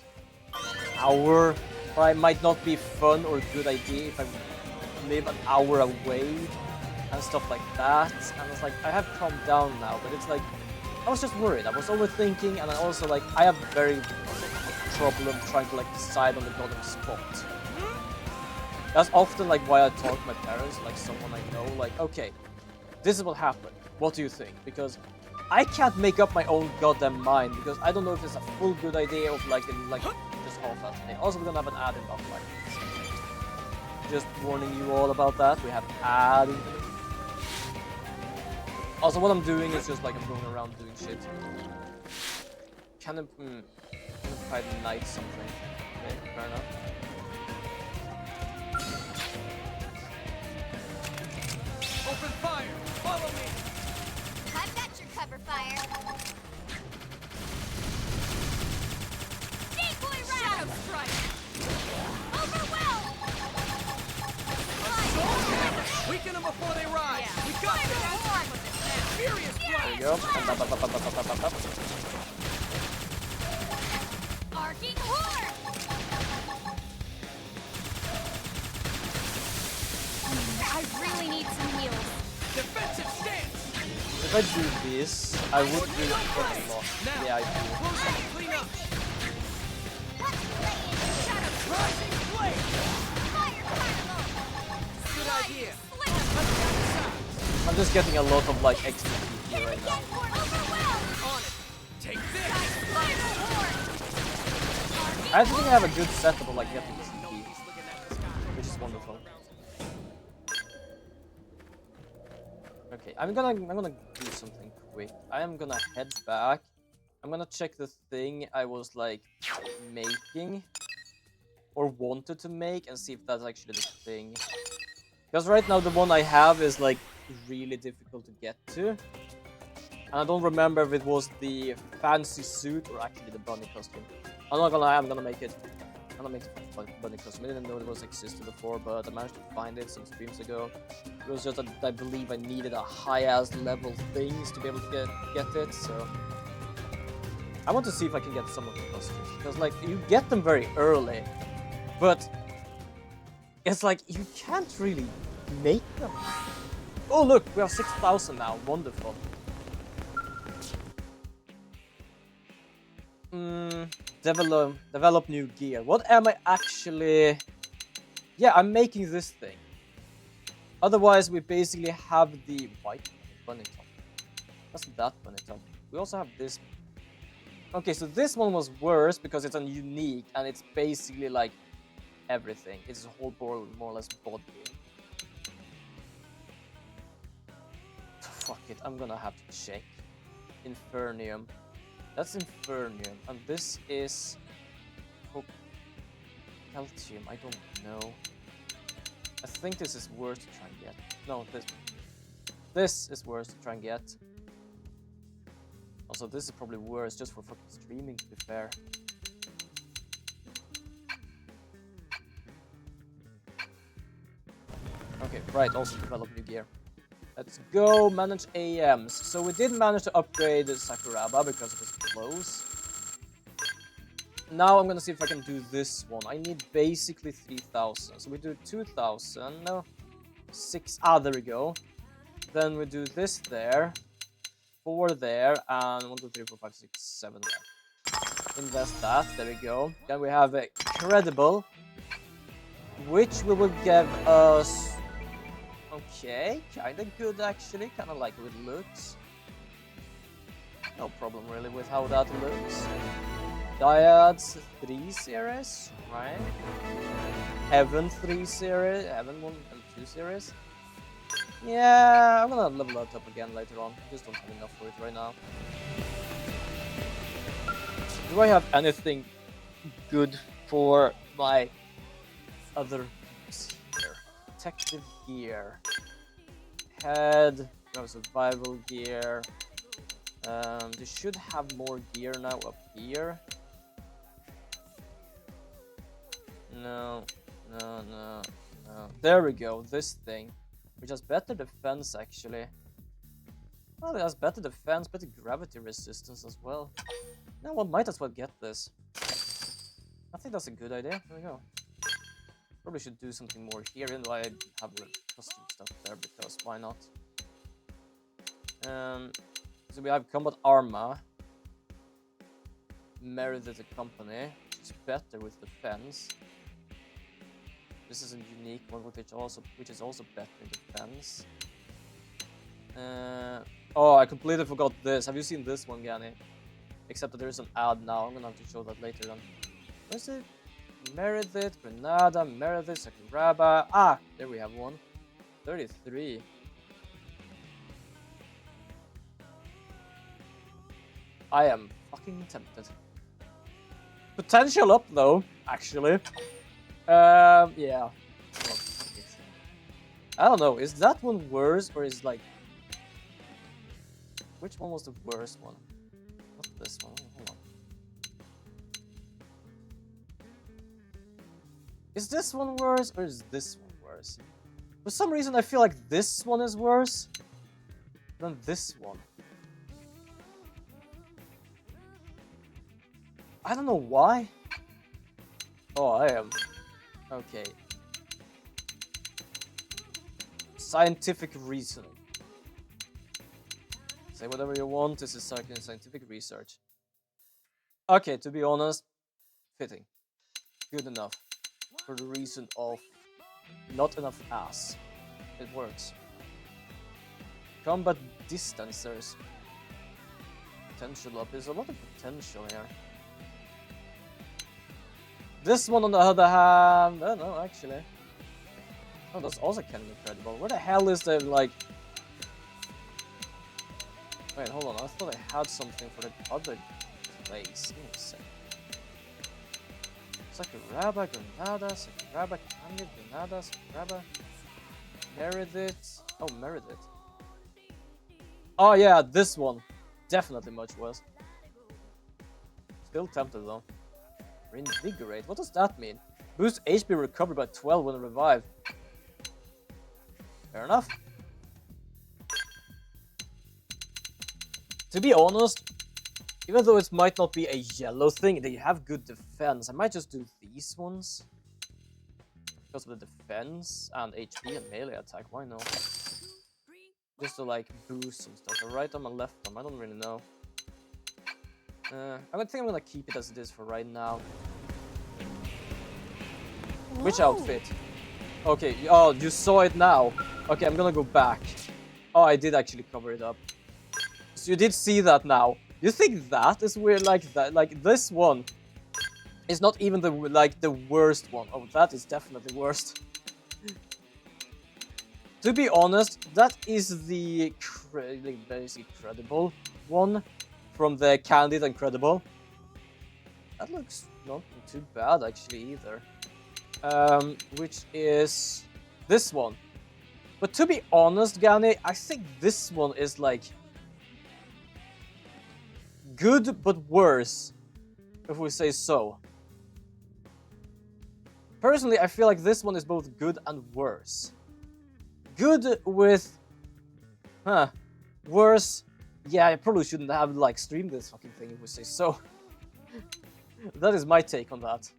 an hour. Or it might not be fun or a good idea if I live an hour away, and stuff like that. And it's like, I have calmed down now, but it's like, I was just worried. I was overthinking, and I also, like, I have very problem trying to, like, decide on the golden spot. That's often, like, why I talk to my parents, like, someone I know, like, okay, this is what happened. What do you think? Because I can't make up my own goddamn mind, because I don't know if it's a full good idea of, like, fascinating. Also, we're gonna have an ad in Buffalo. Just warning you all about that. We have ad in. Also, what I'm doing is just like I'm going around doing shit. Can I knight something? Okay, fair enough. Open fire! Follow me! I've got your cover fire. Decoy round! Strike! Overwhelm! Weaken them before they rise! Yeah. We got Fire this! horn with this now. Furious There you blast! go. Arcing horn! I really need some heals. Defensive stance! If I do this, I would do it a lot. Now, Yeah, I do. close up, clean up! Let's play in shadow. Rising flame! Fire carnival! Good idea! Sling 'em. Let's get inside! I'm just getting a lot of like extra here right now. Again for overwhelm! On it! Take this! Fire horn! I think I have a good setup of like getting this key, which is wonderful. Okay, I'm gonna do something quick. I am gonna head back. I'm gonna check the thing I was like making or wanted to make and see if that's actually the thing. Because right now the one I have is like really difficult to get to. And I don't remember if it was the fancy suit or actually the bunny costume. I'm not gonna lie, I'm gonna make it. I'm gonna make the bunny costume. I didn't know it was existed before, but I managed to find it some streams ago. It was just that I believe I needed a high-ass level things to be able to get it, so... I want to see if I can get some of the costumes. Because, like, you get them very early, but... It's like, you can't really make them. Oh, look! We have 6,000 now. Wonderful. Develop new gear. What am I actually... Yeah, I'm making this thing. Otherwise, we basically have the white bunny top. That's that bunny top. We also have this. Okay, so this one was worse because it's a unique and it's basically like everything. It's a whole more or less body. Fuck it, I'm gonna have to check. Infernium. That's Infernium, and this is Calcium. I don't know. I think this is worse to try and get. No, this is worse to try and get. Also, this is probably worse just for fucking streaming, to be fair. Okay, right, also develop new gear. Let's go manage AMs. So we did manage to upgrade Sakuraba because it was close. Now I'm gonna see if I can do this one. I need basically 3,000. So we do 2,000. No, 6. Ah, there we go. Then we do this there, 4 there, and 1, 2, 3, 4, 5, 6, 7 there. Invest that. There we go. Then we have a credible, which we will give us. Okay, kinda good actually. Kinda like how it looks. No problem really with how that looks. Dyads 3 series, right? Heaven 3 series, Heaven 1 and 2 series. Yeah, I'm gonna level that up again later on. I just don't have enough for it right now. Do I have anything good for my other gear? Protective gear. Head, we have survival gear. They should have more gear now up here. No. There we go, this thing. Which has better defense actually. Well, it has better defense, better gravity resistance as well. Now one might as well get this. I think that's a good idea. There we go. Probably should do something more here, even though I have custom stuff there, because why not? So we have combat armor. Merited company, which is better with defense. This is a unique one, which is also better in defense. Oh, I completely forgot this. Have you seen this one, Gani? Except that there is an ad now. I'm gonna have to show that later then. Where's it? Meredith, Granada, Meredith, Sakuraba. Ah, there we have one. 33. I am fucking tempted. Potential up though, actually. Yeah. I don't know, is that one worse or is like... Which one was the worst one? What's this one? Hold on. Is this one worse or is this one worse? For some reason I feel like this one is worse than this one. I don't know why. Oh, I am. Okay. Scientific reasoning. Say whatever you want, this is scientific research. Okay, to be honest, fitting. Good enough. For the reason of not enough ass. It works. Combat distancers. Potential up. There's a lot of potential here. This one on the other hand, I don't know actually. Oh, that's also kind of incredible. Where the hell is the like... Wait, hold on, I thought I had something for the other place. Give me a sec. Sakuraba, Granada, Sakuraba, Kanye, Granada, Sakuraba, Meredith. Oh, Meredith. Oh yeah, this one. Definitely much worse. Still tempted though. Reinvigorate, what does that mean? Boost HP recovery by 12 when revived. Fair enough. To be honest, even though it might not be a yellow thing, they have good defense. I might just do these ones. Because of the defense and HP and melee attack, why not? Just to like boost some stuff. A right arm and left arm, I don't really know. I think I'm gonna keep it as it is for right now. Whoa. Which outfit? Okay, oh, you saw it now. Okay, I'm gonna go back. Oh, I did actually cover it up. So you did see that now. You think that is weird like that? Like this one is not even the the worst one. Oh, that is definitely worst. To be honest, that is the basically credible one from the Candid and Credible. That looks not too bad actually either. Which is this one. But to be honest, Gani, I think this one is like good but worse, if we say so. Personally, I feel like this one is both good and worse. Good with... Worse... Yeah, I probably shouldn't have, like, streamed this fucking thing, if we say so. That is my take on that.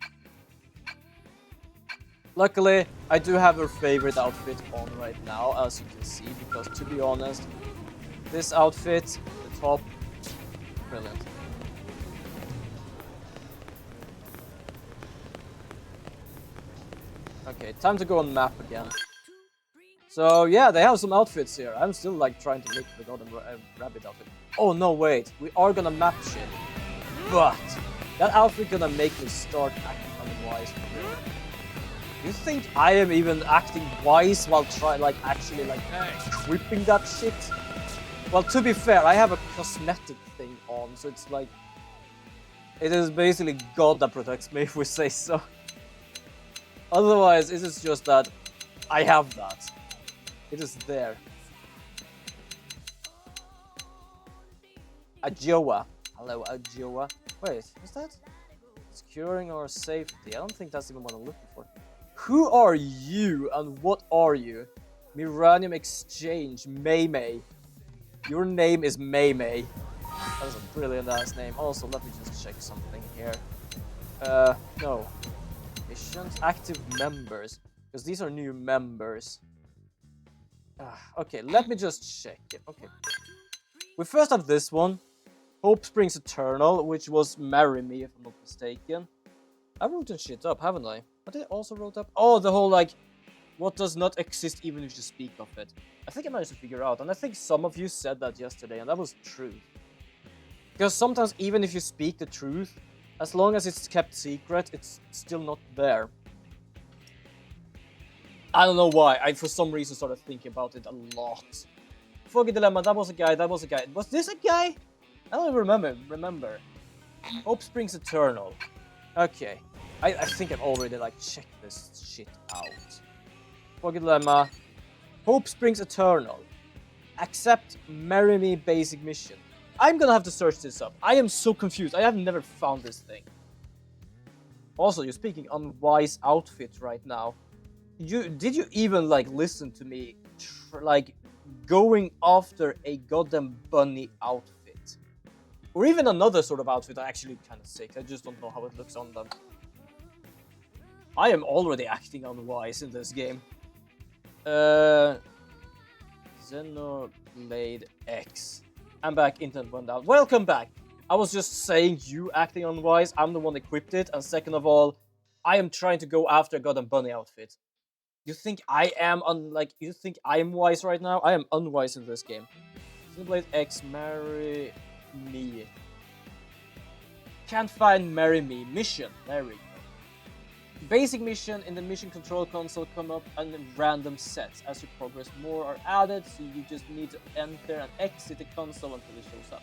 Luckily, I do have her favorite outfit on right now, as you can see, because to be honest, this outfit, the top, brilliant. Okay, time to go on map again. So yeah, they have some outfits here. I'm still like trying to look for the golden rabbit outfit. Oh no, wait, we are gonna map shit. But that outfit gonna make me start acting unwise for real. You think I am even acting wise while actually equipping that shit? Well, to be fair, I have a cosmetic thing on, so it's like it is basically God that protects me, if we say so. Otherwise, it is just that I have that. It is there. Ajoa. Hello, Ajoa. Wait, is that? Securing our safety. I don't think that's even what I'm looking for. Who are you and what are you? Miranium Exchange, May. Your name is May. That is a brilliant ass name. Also, let me just check something here. No. Missions, active members. Because these are new members. Okay, let me just check it. Okay. We first have this one. Hope Springs Eternal, which was Marry Me, if I'm not mistaken. I wrote that shit up, haven't I? What did I also wrote up? Oh, the whole, like, what does not exist even if you speak of it. I think I managed to figure out, and I think some of you said that yesterday, and that was true. Because sometimes, even if you speak the truth, As long as it's kept secret, it's still not there. I don't know why. I, for some reason, started thinking about it a lot. Foggy Dilemma, that was a guy, that was a guy. Was this a guy? I don't remember. Hope Springs Eternal. Okay. I think I've already, like, checked this shit out. Foggy Dilemma. Hope Springs Eternal. Accept Marry Me basic mission. I'm gonna have to search this up. I am so confused. I have never found this thing. Also, you're speaking unwise outfit right now. Did you even like listen to me like going after a goddamn bunny outfit? Or even another sort of outfit I actually kind of sick. I just don't know how it looks on them. I am already acting unwise in this game. Xenoblade X. I'm back, internet went out. Welcome back! I was just saying you acting unwise, I'm the one equipped it, and second of all, I am trying to go after a goddamn bunny outfit. You think I am you think I am wise right now? I am unwise in this game. Xenoblade X, marry me. Can't find marry me. Mission. There we go. Basic mission in the mission control console come up and random sets. As you progress, more are added, so you just need to enter and exit the console until it shows up.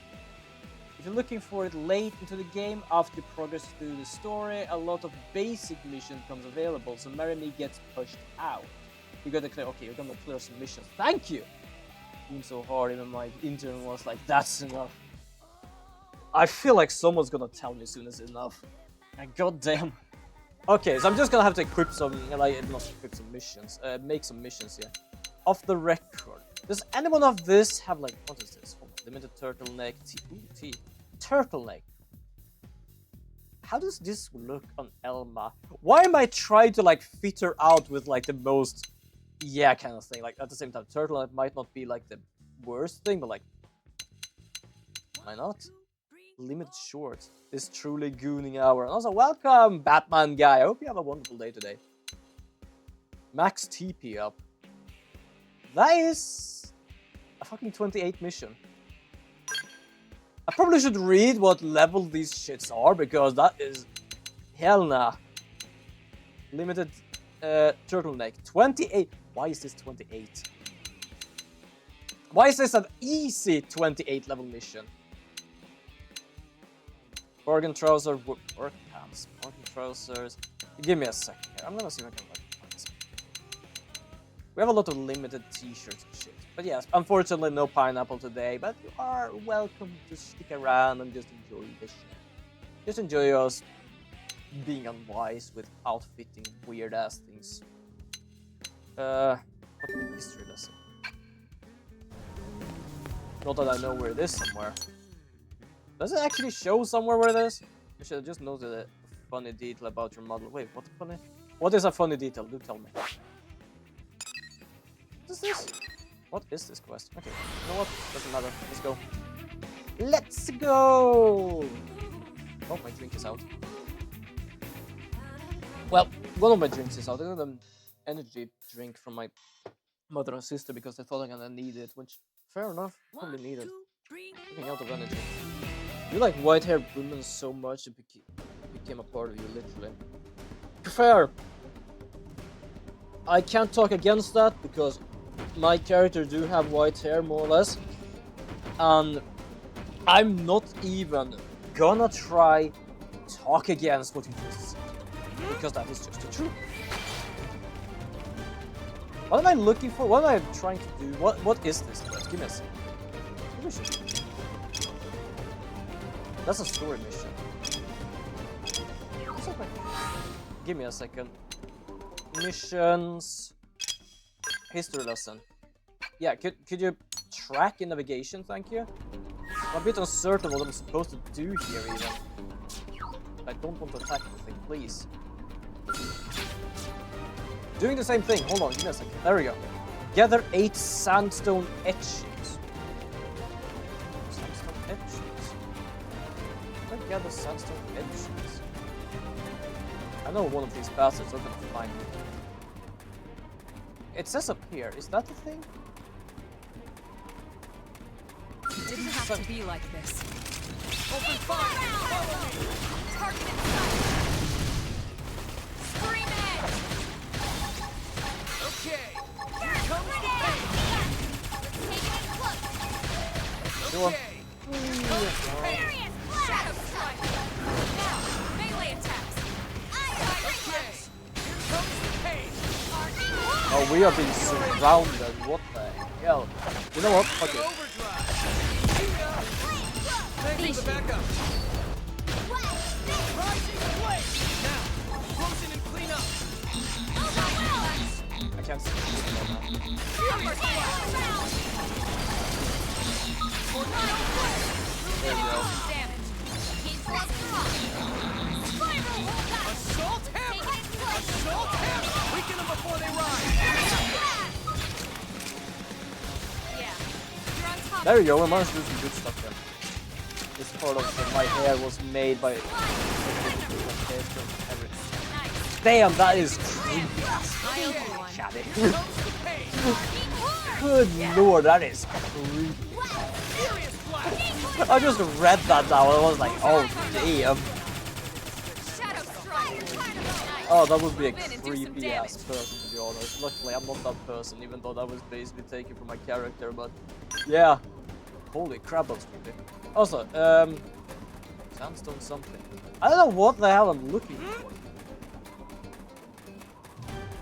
If you're looking for it late into the game, after you progress through the story, a lot of basic mission comes available, so Marry Me gets pushed out. You gotta clear, okay, you're gonna clear some missions. Thank you! Been so hard, even my intern was like, that's enough. I feel like someone's gonna tell me soon as enough. And goddamn. Okay, so I'm just gonna have to equip some, like, not equip some missions, make some missions here. Off the record. Does anyone of this have, like, what is this? Hold on. Limited turtleneck, T. Turtleneck. How does this look on Elma? Why am I trying to, like, fit her out with, like, the most, yeah, kind of thing? Like, at the same time, turtleneck might not be, like, the worst thing, but, like, why not? Limited shorts. This truly gooning hour. And also, welcome, Batman guy. I hope you have a wonderful day today. Max TP up. That is a fucking 28 mission. I probably should read what level these shits are, because that is hell nah. Limited turtleneck. 28. Why is this 28? Why is this an easy 28 level mission? Organ trouser, work pants, organ trousers. Give me a second here. I'm gonna see if I can find this. We have a lot of limited t-shirts and shit. But yes, unfortunately no pineapple today, but you are welcome to stick around and just enjoy this shit. Just enjoy us being unwise with outfitting weird ass things. What history lesson? Not that I know where it is somewhere. Does it actually show somewhere where it is? I should have just noted a funny detail about your model. Wait, what funny? What is a funny detail? Do tell me. What is this? What is this quest? Okay, you know what? Doesn't matter. Let's go. Let's go! Oh, my drink is out. Well, one of my drinks is out. I got an energy drink from my mother and sister because they thought I'm gonna need it, which, fair enough, probably need it. Running out of energy. You like white-haired women so much it became a part of you, literally. Fair. I can't talk against that because my character do have white hair, more or less. And I'm not even gonna try to talk against what you just said. Because that is just the truth. What am I looking for? What am I trying to do? What is this quest? Give me a second. That's a story mission. Give me a second. Missions. History lesson. Yeah, could you track in navigation, thank you? I'm a bit uncertain what I'm supposed to do here even. I don't want to attack anything, please. Doing the same thing. Hold on, give me a second. There we go. Gather 8 sandstone etchings. Sandstone etchings? Gather sandstone etchings. I know one of these bastards are gonna find me. It says up here. Is that the thing? It didn't have to be like this. Open fire! Follow me! Target in sight. Scream edge. Okay! Here comes the pain! Taking it close. Okay! Here comes the pain! Furious blast. Shadow strike. Now, melee attacks. Okay! Here comes the pain! Oh, we are being surrounded. What the hell? You know what? Fuck it. Overdrive! Thanks for the backup! Rising flame! Now, frozen and clean up! I can't see it now. There we go. Damage. Keep close to rock. Spiral hold up. Assault hammer! Assault hammer! Weaken them before they rise! Yeah. You're on top. There you go. We managed to do some good stuff there. This part of my hair was made by Nice. Damn, that is creepy as I owe you one. shit. Comes the pain! Good lord, that is creepy. Furious blast! I just read that down and I was like, oh damn. Shadow strike. Nice. Oh, that would be a Move in and do some creepy ass damage. person to be honest. Luckily, I'm not that person, even though that was basically taken from my character, but yeah. Holy crap, that's creepy. Also, sandstone something. I don't know what the hell I'm looking for.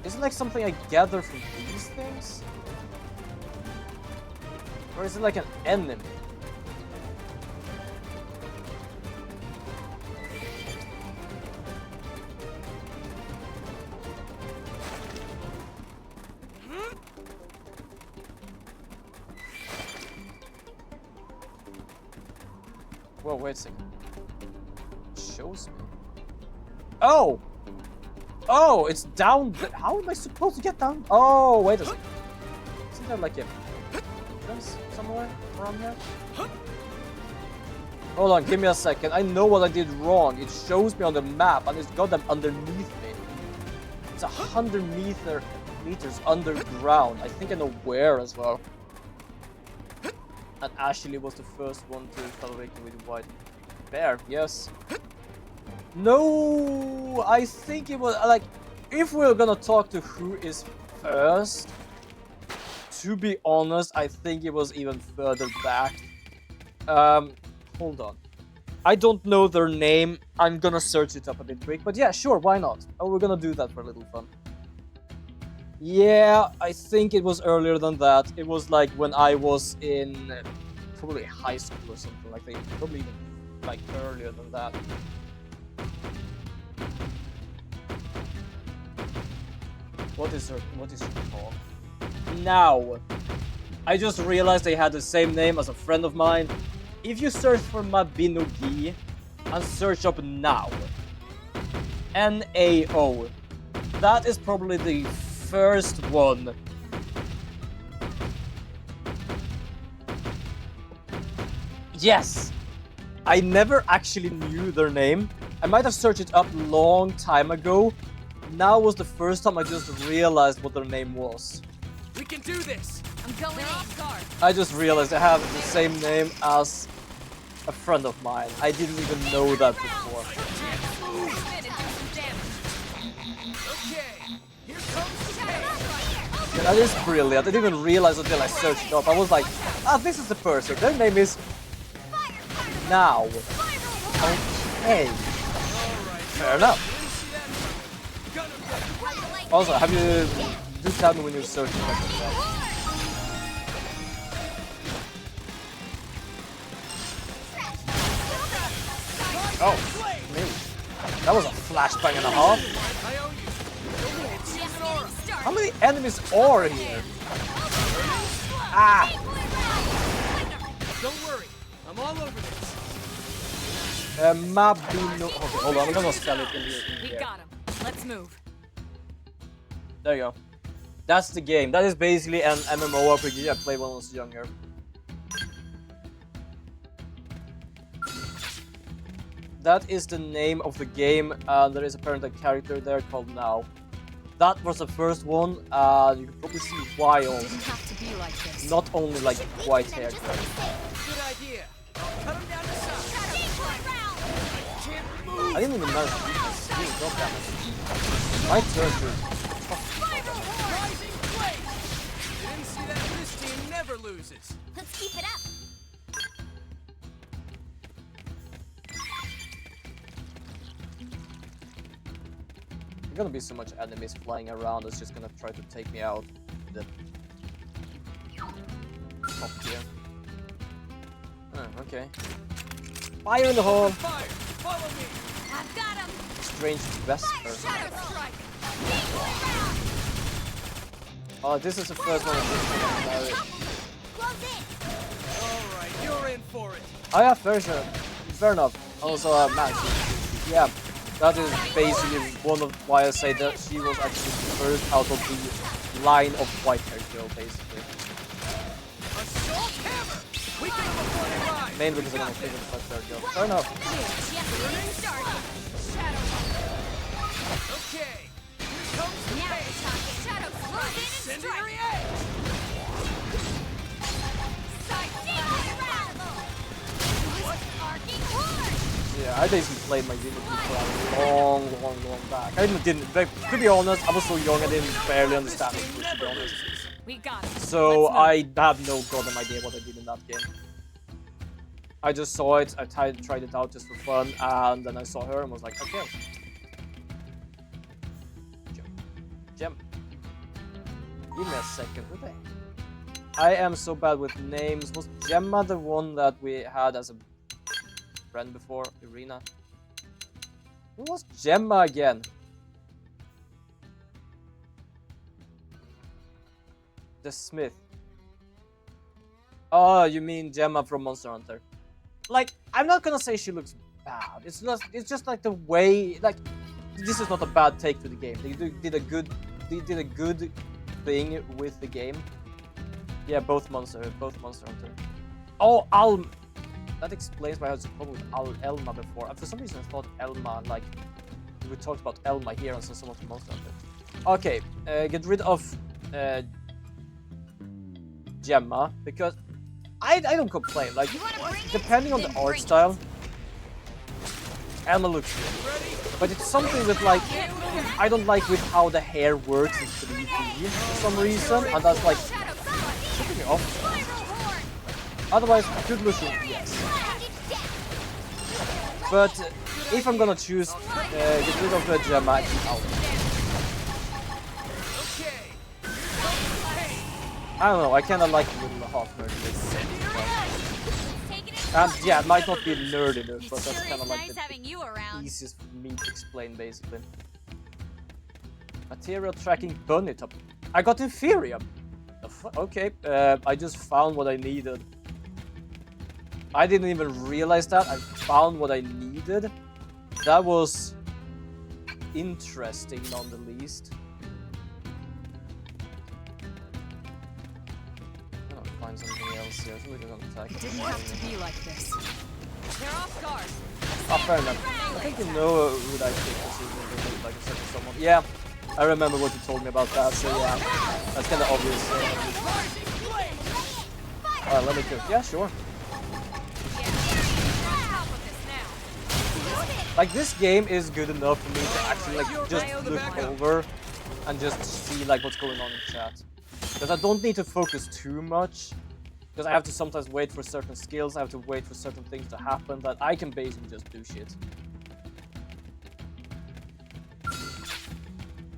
Is it like something I gather from these things? Or is it like an enemy? Whoa, wait a second. It shows me. Oh! Oh, it's down how am I supposed to get down? Oh, wait a second. Isn't there like a entrance somewhere around here? Hold on, give me a second. I know what I did wrong. It shows me on the map and it's got them underneath me. It's 100 meters underground. I think I know where as well. And Ashley was the first one to collaborate with White Bear, yes. No, I think it was like, if we're gonna talk to who is first, to be honest, I think it was even further back. Hold on. I don't know their name. I'm gonna search it up a bit quick, but yeah, sure, why not? Oh, we're gonna do that for a little fun. Yeah, I think it was earlier than that. It was like when I was in probably high school or something like that. Probably even like earlier than that. What is her call? Now, I just realized they had the same name as a friend of mine. If you search for Mabinogi and search up Now, N-A-O, that is probably the first one. Yes! I never actually knew their name. I might have searched it up long time ago. Now was the first time I just realized what their name was. We can do this! I'm going off guard. I just realized I have the same name as a friend of mine. I didn't even know that before. Move in and do some damage. Okay! Here comes the pain! Yeah, that is brilliant. I didn't even realize until I searched it up. I was like, ah, this is the person. Their name is Now. Okay. Fair enough. Also, have you do tell me when you're searching like that? Oh, me. That was a flashbang and a half. How many enemies are here? Ah! Don't worry, I'm all over this. Mabino. Okay, hold on, I'm gonna spell it in here. We got him. Let's move. There you go. That's the game. That is basically an MMORPG I played when I was younger. That is the name of the game, and there is apparently a character there called Now. That was the first one, you can probably see why also. Didn't have to be like this. Not only like white hair. Good idea. Cut him down to size. I didn't even manage to use my skill. God damn it. My turn to... Rising flame! You didn't see that this team never loses. Let's keep it up. There's gonna be so much enemies flying around that's just gonna try to take me out. The top here. Oh, okay. Fire in the hole! Fire! Follow me! I've got him. Strange Vesper. Shadow strike. Oh, this is the first one. Close it. Alright, you're in for it. Oh yeah, fair enough. Also, Max. Yeah, that is basically one of why I say that she was actually the first out of the line of white-haired girl, basically. Assault hammer! We get them before they rise. Mainly because I don't think it's white-haired girl. Fair enough. Okay, here comes the Now pain. we're talking. Shadow close in and Incendiary strike. edge! Arcing horde. Yeah, I basically played my Unity for a long back. I didn't, like, to be honest, I was so young I didn't barely understand it, to be honest. We got it. So Let's I have no goddamn idea what I did in that game. I just saw it, I tried it out just for fun, and then I saw her and was like, okay. Gem. Give me a second, would I am so bad with names. Was Gemma the one that we had as a friend before? Irina? Who was Gemma again? The Smith. Oh, you mean Gemma from Monster Hunter. Like, I'm not gonna say she looks bad. It's just like the way, like, this is not a bad take to the game. They did a good thing with the game. Yeah, both Monster Hunter. Oh, Alm. That explains why I was probably with Elma before. For some reason, I thought Elma, like, we talked about Elma here and some of the Monster Hunter. Okay, get rid of Gemma, because I don't complain. Like, depending on the art style, Elma looks good. But it's something with, like, I don't like with how the hair works in 3D for some reason, and that's like putting me off. Otherwise, good looking, yes. But if I'm gonna choose, get rid of the Gemma, keep out. I don't know, I kinda like the little half nerdy. And yeah, it might not be nerdy, but that's kinda like the easiest for me to explain, basically. Material tracking bunny top. I got Inferium. Okay, I just found what I needed. I didn't even realize that. I found what I needed. That was interesting, none the least. I'm gonna find something else here. So we can attack. It didn't have to be like this. They're off guard. Oh, fair enough. I think you know who that pick this is. Like a certain someone. Yeah, I remember what you told me about that. So yeah, that's kind of obvious. Alright, let me go. Yeah, sure. Like, this game is good enough for me to actually, like, just look over and just see, like, what's going on in chat. Because I don't need to focus too much. Because I have to sometimes wait for certain skills, I have to wait for certain things to happen, but I can basically just do shit.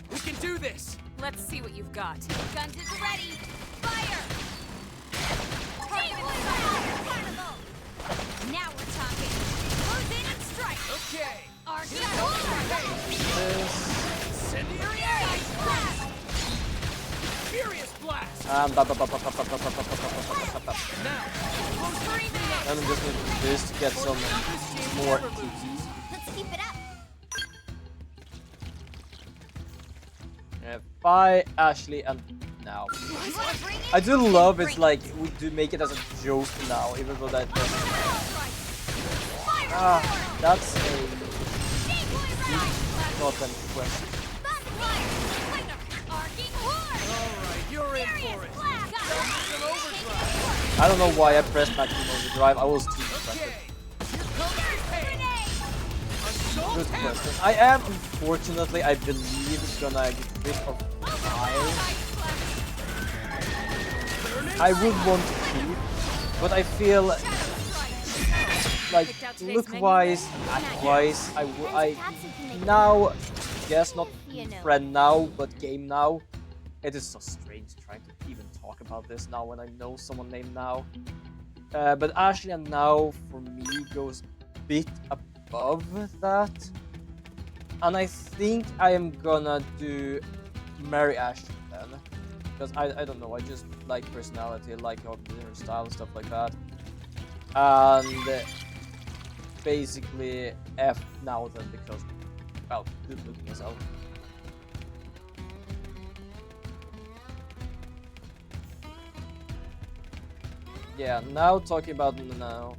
We can do this! Let's see what you've got. Guns is ready. Fire! Now we're talking. Close in and strike. Okay. Our Incendiary edge! Furious blast! And Now, I'm just gonna do this to get some more TPs. Let's keep it up. Bye, Ashley, and now. I do love it's like we do make it as a joke now, even though that that's a not a question. alright, you're in for it. Maximum overdrive. I don't know why I pressed maximum overdrive. I was too distracted. Okay. Here comes the pain. Assault good question. I am, unfortunately, I believe, gonna get rid of Kyle. I would want to keep, but I feel like look-wise, act-wise, I now, yes, not friend now, but game now. It is so strange trying to even talk about this now when I know someone named Now. But Ashley and Now for me goes a bit above that, and I think I am gonna do marry Ashley then, because I don't know, I just like personality, I like her style and stuff like that, and basically F Now then because, well, good looking as hell. Yeah, now talking about Now.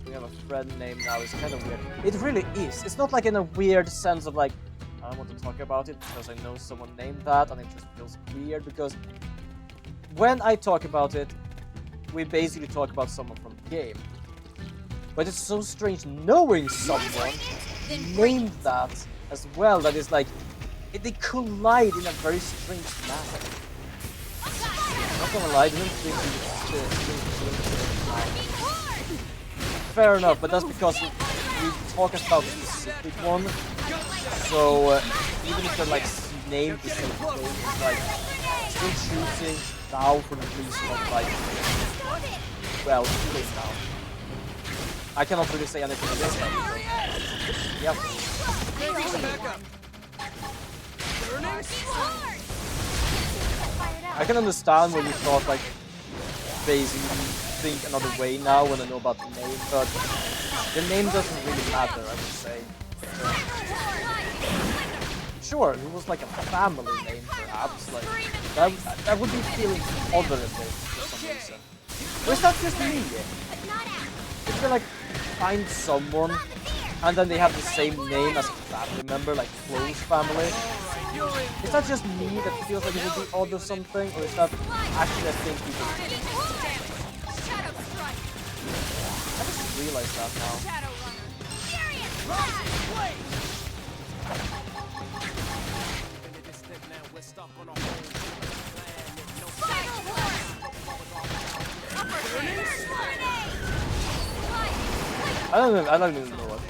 We have a friend named Now is kind of weird. It really is. It's not like in a weird sense of like, I don't want to talk about it because I know someone named that and it just feels weird because when I talk about it, we basically talk about someone from the game. But it's so strange knowing someone named that as well, that is like, they collide in a very strange manner. Not gonna lie, I didn't think fair enough, but that's because we talk about a specific one. So even if they're like named the same thing, it's like still choosing Now for the reason of like, well, choosing Now. I cannot really say anything against that. Yep. I can understand when you thought like basically think another way now when I know about the name, but the name doesn't really matter, I would say. Sure, it was like a family name perhaps, like that would be feeling other a bit for some reason. Or is that just me? If you like find someone and then they have the same name as a family member, like close family, is that just me that feels like it would be odd or something, or is that actually a thing people do? I just realized that now. I don't even know what.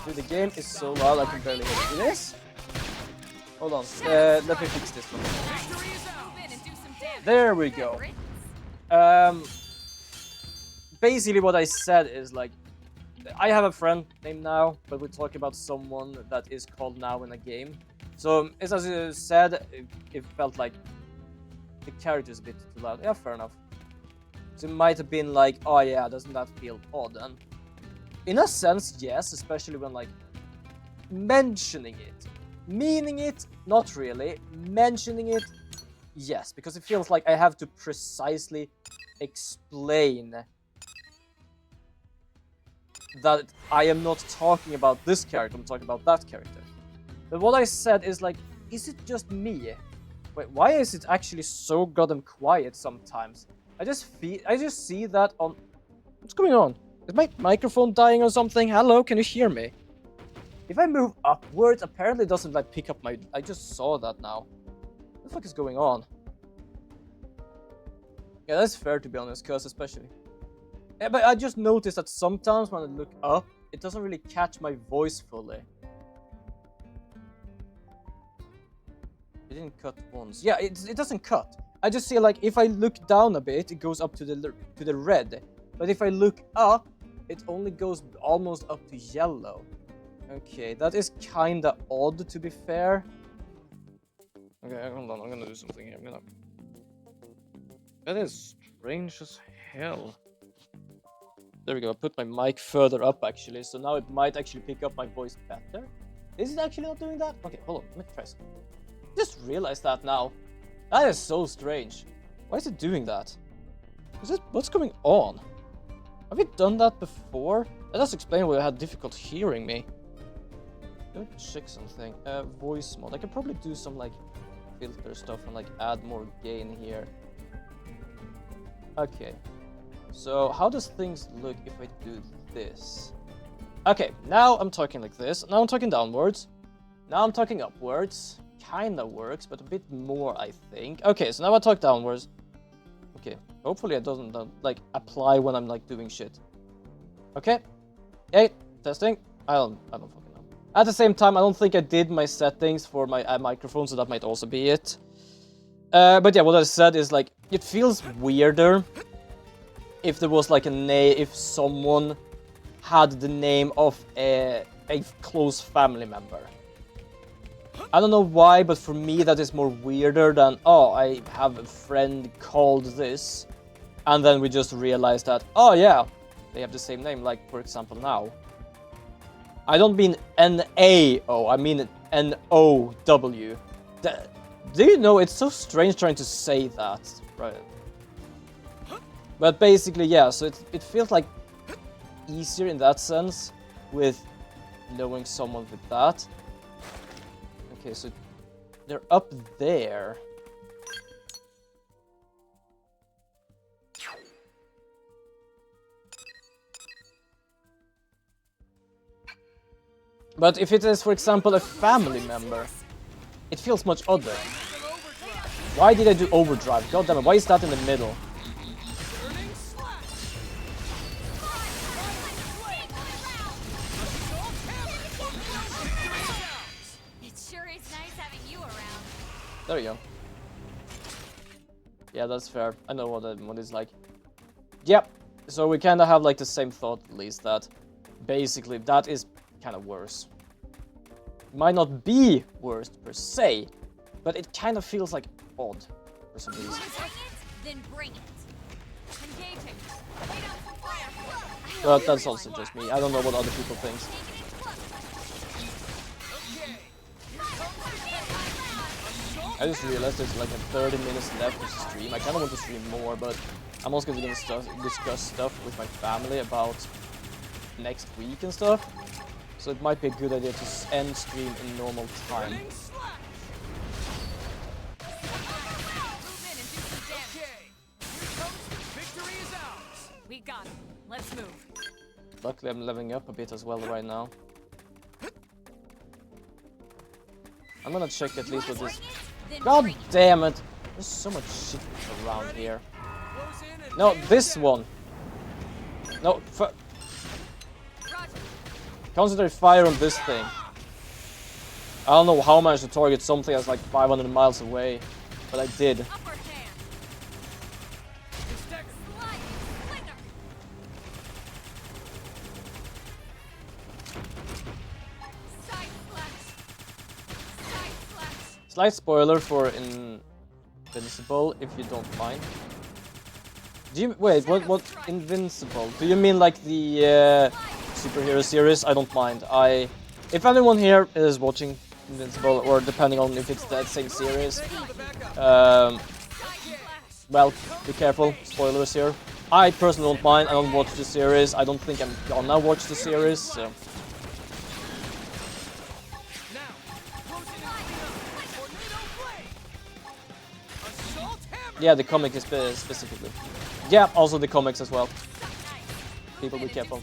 Dude, the game is so loud I can barely hear it. It is? Hold on. Let me fix this for me. There we go. Basically what I said is like, I have a friend named Now, but we talk about someone that is called Now in a game. So as I said, it felt like the character is a bit too loud. Yeah, fair enough. So it might have been like, oh yeah, doesn't that feel odd? And in a sense, yes, especially when like mentioning it. Meaning it, not really. Mentioning it, yes, because it feels like I have to precisely explain that I am not talking about this character, I'm talking about that character. But what I said is like, is it just me? Wait, why is it actually so goddamn quiet sometimes? I just see that on... What's going on? Is my microphone dying or something? Hello, can you hear me? If I move upwards, apparently it doesn't like pick up my... I just saw that now. What the fuck is going on? Yeah, that's fair to be honest, cause especially... Yeah, but I just noticed that sometimes when I look up, it doesn't really catch my voice fully. It didn't cut once. Yeah, it doesn't cut. I just see like if I look down a bit, it goes up to the red. But if I look up, it only goes almost up to yellow. Okay, that is kinda odd to be fair. Okay, hold on, I'm gonna do something here. That is strange as hell. There we go, I put my mic further up actually, so now it might actually pick up my voice better. Is it actually not doing that? Okay, hold on, let me try some. Just realized that now. That is so strange. Why is it doing that? What's going on? Have we done that before? That does explain why I had difficulty hearing me. Let me check something. Voice mod. I could probably do some like filter stuff and like add more gain here. Okay. So how does things look if I do this? Okay, now I'm talking like this. Now I'm talking downwards. Now I'm talking upwards. Kinda works, but a bit more, I think. Okay, so now I talk downwards. Okay, hopefully it doesn't like apply when I'm like doing shit. Okay, hey, testing. I don't fucking know. At the same time, I don't think I did my settings for my microphone, so that might also be it. But yeah, what I said is like it feels weirder if there was like a name, if someone had the name of a close family member. I don't know why, but for me that is more weirder than, oh, I have a friend called this, and then we just realize that, oh yeah, they have the same name, like for example now. I don't mean N-A-O, I mean N-O-W. Do you know, it's so strange trying to say that, right? But basically, yeah, so it feels like easier in that sense with knowing someone with that. Okay, so they're up there. But if it is, for example, a family member, it feels much odder. Why did I do overdrive? God damn it, why is that in the middle? There you go. Yeah, that's fair. I know what it's like. Yep. So we kind of have like the same thought, at least, that basically that is kind of worse. Might not be worst per se, but it kind of feels like odd for some reason. Then bring it. Engaging. But that's also just me. I don't know what other people think. I just realized there's like a 30 minutes left of the stream. I kind of want to stream more, but I'm also going to discuss stuff with my family about next week and stuff. So it might be a good idea to end stream in normal time. We got it. Let's move. Luckily I'm leveling up a bit as well right now. I'm gonna check at least what this... God damn it! There's so much shit around here. No, this one! No, concentrate fire on this thing. I don't know how I managed to target something that's like 500 miles away, but I did. Slight spoiler for Invincible, if you don't mind. Do you wait? What Invincible? Do you mean like the superhero series? I don't mind. If anyone here is watching Invincible, or depending on if it's that same series, well, be careful. Spoilers here. I personally don't mind. I don't watch the series. I don't think I'm gonna watch the series. So. Yeah, the comic is specifically. Yeah, also the comics as well. People be careful.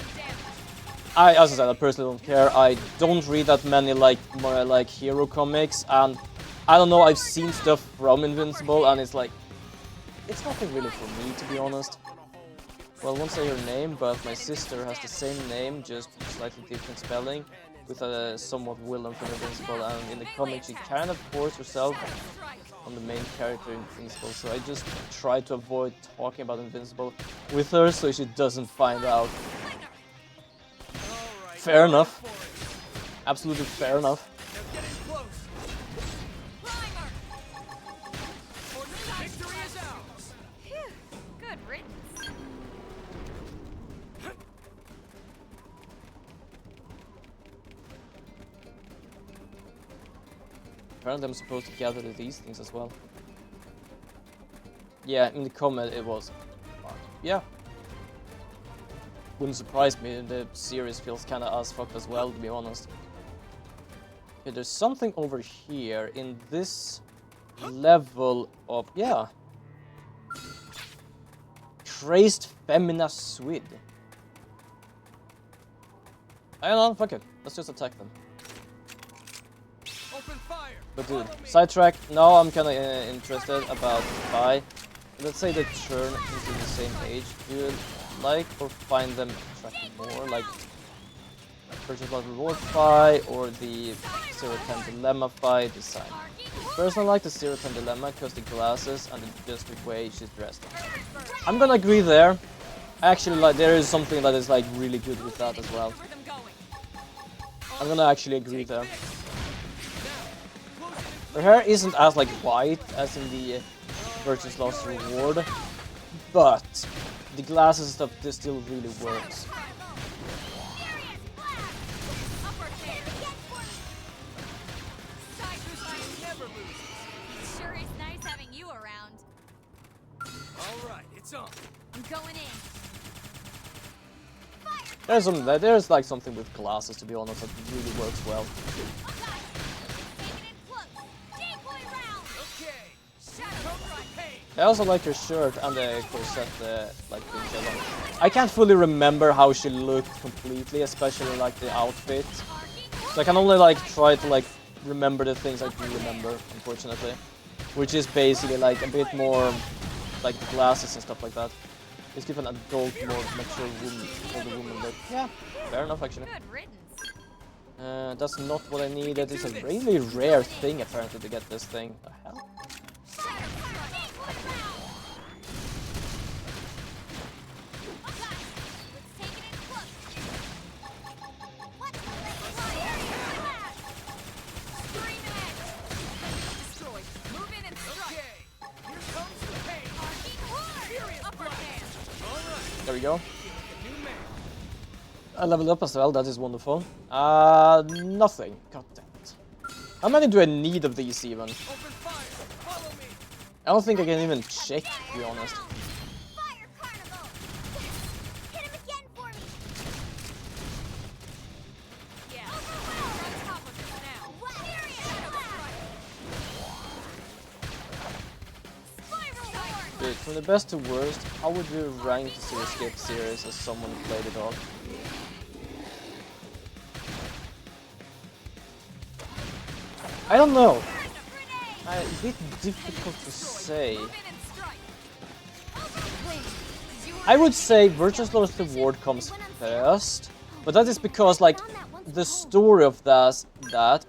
As I said, I personally don't care. I don't read that many more like hero comics, and I don't know. I've seen stuff from Invincible, and it's like it's nothing really for me, to be honest. Well, I won't say her name, but my sister has the same name, just slightly different spelling, with a somewhat villain from Invincible, and in the comic she kind of forced herself on the main character in Invincible, so I just try to avoid talking about Invincible with her so she doesn't find out. Fair enough. Absolutely fair enough. Good riddance. Apparently I'm supposed to gather these things as well. Yeah, in the comment it was. Yeah. Wouldn't surprise me, the series feels kinda as fucked as well, to be honest. Okay, there's something over here in this level of... yeah. Crazed Femina Swid. I don't know, fuck it. Let's just attack them. Open fire. But dude, sidetrack. Now I'm kinda interested about Phi. Let's say they turn into the same age. Do you like or find them attractive more? Like Purchase Blood Reward Phi or the 0-10 Dilemma Phi design? Personally, I like the 0-10 Dilemma because the glasses and just the way she's dressed. I'm gonna agree there. Actually, like there is something that is like really good with that as well. I'm gonna actually agree there. Her hair isn't as like white as in the Virtuous Lost Reward, but the glasses stuff this still really works. Sure is nice having you around. All right, it's on. I'm going in. There's like something with glasses, to be honest, that really works well. Taking it close. Decoy round. Okay. I also like her shirt and the corset, like things along. I can't fully remember how she looked completely, especially like the outfit. So I can only like try to like remember the things I do remember, unfortunately. Which is basically like a bit more like the glasses and stuff like that. Just give an adult, more mature woman, older woman look. Yeah, fair enough actually. Good riddance. That's not what I needed. It's a really rare thing apparently to get this thing. The hell? There we go. I leveled up as well, that is wonderful. Nothing. God damn it. How many do I need of these even? I don't think I can even check, to be honest. Fire carnival. Hit him again for me. Yeah. We're on top of this now. Spiral horn. Dude, from the best to worst, how would you rank the Zero Escape series as someone who played it all? I don't know. A bit difficult to say. I would say Virtuous Lost Reward comes first, but that is because like the story of that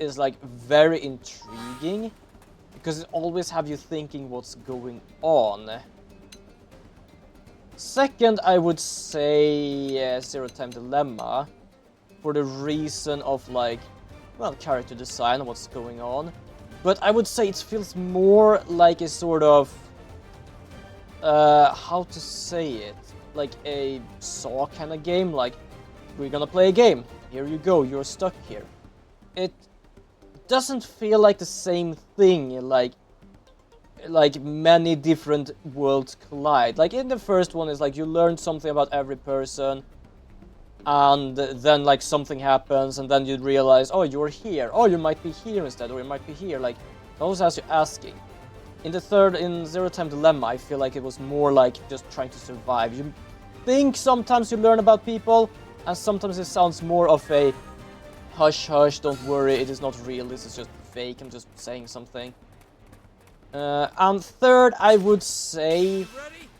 is like very intriguing, because it always have you thinking what's going on. Second, I would say Zero-Time Dilemma, for the reason of like, well, character design and what's going on. But I would say it feels more like a sort of, how to say it, like a Saw kind of game, like, we're gonna play a game, here you go, you're stuck here. It doesn't feel like the same thing, like many different worlds collide. Like in the first one is like you learn something about every person, and then like something happens, and then you realize, oh, you're here, oh, you might be here instead, or you might be here, like, it always has you asking. In the third, in Zero-Time Dilemma, I feel like it was more like just trying to survive. You think sometimes you learn about people, and sometimes it sounds more of a hush hush, don't worry, it is not real, this is just fake, I'm just saying something. And third, I would say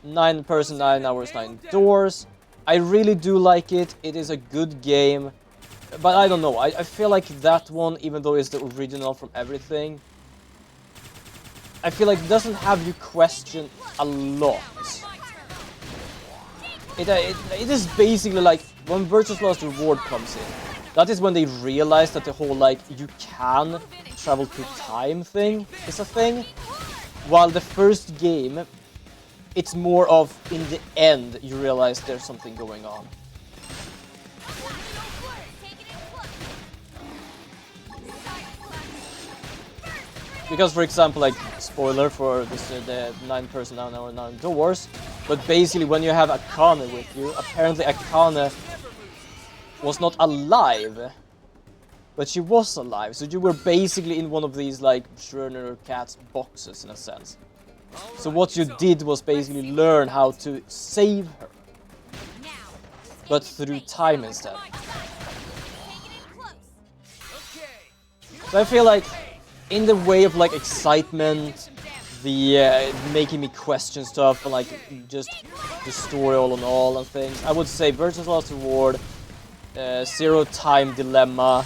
9 person, 9 hours, 9 doors. I really do like it, it is a good game, but I don't know, I feel like that one, even though it's the original from everything, I feel like it doesn't have you question a lot. It is basically like, when Virtuous Lost Reward comes in, that is when they realize that the whole like, you can travel through time thing is a thing, while the first game, it's more of, in the end, you realize there's something going on. Because, for example, like, spoiler for this, the 9 person, 9 hour, 9 doors, but basically when you have Akane with you, apparently Akane was not alive, but she was alive, so you were basically in one of these, like, Schroeder cat's boxes, in a sense. So what you did was basically learn how to save her, but through time instead. So I feel like, in the way of like excitement, the making me question stuff, and like just the story all in all and things, I would say Virtue's Last Reward, Zero Time Dilemma,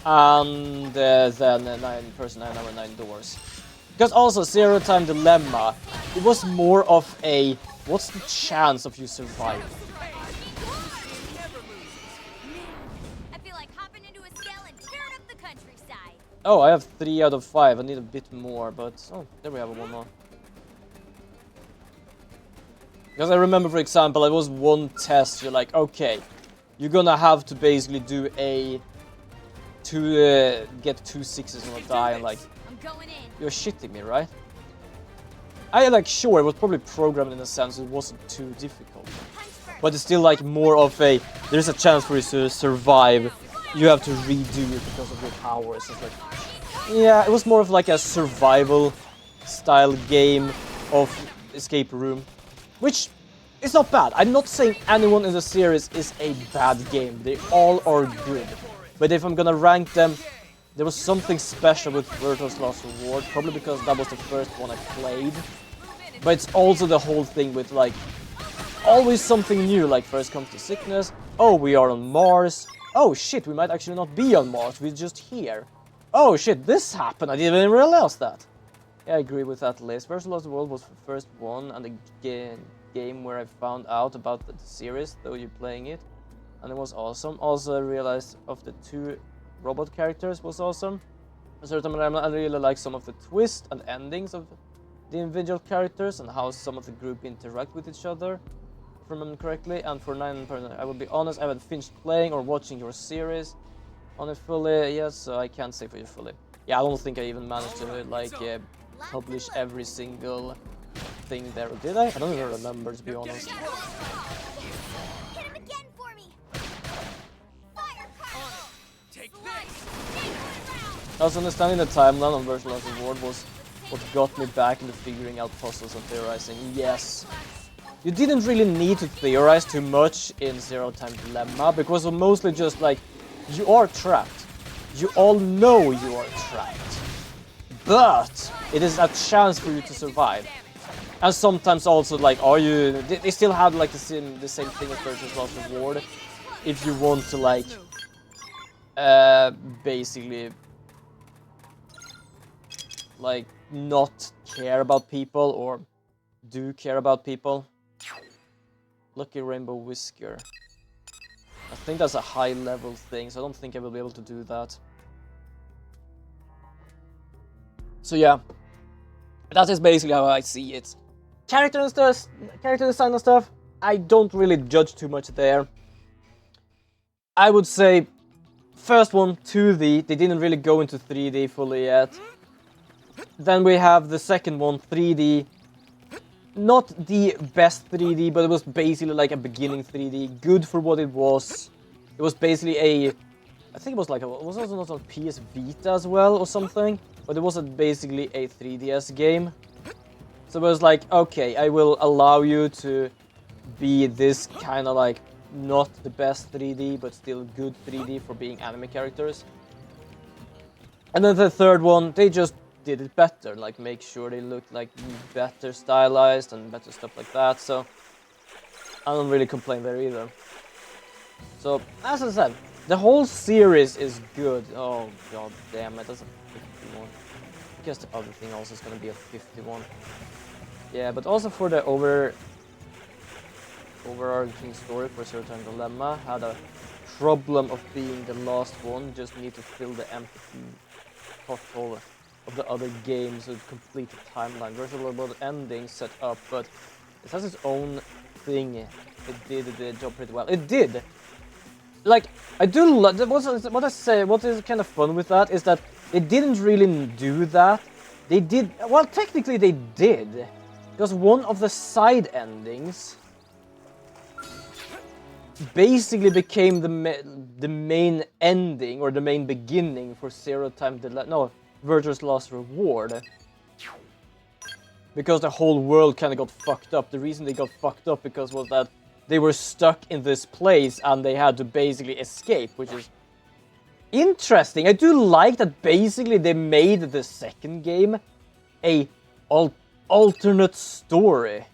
and then 9 Person 9 Hour 9 Doors. Because also Zero Time Dilemma, it was more of a what's the chance of you surviving? I feel like hopping into a scale and tearing up the countryside. Oh, I have 3 out of 5. I need a bit more, but oh, there we have one more. Because I remember, for example, there was one test. You're like, okay, you're gonna have to basically do a get 2 6s on a die, and like, I'm going in. you're shitting me, right? I like, sure, it was probably programmed in a sense it wasn't too difficult, but it's still like more of a there's a chance for you to survive. You have to redo it because of your powers. It's like, yeah, it was more of like a survival style game of escape room, which is not bad. I'm not saying anyone in the series is a bad game. They all are good. But if I'm gonna rank them, there was something special with Virtue's Last Reward, probably because that was the first one I played. But it's also the whole thing with like, always something new, like first comes the sickness, oh, we are on Mars, oh shit, we might actually not be on Mars, we're just here. Oh shit, this happened, I didn't even realize that. Yeah, I agree with that list. Virtue's Last Reward was the first one, and the game where I found out about the series, though you're playing it. And it was awesome. Also, I realized of the 2 robot characters was awesome. A certain amount, I really like some of the twists and endings of the individual characters and how some of the group interact with each other, if I remember correctly. And for 9, I will be honest, I haven't finished playing or watching your series on it fully yet, so I can't say for you fully. Yeah, I don't think I even managed to like publish every single thing there, did I? I don't even remember, to be honest. Hit him again for me. Fire Carl. Take this. Also, understanding the timeline on Virtual Last Reward was what got me back into figuring out puzzles and theorizing. Yes, you didn't really need to theorize too much in Zero Time Dilemma, because it was mostly just like, you are trapped. You all know you are trapped. But it is a chance for you to survive. And sometimes also like, are you... They still had like the same thing as Virtue's Last Reward. If you want to like... basically... like, not care about people, or do care about people. Lucky Rainbow Whisker. I think that's a high level thing, so I don't think I will be able to do that. So yeah, that is basically how I see it. Character design and stuff, I don't really judge too much there. I would say, first one, 2D, they didn't really go into 3D fully yet. Then we have the second one, 3D. Not the best 3D, but it was basically like a beginning 3D. Good for what it was. It was basically a... I think it was like a... was also not on PS Vita as well or something. But it was basically a 3DS game. So it was like, okay, I will allow you to be this kind of like... not the best 3D, but still good 3D for being anime characters. And then the third one, they just did it better, like make sure they looked like better stylized and better stuff like that, so I don't really complain there either. So, as I said, the whole series is good. Oh god damn it, that's a 51. I guess the other thing also is gonna be a 51. Yeah, but also for the overarching story for Zero Time Dilemma, had a problem of being the last one, just need to fill the empty pothole of the other games to complete the timeline. Virtual about ending set up, but it has its own thing. It did the job pretty well. It did. Like, I do love what I say. What is kind of fun with that is that they didn't really do that. They did, well, technically they did, because one of the side endings basically became the main ending or the main beginning for Zero Time Dilemma. No, Virtue's Last Reward. Because the whole world kind of got fucked up. The reason they got fucked up because was that they were stuck in this place and they had to basically escape, which is interesting. I do like that basically they made the second game a alternate story.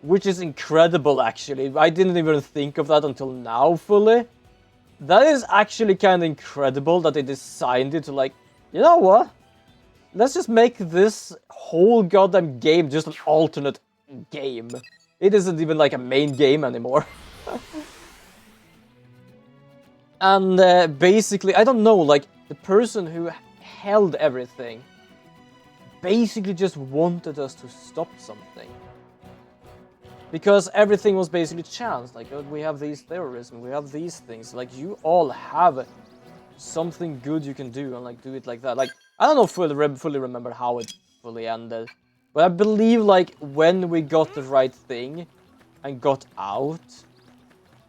Which is incredible, actually. I didn't even think of that until now fully. That is actually kind of incredible that they designed it to, like, you know what? Let's just make this whole goddamn game just an alternate game. It isn't even like a main game anymore. And basically, I don't know, like, the person who held everything basically just wanted us to stop something. Because everything was basically chance, like, oh, we have these terrorism, we have these things, like, you all have something good you can do, and, like, do it like that. Like, I don't know fully remember how it fully ended, but I believe, like, when we got the right thing and got out,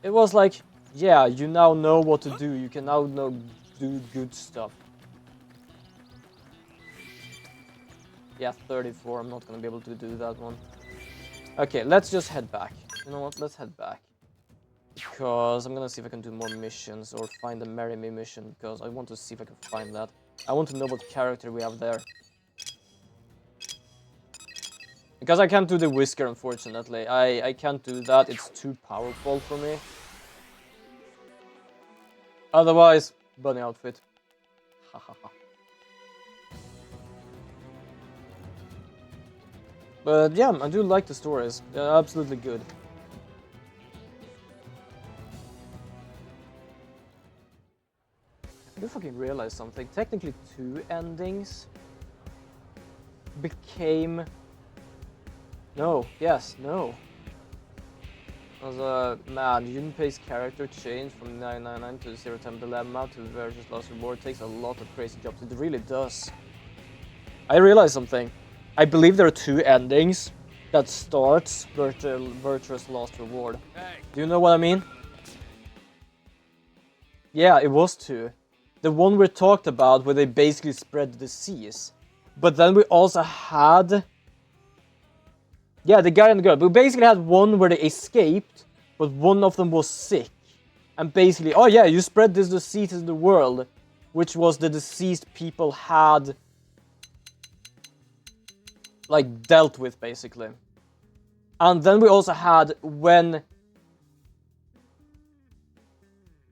it was like, yeah, you now know what to do, you can now do good stuff. Yeah, 34, I'm not gonna be able to do that one. Okay, let's just head back. You know what, let's head back. Because I'm gonna see if I can do more missions or find the Marry Me mission, because I want to see if I can find that. I want to know what character we have there. Because I can't do the Whisker, unfortunately. I can't do that, it's too powerful for me. Otherwise, bunny outfit. Hahaha. But yeah, I do like the stories. They're absolutely good. I do fucking realize something. Technically, 2 endings became... No. Man, Junpei's character changed from 999 to Zero Time Dilemma to Virtuous Last Reward takes a lot of crazy jobs. It really does. I realized something. I believe there are 2 endings that starts Virtuous Last Reward. Do you know what I mean? Yeah, it was 2. The one we talked about where they basically spread the disease. But then we also had... Yeah, the guy and the girl. We basically had one where they escaped, but one of them was sick. And basically, oh yeah, you spread this disease in the world, which was the deceased people had... like, dealt with, basically. And then we also had when...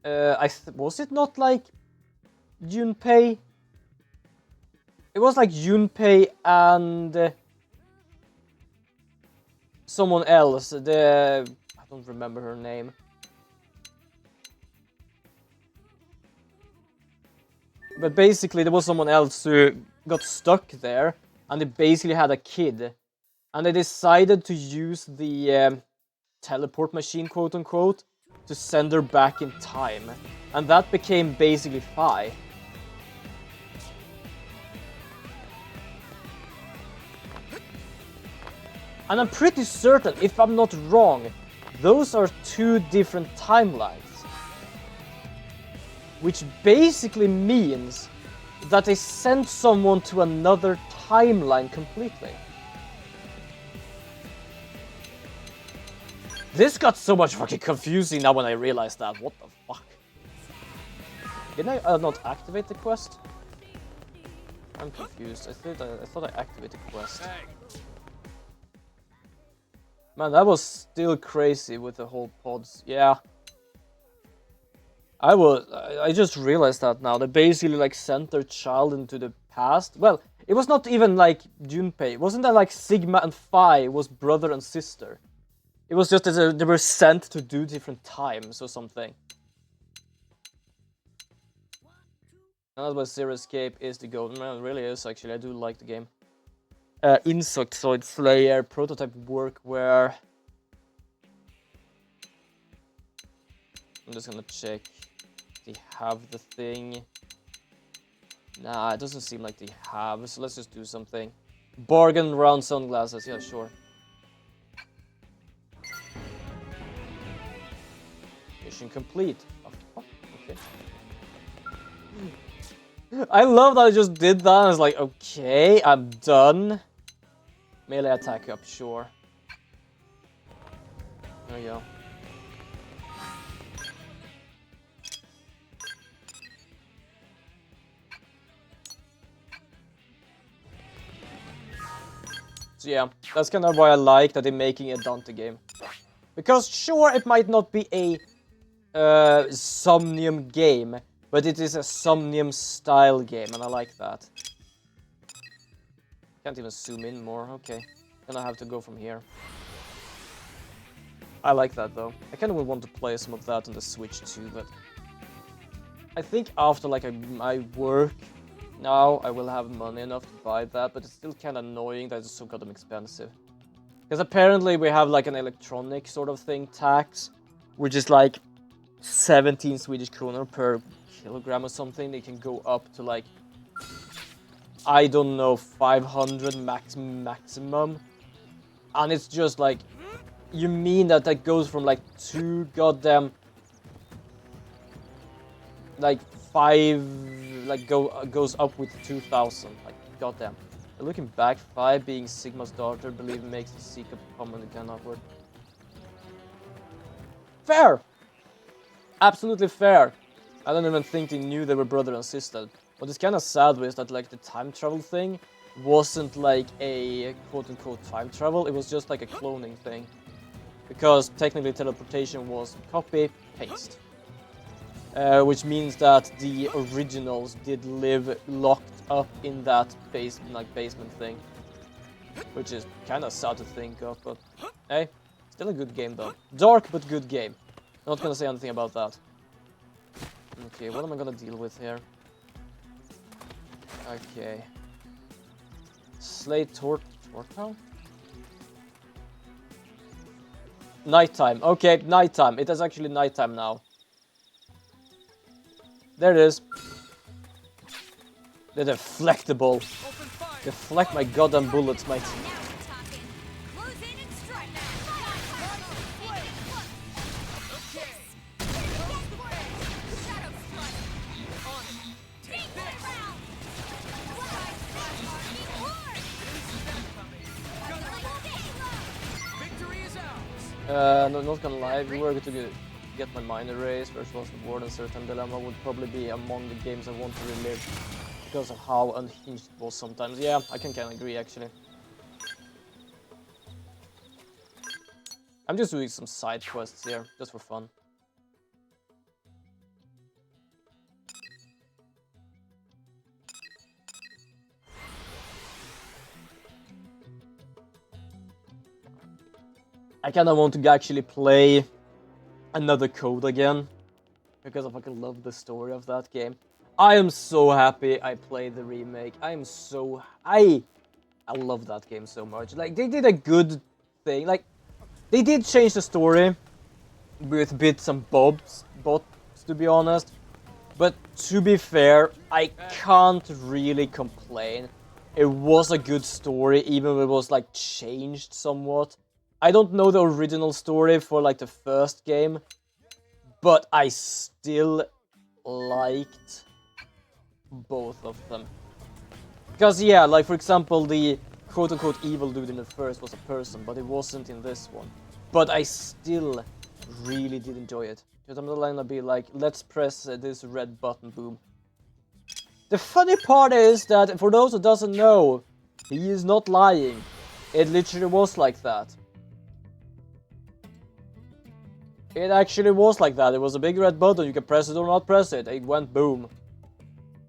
was it not, like, Junpei? It was, like, Junpei and... someone else. I don't remember her name. But basically, there was someone else who got stuck there. And they basically had a kid. And they decided to use the teleport machine, quote-unquote, to send her back in time. And that became basically Fi. And I'm pretty certain, if I'm not wrong, those are 2 different timelines. Which basically means that they sent someone to another timeline completely. This got so much fucking confusing now when I realized that. What the fuck? Didn't I not activate the quest? I'm confused. I thought I activated the quest. Man, that was still crazy with the whole pods. Yeah. I just realized that now. They basically like sent their child into the past. Well, it was not even like Junpei. Wasn't that like Sigma and Phi was brother and sister? It was just that they were sent to do different times or something. And that's why Zero Escape is the goal. Man, it really is actually. I do like the game. Insectoid Slayer prototype workware. I'm just gonna check. They have the thing. Nah, it doesn't seem like they have, so let's just do something. Bargain round sunglasses, yeah, sure. Mission complete. Oh, okay. I love that I just did that. I was like, okay, I'm done. Melee attack up, sure. There we go. So yeah, that's kind of why I like that they're making a Dante game. Because sure, it might not be a Somnium game, but it is a Somnium style game, and I like that. Can't even zoom in more, okay. Then I have to go from here. I like that though. I kind of want to play some of that on the Switch too, but I think after like my work now, I will have money enough to buy that, but it's still kind of annoying that it's so goddamn expensive. Because apparently we have like an electronic sort of thing tax, which is like 17 Swedish kronor per kilogram or something. They can go up to like, I don't know, 500 maximum. And it's just like, you mean that goes from like 2 goddamn, like 5, like goes up with 2,000, like goddamn. Looking back, 5 being Sigma's daughter, believe makes the secret common again upward. Fair! Absolutely fair. I don't even think they knew they were brother and sister. What is kind of sad is that like the time travel thing wasn't like a quote-unquote time travel, it was just like a cloning thing. Because technically teleportation was copy, paste. Which means that the originals did live locked up in that basement thing. Which is kind of sad to think of, but hey, still a good game though. Dark but good game. Not gonna say anything about that. Okay, what am I gonna deal with here? Okay. Slay Tortow? Nighttime. Okay, nighttime. It is actually nighttime now. There it is. They're deflectable. Deflect my goddamn bullets, mate. No, not gonna lie, if we were to get my mind erased, First Lost Reward and Certain Dilemma would probably be among the games I want to relive because of how unhinged it was sometimes. Yeah, I can kinda agree actually. I'm just doing some side quests here, just for fun. I kinda want to actually play another Code again, because I fucking love the story of that game. I am so happy I played the remake. I love that game so much. Like, they did a good thing. Like, they did change the story with bits and bobs, to be honest. But to be fair, I can't really complain. It was a good story, even if it was like changed somewhat. I don't know the original story for like the first game, but I still liked both of them. Because yeah, like for example, the quote-unquote evil dude in the first was a person, but it wasn't in this one. But I still really did enjoy it. Because I'm not gonna be like, let's press this red button, boom. The funny part is that, for those who doesn't know, he is not lying. It literally was like that. It actually was like that. It was a big red button. You can press it or not press it. It went boom.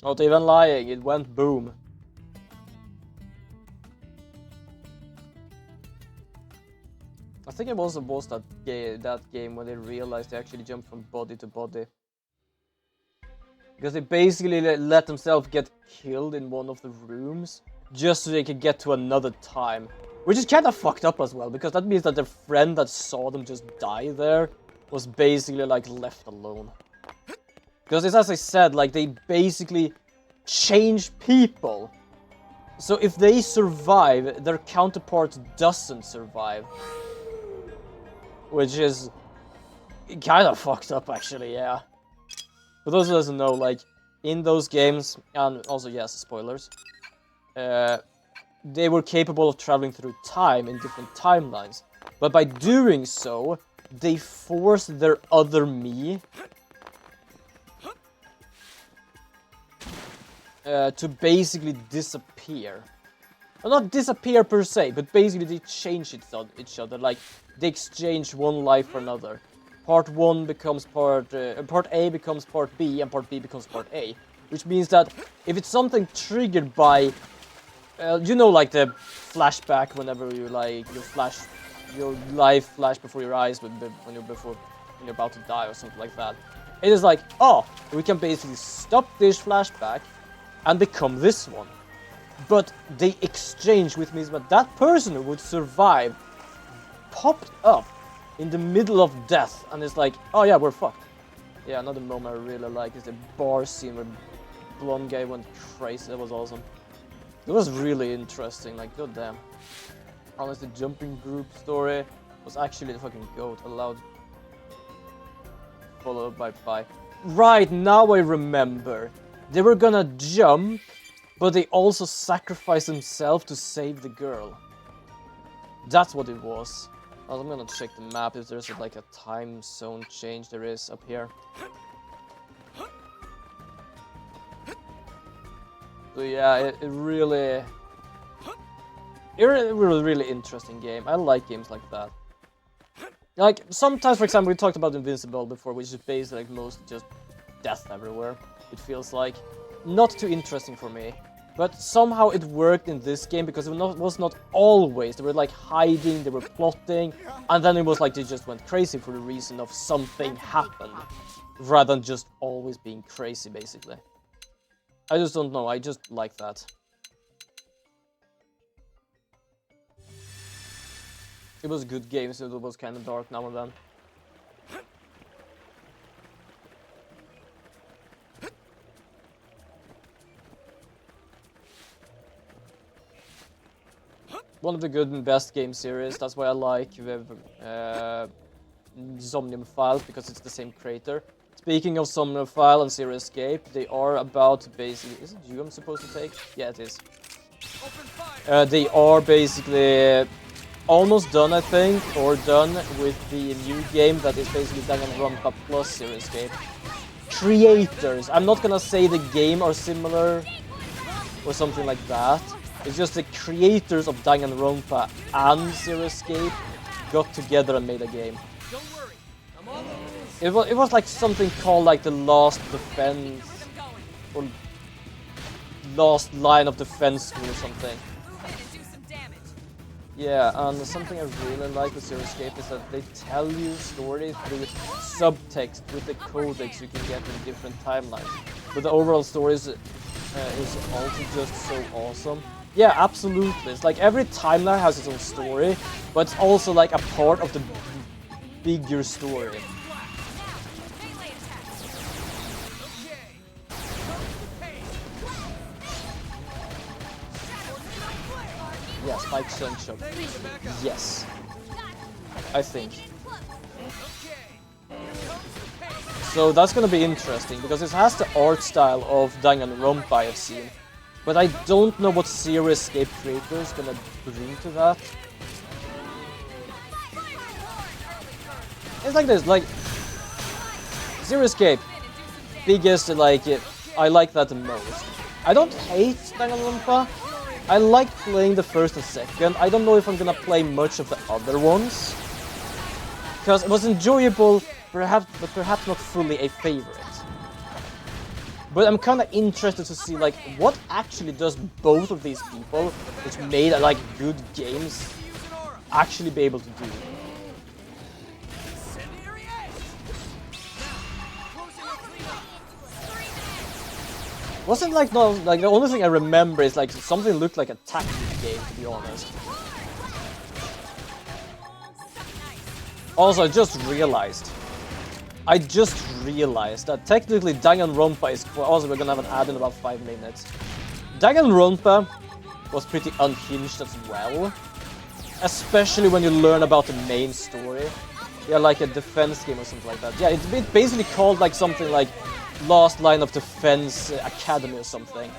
Not even lying. It went boom. I think it was that game when they realized they actually jumped from body to body. Because they basically let themselves get killed in one of the rooms just so they could get to another time. Which is kind of fucked up as well, because that means that their friend that saw them just die there was basically like left alone. Because it's as I said, like they basically change people. So if they survive, their counterpart doesn't survive. Which is kind of fucked up actually, yeah. For those who doesn't know, like in those games, and also yes, spoilers, they were capable of traveling through time in different timelines. But by doing so, they forced their other me to basically disappear. well, not disappear per se, but basically they change each other. Like they exchange one life for another. Part 1 becomes part A becomes part B, and part B becomes part A. Which means that if it's something triggered by, you know, like the flashback whenever you like your life flash before your eyes when you're about to die or something like that. It is like, oh, we can basically stop this flashback and become this one. But they exchange, which means that that person who would survive popped up in the middle of death, and it's like, oh yeah, we're fucked. Yeah, another moment I really like is the bar scene where blonde guy went crazy. That was awesome. It was really interesting, like, goddamn. Honestly, the jumping group story was actually the fucking goat. Allowed, followed by pie. Right, now I remember. They were gonna jump, but they also sacrificed themselves to save the girl. That's what it was. I'm gonna check the map if there's like a time zone change. There is up here. So yeah, it really... It was a really interesting game. I like games like that. Like, sometimes, for example, we talked about Invincible before, which is basically like mostly just death everywhere. It feels like. Not too interesting for me. But somehow it worked in this game because it was not always. They were like hiding, they were plotting, and then it was like they just went crazy for the reason of something happened. Rather than just always being crazy, basically. I just don't know, I just like that. It was good games, it was kind of dark now and then. One of the good and best game series, that's why I like Somnium Files, because it's the same creator. Speaking of Somnium File and Zero Escape, they are about to basically... Is it you I'm supposed to take? Yeah, it is. They are basically almost done, I think, or done with the new game that is basically Danganronpa plus Zero Escape. Creators. I'm not gonna say the game are similar or something like that. It's just the creators of Danganronpa and Zero Escape got together and made a game. It was like something called like the Last Defense or Last Line of Defense or something. Yeah, and something I really like with Zero Escape is that they tell you stories through subtext with the codex you can get in different timelines. But the overall story is also just so awesome. Yeah, absolutely. It's like every timeline has its own story, but it's also like a part of the bigger story. Yeah, Spike Sunshot. Yes. I think. So that's gonna be interesting, because it has the art style of Danganronpa I've seen. But I don't know what Zero Escape creator is gonna bring to that. It's like this, like... Zero Escape. Biggest, like... I like that the most. I don't hate Danganronpa. I like playing the first and second. I don't know if I'm gonna play much of the other ones. Because it was enjoyable, but perhaps not fully a favorite. But I'm kind of interested to see like what actually does both of these people, which made like good games, actually be able to do. Wasn't like no, like the only thing I remember is like something looked like a tactics game, to be honest. Also, I just realized that technically Danganronpa is... Also, we're gonna have an ad in about 5 minutes. Danganronpa was pretty unhinged as well. Especially when you learn about the main story. Yeah, like a defense game or something like that. Yeah, it's basically called like something like Last Line of Defense Academy or something.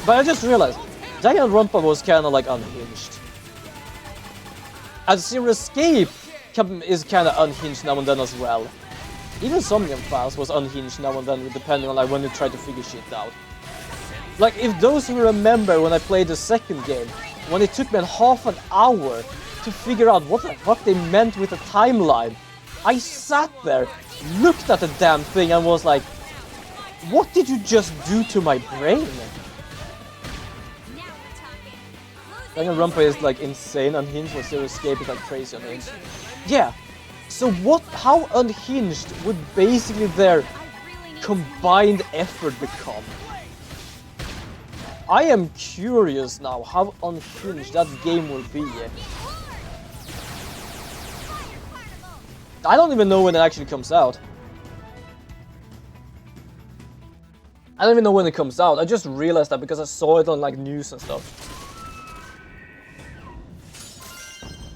But I just realized, Danganronpa was kind of like unhinged. And Zero Escape is kind of unhinged now and then as well. Even Somnium Files was unhinged now and then, depending on like when you try to figure shit out. Like, if those who remember when I played the second game, when it took me half an hour to figure out what the fuck they meant with the timeline, I sat there, looked at the damn thing and was like, what did you just do to my brain? Danganronpa is like insane unhinged, while Zero Escape is like crazy unhinged. Yeah, so how unhinged would basically their combined effort become? I am curious now how unhinged that game will be. I don't even know when it actually comes out. I don't even know when it comes out. I just realized that because I saw it on like news and stuff.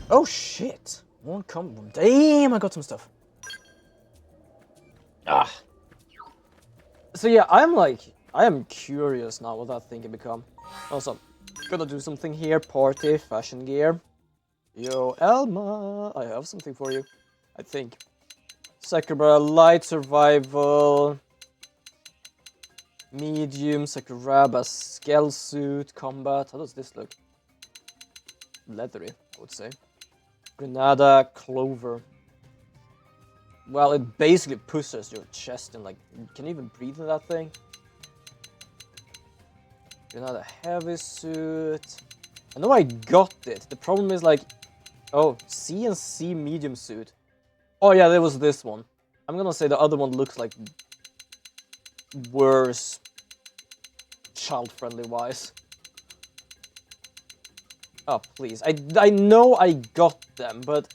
Oh shit! Won't come. Damn, I got some stuff. Ah. So yeah, I am curious now what that thing can become. Also, gonna do something here. Party, fashion gear. Yo, Elma, I have something for you. I think. Sakura, light survival. Medium, Sakuraba, skell suit, combat. How does this look? Leathery, I would say. Grenada, Clover. Well, it basically pushes your chest and like, can you even breathe in that thing? Grenada, heavy suit. I know I got it. The problem is like, oh, C and C medium suit. Oh yeah, there was this one. I'm gonna say the other one looks like worse, child-friendly wise. Oh, please. I know I got them, but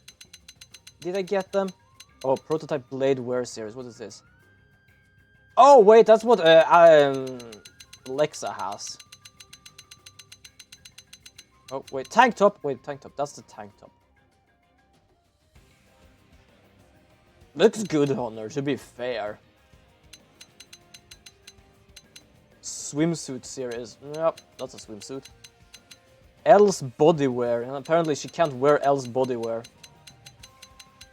did I get them? Oh, prototype blade wear series. What is this? Oh, wait, that's what Alexa has. Oh, wait, tank top. Wait, tank top. That's the tank top. Looks good on her, to be fair. Swimsuit series. Yep, that's a swimsuit. Elle's bodywear, and apparently she can't wear Elle's bodywear.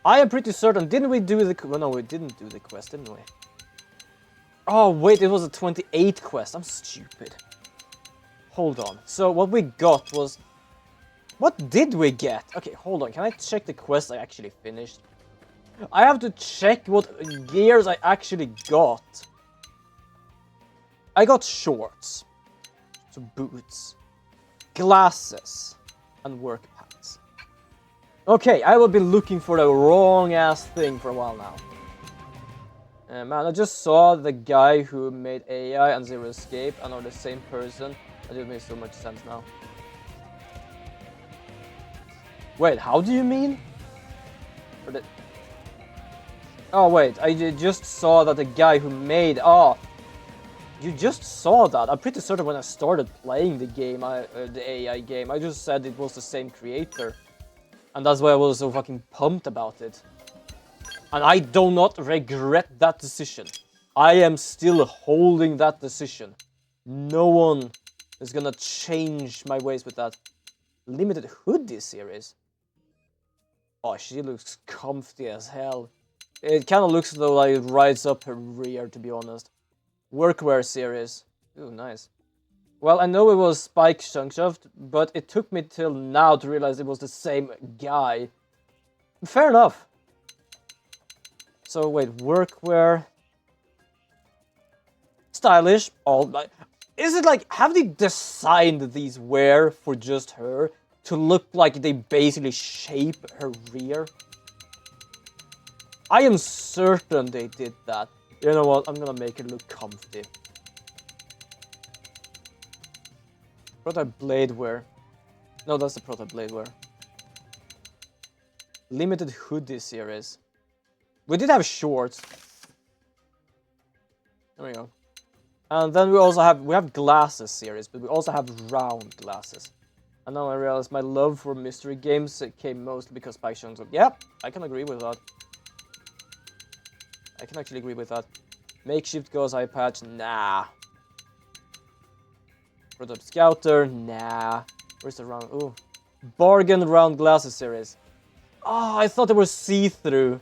I am pretty certain, didn't we do the... Well, no, we didn't do the quest, didn't we? Oh, wait, it was a 28 quest. I'm stupid. Hold on. So, what we got was... What did we get? Okay, hold on. Can I check the quest I actually finished? I have to check what gears I actually got. I got shorts. So, boots. Glasses. And work pants. Okay, I will be looking for the wrong-ass thing for a while now. Man, I just saw the guy who made AI and Zero Escape and are the same person. That didn't make so much sense now. Wait, how do you mean? Oh wait, I just saw that the guy who made... Oh, you just saw that. I'm pretty certain when I started playing the game, the AI game, I just said it was the same creator. And that's why I was so fucking pumped about it. And I do not regret that decision. I am still holding that decision. No one is gonna change my ways with that. Limited hoodie series. Oh, she looks comfy as hell. It kind of looks though like it rides up her rear, to be honest. Workwear series. Ooh, nice. Well, I know it was Spike Chunkshaft, but it took me till now to realize it was the same guy. Fair enough. So wait, workwear. Stylish. All is it like, have they designed these wear for just her to look like they basically shape her rear? I am certain they did that. You know what? I'm gonna make it look comfy. Prototype blade wear. No, that's the prototype blade wear. Limited hoodie series. We did have shorts. There we go. And then we also have glasses series, but we also have round glasses. And now I realize my love for mystery games came mostly because Spike Chunks. Yep, I can agree with that. I can actually agree with that. Makeshift ghost eye patch, nah. Prototype scouter, nah. Where's the round? Ooh. Bargain round glasses series. Oh, I thought they were see-through.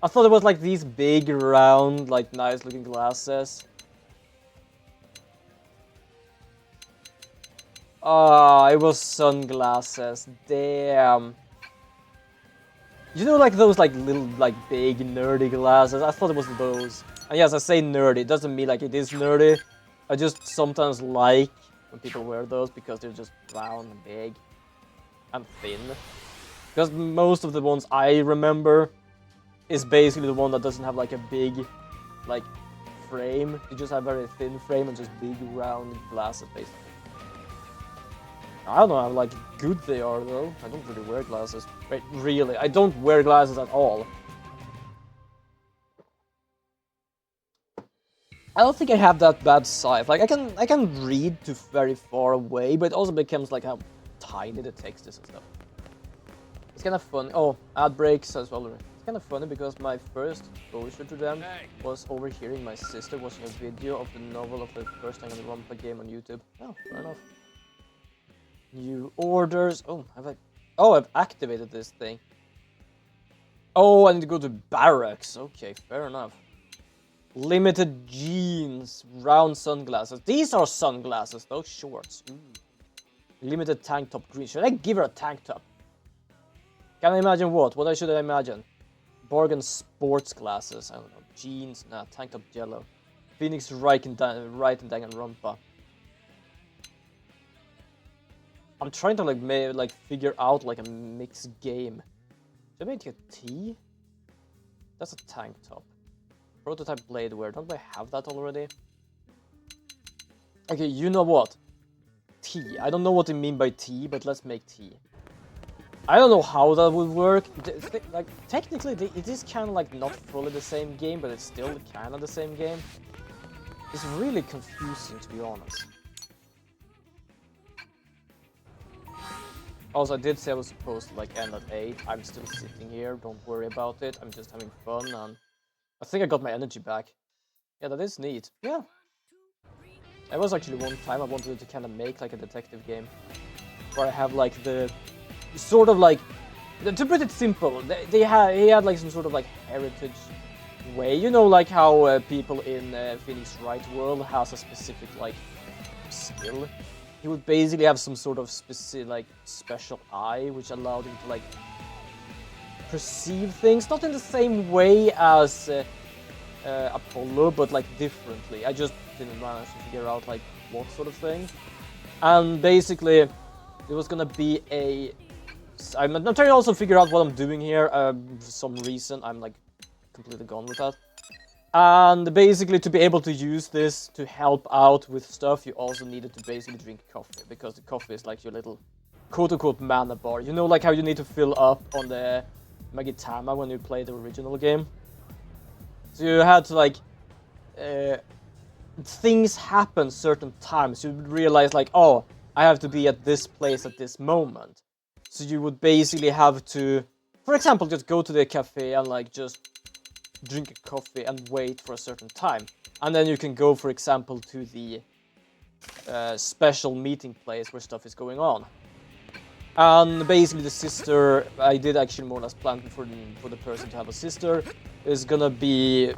I thought it was like these big, round, like nice looking glasses. Ah, it was sunglasses. Damn. You know, like those like little like big nerdy glasses? I thought it was those. And yes, I say nerdy. It doesn't mean like it is nerdy. I just sometimes like when people wear those because they're just round and big and thin. Because most of the ones I remember is basically the one that doesn't have like a big like frame. You just have very thin frame and just big round glasses basically. I don't know how like good they are though. I don't really wear glasses. Wait, really? I don't wear glasses at all. I don't think I have that bad sight. Like I can read to very far away, but it also becomes like how tiny the text is and stuff. It's kind of fun. Oh, ad breaks as well. It's kind of funny because my first exposure to them was overhearing my sister watching a video of the novel of the first Danganronpa game on YouTube. Oh, fair enough. New orders. Oh, I've activated this thing. Oh, I need to go to barracks. Okay, fair enough. Limited jeans, round sunglasses. These are sunglasses, those shorts. Ooh. Limited tank top green. Should I give her a tank top? Can I imagine what? What should I imagine? Bargain sports glasses. I don't know. Jeans. Nah, tank top yellow. Phoenix right in Danganronpa. I'm trying to like figure out like a mixed game. Should I make a T? That's a tank top. Prototype blade wear. Don't I have that already? Okay, you know what? T. I don't know what they mean by T, but let's make T. I don't know how that would work. Like technically, it is kind of like not fully the same game, but it's still kind of the same game. It's really confusing, to be honest. Also, I did say I was supposed to like end at 8. I'm still sitting here. Don't worry about it. I'm just having fun, and I think I got my energy back. Yeah, that is neat. Yeah. There was actually one time I wanted to kind of make like a detective game where I have like the sort of like, to put it simple, he had like some sort of like heritage way. You know, like how people in Phoenix Wright world has a specific like skill. He would basically have some sort of specific like special eye which allowed him to like perceive things, not in the same way as Apollo, but like differently. I just didn't manage to figure out like what sort of thing. And basically, there was gonna be a. I'm trying to also figure out what I'm doing here. For some reason, I'm like completely gone with that. And basically, to be able to use this to help out with stuff, you also needed to basically drink coffee, because the coffee is like your little quote-unquote mana bar. You know, like how you need to fill up on the Magitama when you play the original game. So you had to like, things happen certain times. You would realize like, oh, I have to be at this place at this moment. So you would basically have to, for example, just go to the cafe and like just drink a coffee and wait for a certain time. And then you can go, for example, to the special meeting place where stuff is going on. And basically the sister, I did actually more or less plan for the person to have a sister, is gonna be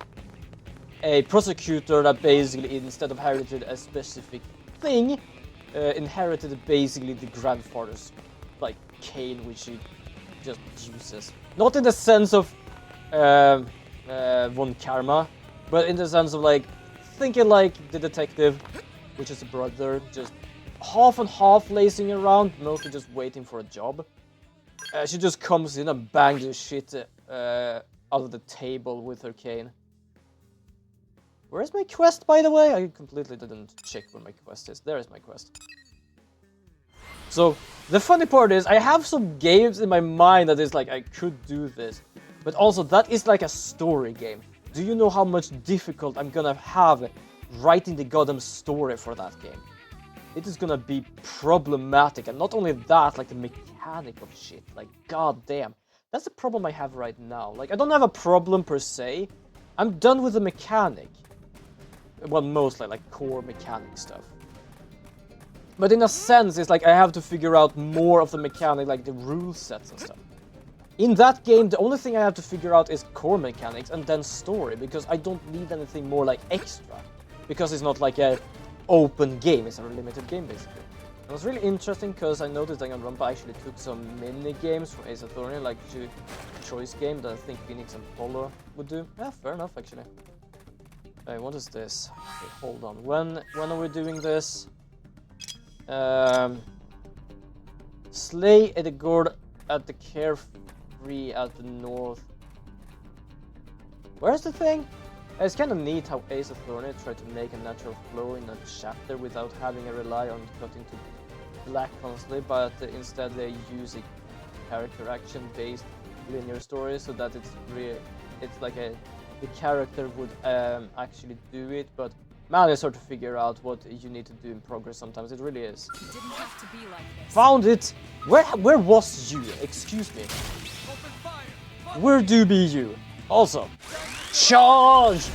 a prosecutor that basically, instead of inherited a specific thing, inherited basically the grandfather's like cane, which he just uses. Not in the sense of Von Karma, but in the sense of like thinking like the detective, which is a brother, just half and half lazing around, mostly just waiting for a job. She just comes in and bangs the shit out of the table with her cane. Where's my quest, by the way? I completely didn't check where my quest is. There is my quest. So, the funny part is, I have some games in my mind that is like, I could do this. But also, that is like a story game. Do you know how much difficult I'm gonna have writing the goddamn story for that game? It is gonna be problematic, and not only that, like the mechanic of shit, like goddamn. That's the problem I have right now. Like, I don't have a problem per se. I'm done with the mechanic. Well, mostly like core mechanic stuff. But in a sense, it's like I have to figure out more of the mechanic, like the rule sets and stuff. In that game, the only thing I have to figure out is core mechanics and then story, because I don't need anything more like extra. Because it's not like a open game, it's a limited game basically. It was really interesting because I noticed Danganronpa actually took some mini games from Ace Attorney, like choice game that I think Phoenix and Polo would do. Yeah, fair enough actually. Hey, what is this? Okay, hold on. When are we doing this? Slay Edgord at the Carefree at the north. Where's the thing? It's kind of neat how Ace Attorney tried to make a natural flow in a chapter without having to rely on cutting to black constantly, but instead they use a character action-based linear story so that it's like the character would actually do it, but man, it's hard to figure out what you need to do in progress sometimes. It really is. It didn't have to be like this. Found it! Where was you? Excuse me. Where do be you? Also, charge!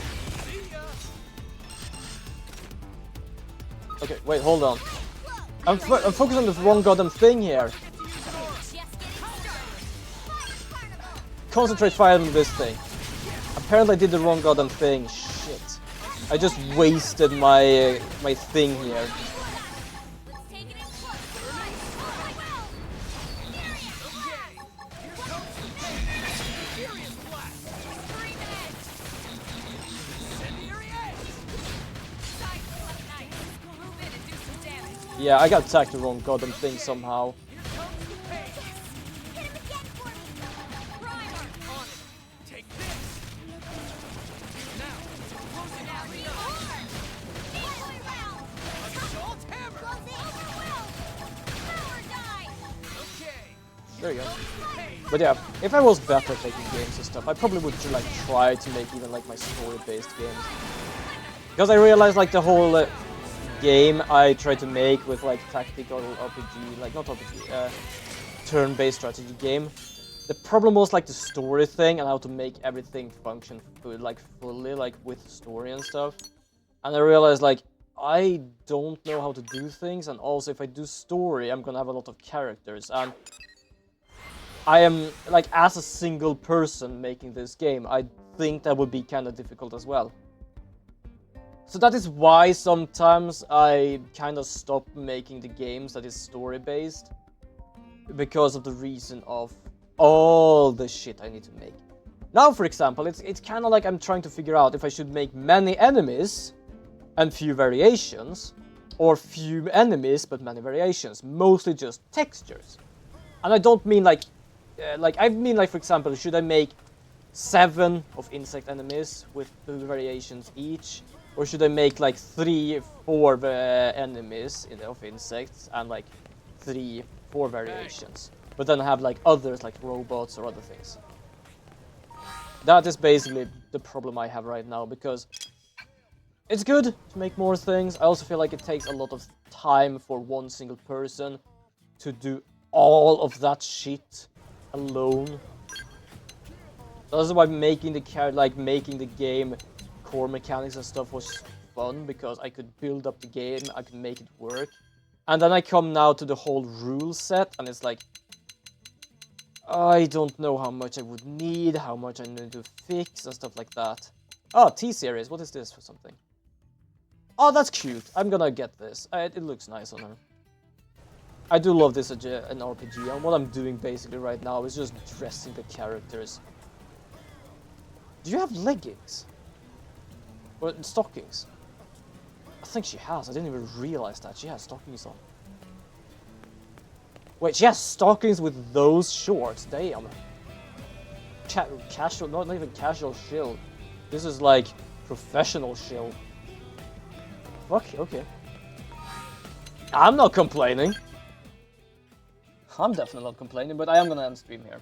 Okay, wait, hold on. I'm focused on the wrong goddamn thing here. Concentrate fire on this thing. Apparently I did the wrong goddamn thing. Shit. I just wasted my my thing here. Yeah, I got attacked the wrong goddamn thing somehow. There you go. But yeah, if I was better at making games and stuff, I probably would like try to make even like my story-based games. Because I realized like the whole game I tried to make with like tactical RPG, like not RPG, turn-based strategy game. The problem was like the story thing and how to make everything function fully like with story and stuff. And I realized like I don't know how to do things, and also if I do story, I'm gonna have a lot of characters, and I am like as a single person making this game, I think that would be kind of difficult as well. So that is why sometimes I kind of stop making the games that is story-based. Because of the reason of all the shit I need to make. Now, for example, it's kind of like I'm trying to figure out if I should make many enemies and few variations, or few enemies but many variations, mostly just textures. And I don't mean like I mean like, for example, should I make 7 of insect enemies with 2 variations each? Or should I make like 3, 4 enemies of insects and like 3, 4 variations? But then have like others like robots or other things. That is basically the problem I have right now, because it's good to make more things. I also feel like it takes a lot of time for one single person to do all of that shit alone. That's why making the game core mechanics and stuff was fun, because I could build up the game, I could make it work. And then I come now to the whole rule set, and it's like, I don't know how much I would need, how much I need to fix, and stuff like that. Oh, T-Series, what is this for something? Oh, that's cute. I'm gonna get this. It looks nice on her. I do love this as an RPG, and what I'm doing basically right now is just dressing the characters. Do you have leggings? Or stockings? I think she has. I didn't even realize that. She has stockings on. Wait, she has stockings with those shorts. Damn. Casual, not even casual shield. This is like professional shield. Fuck, okay. I'm not complaining. I'm definitely not complaining, but I am gonna end stream here.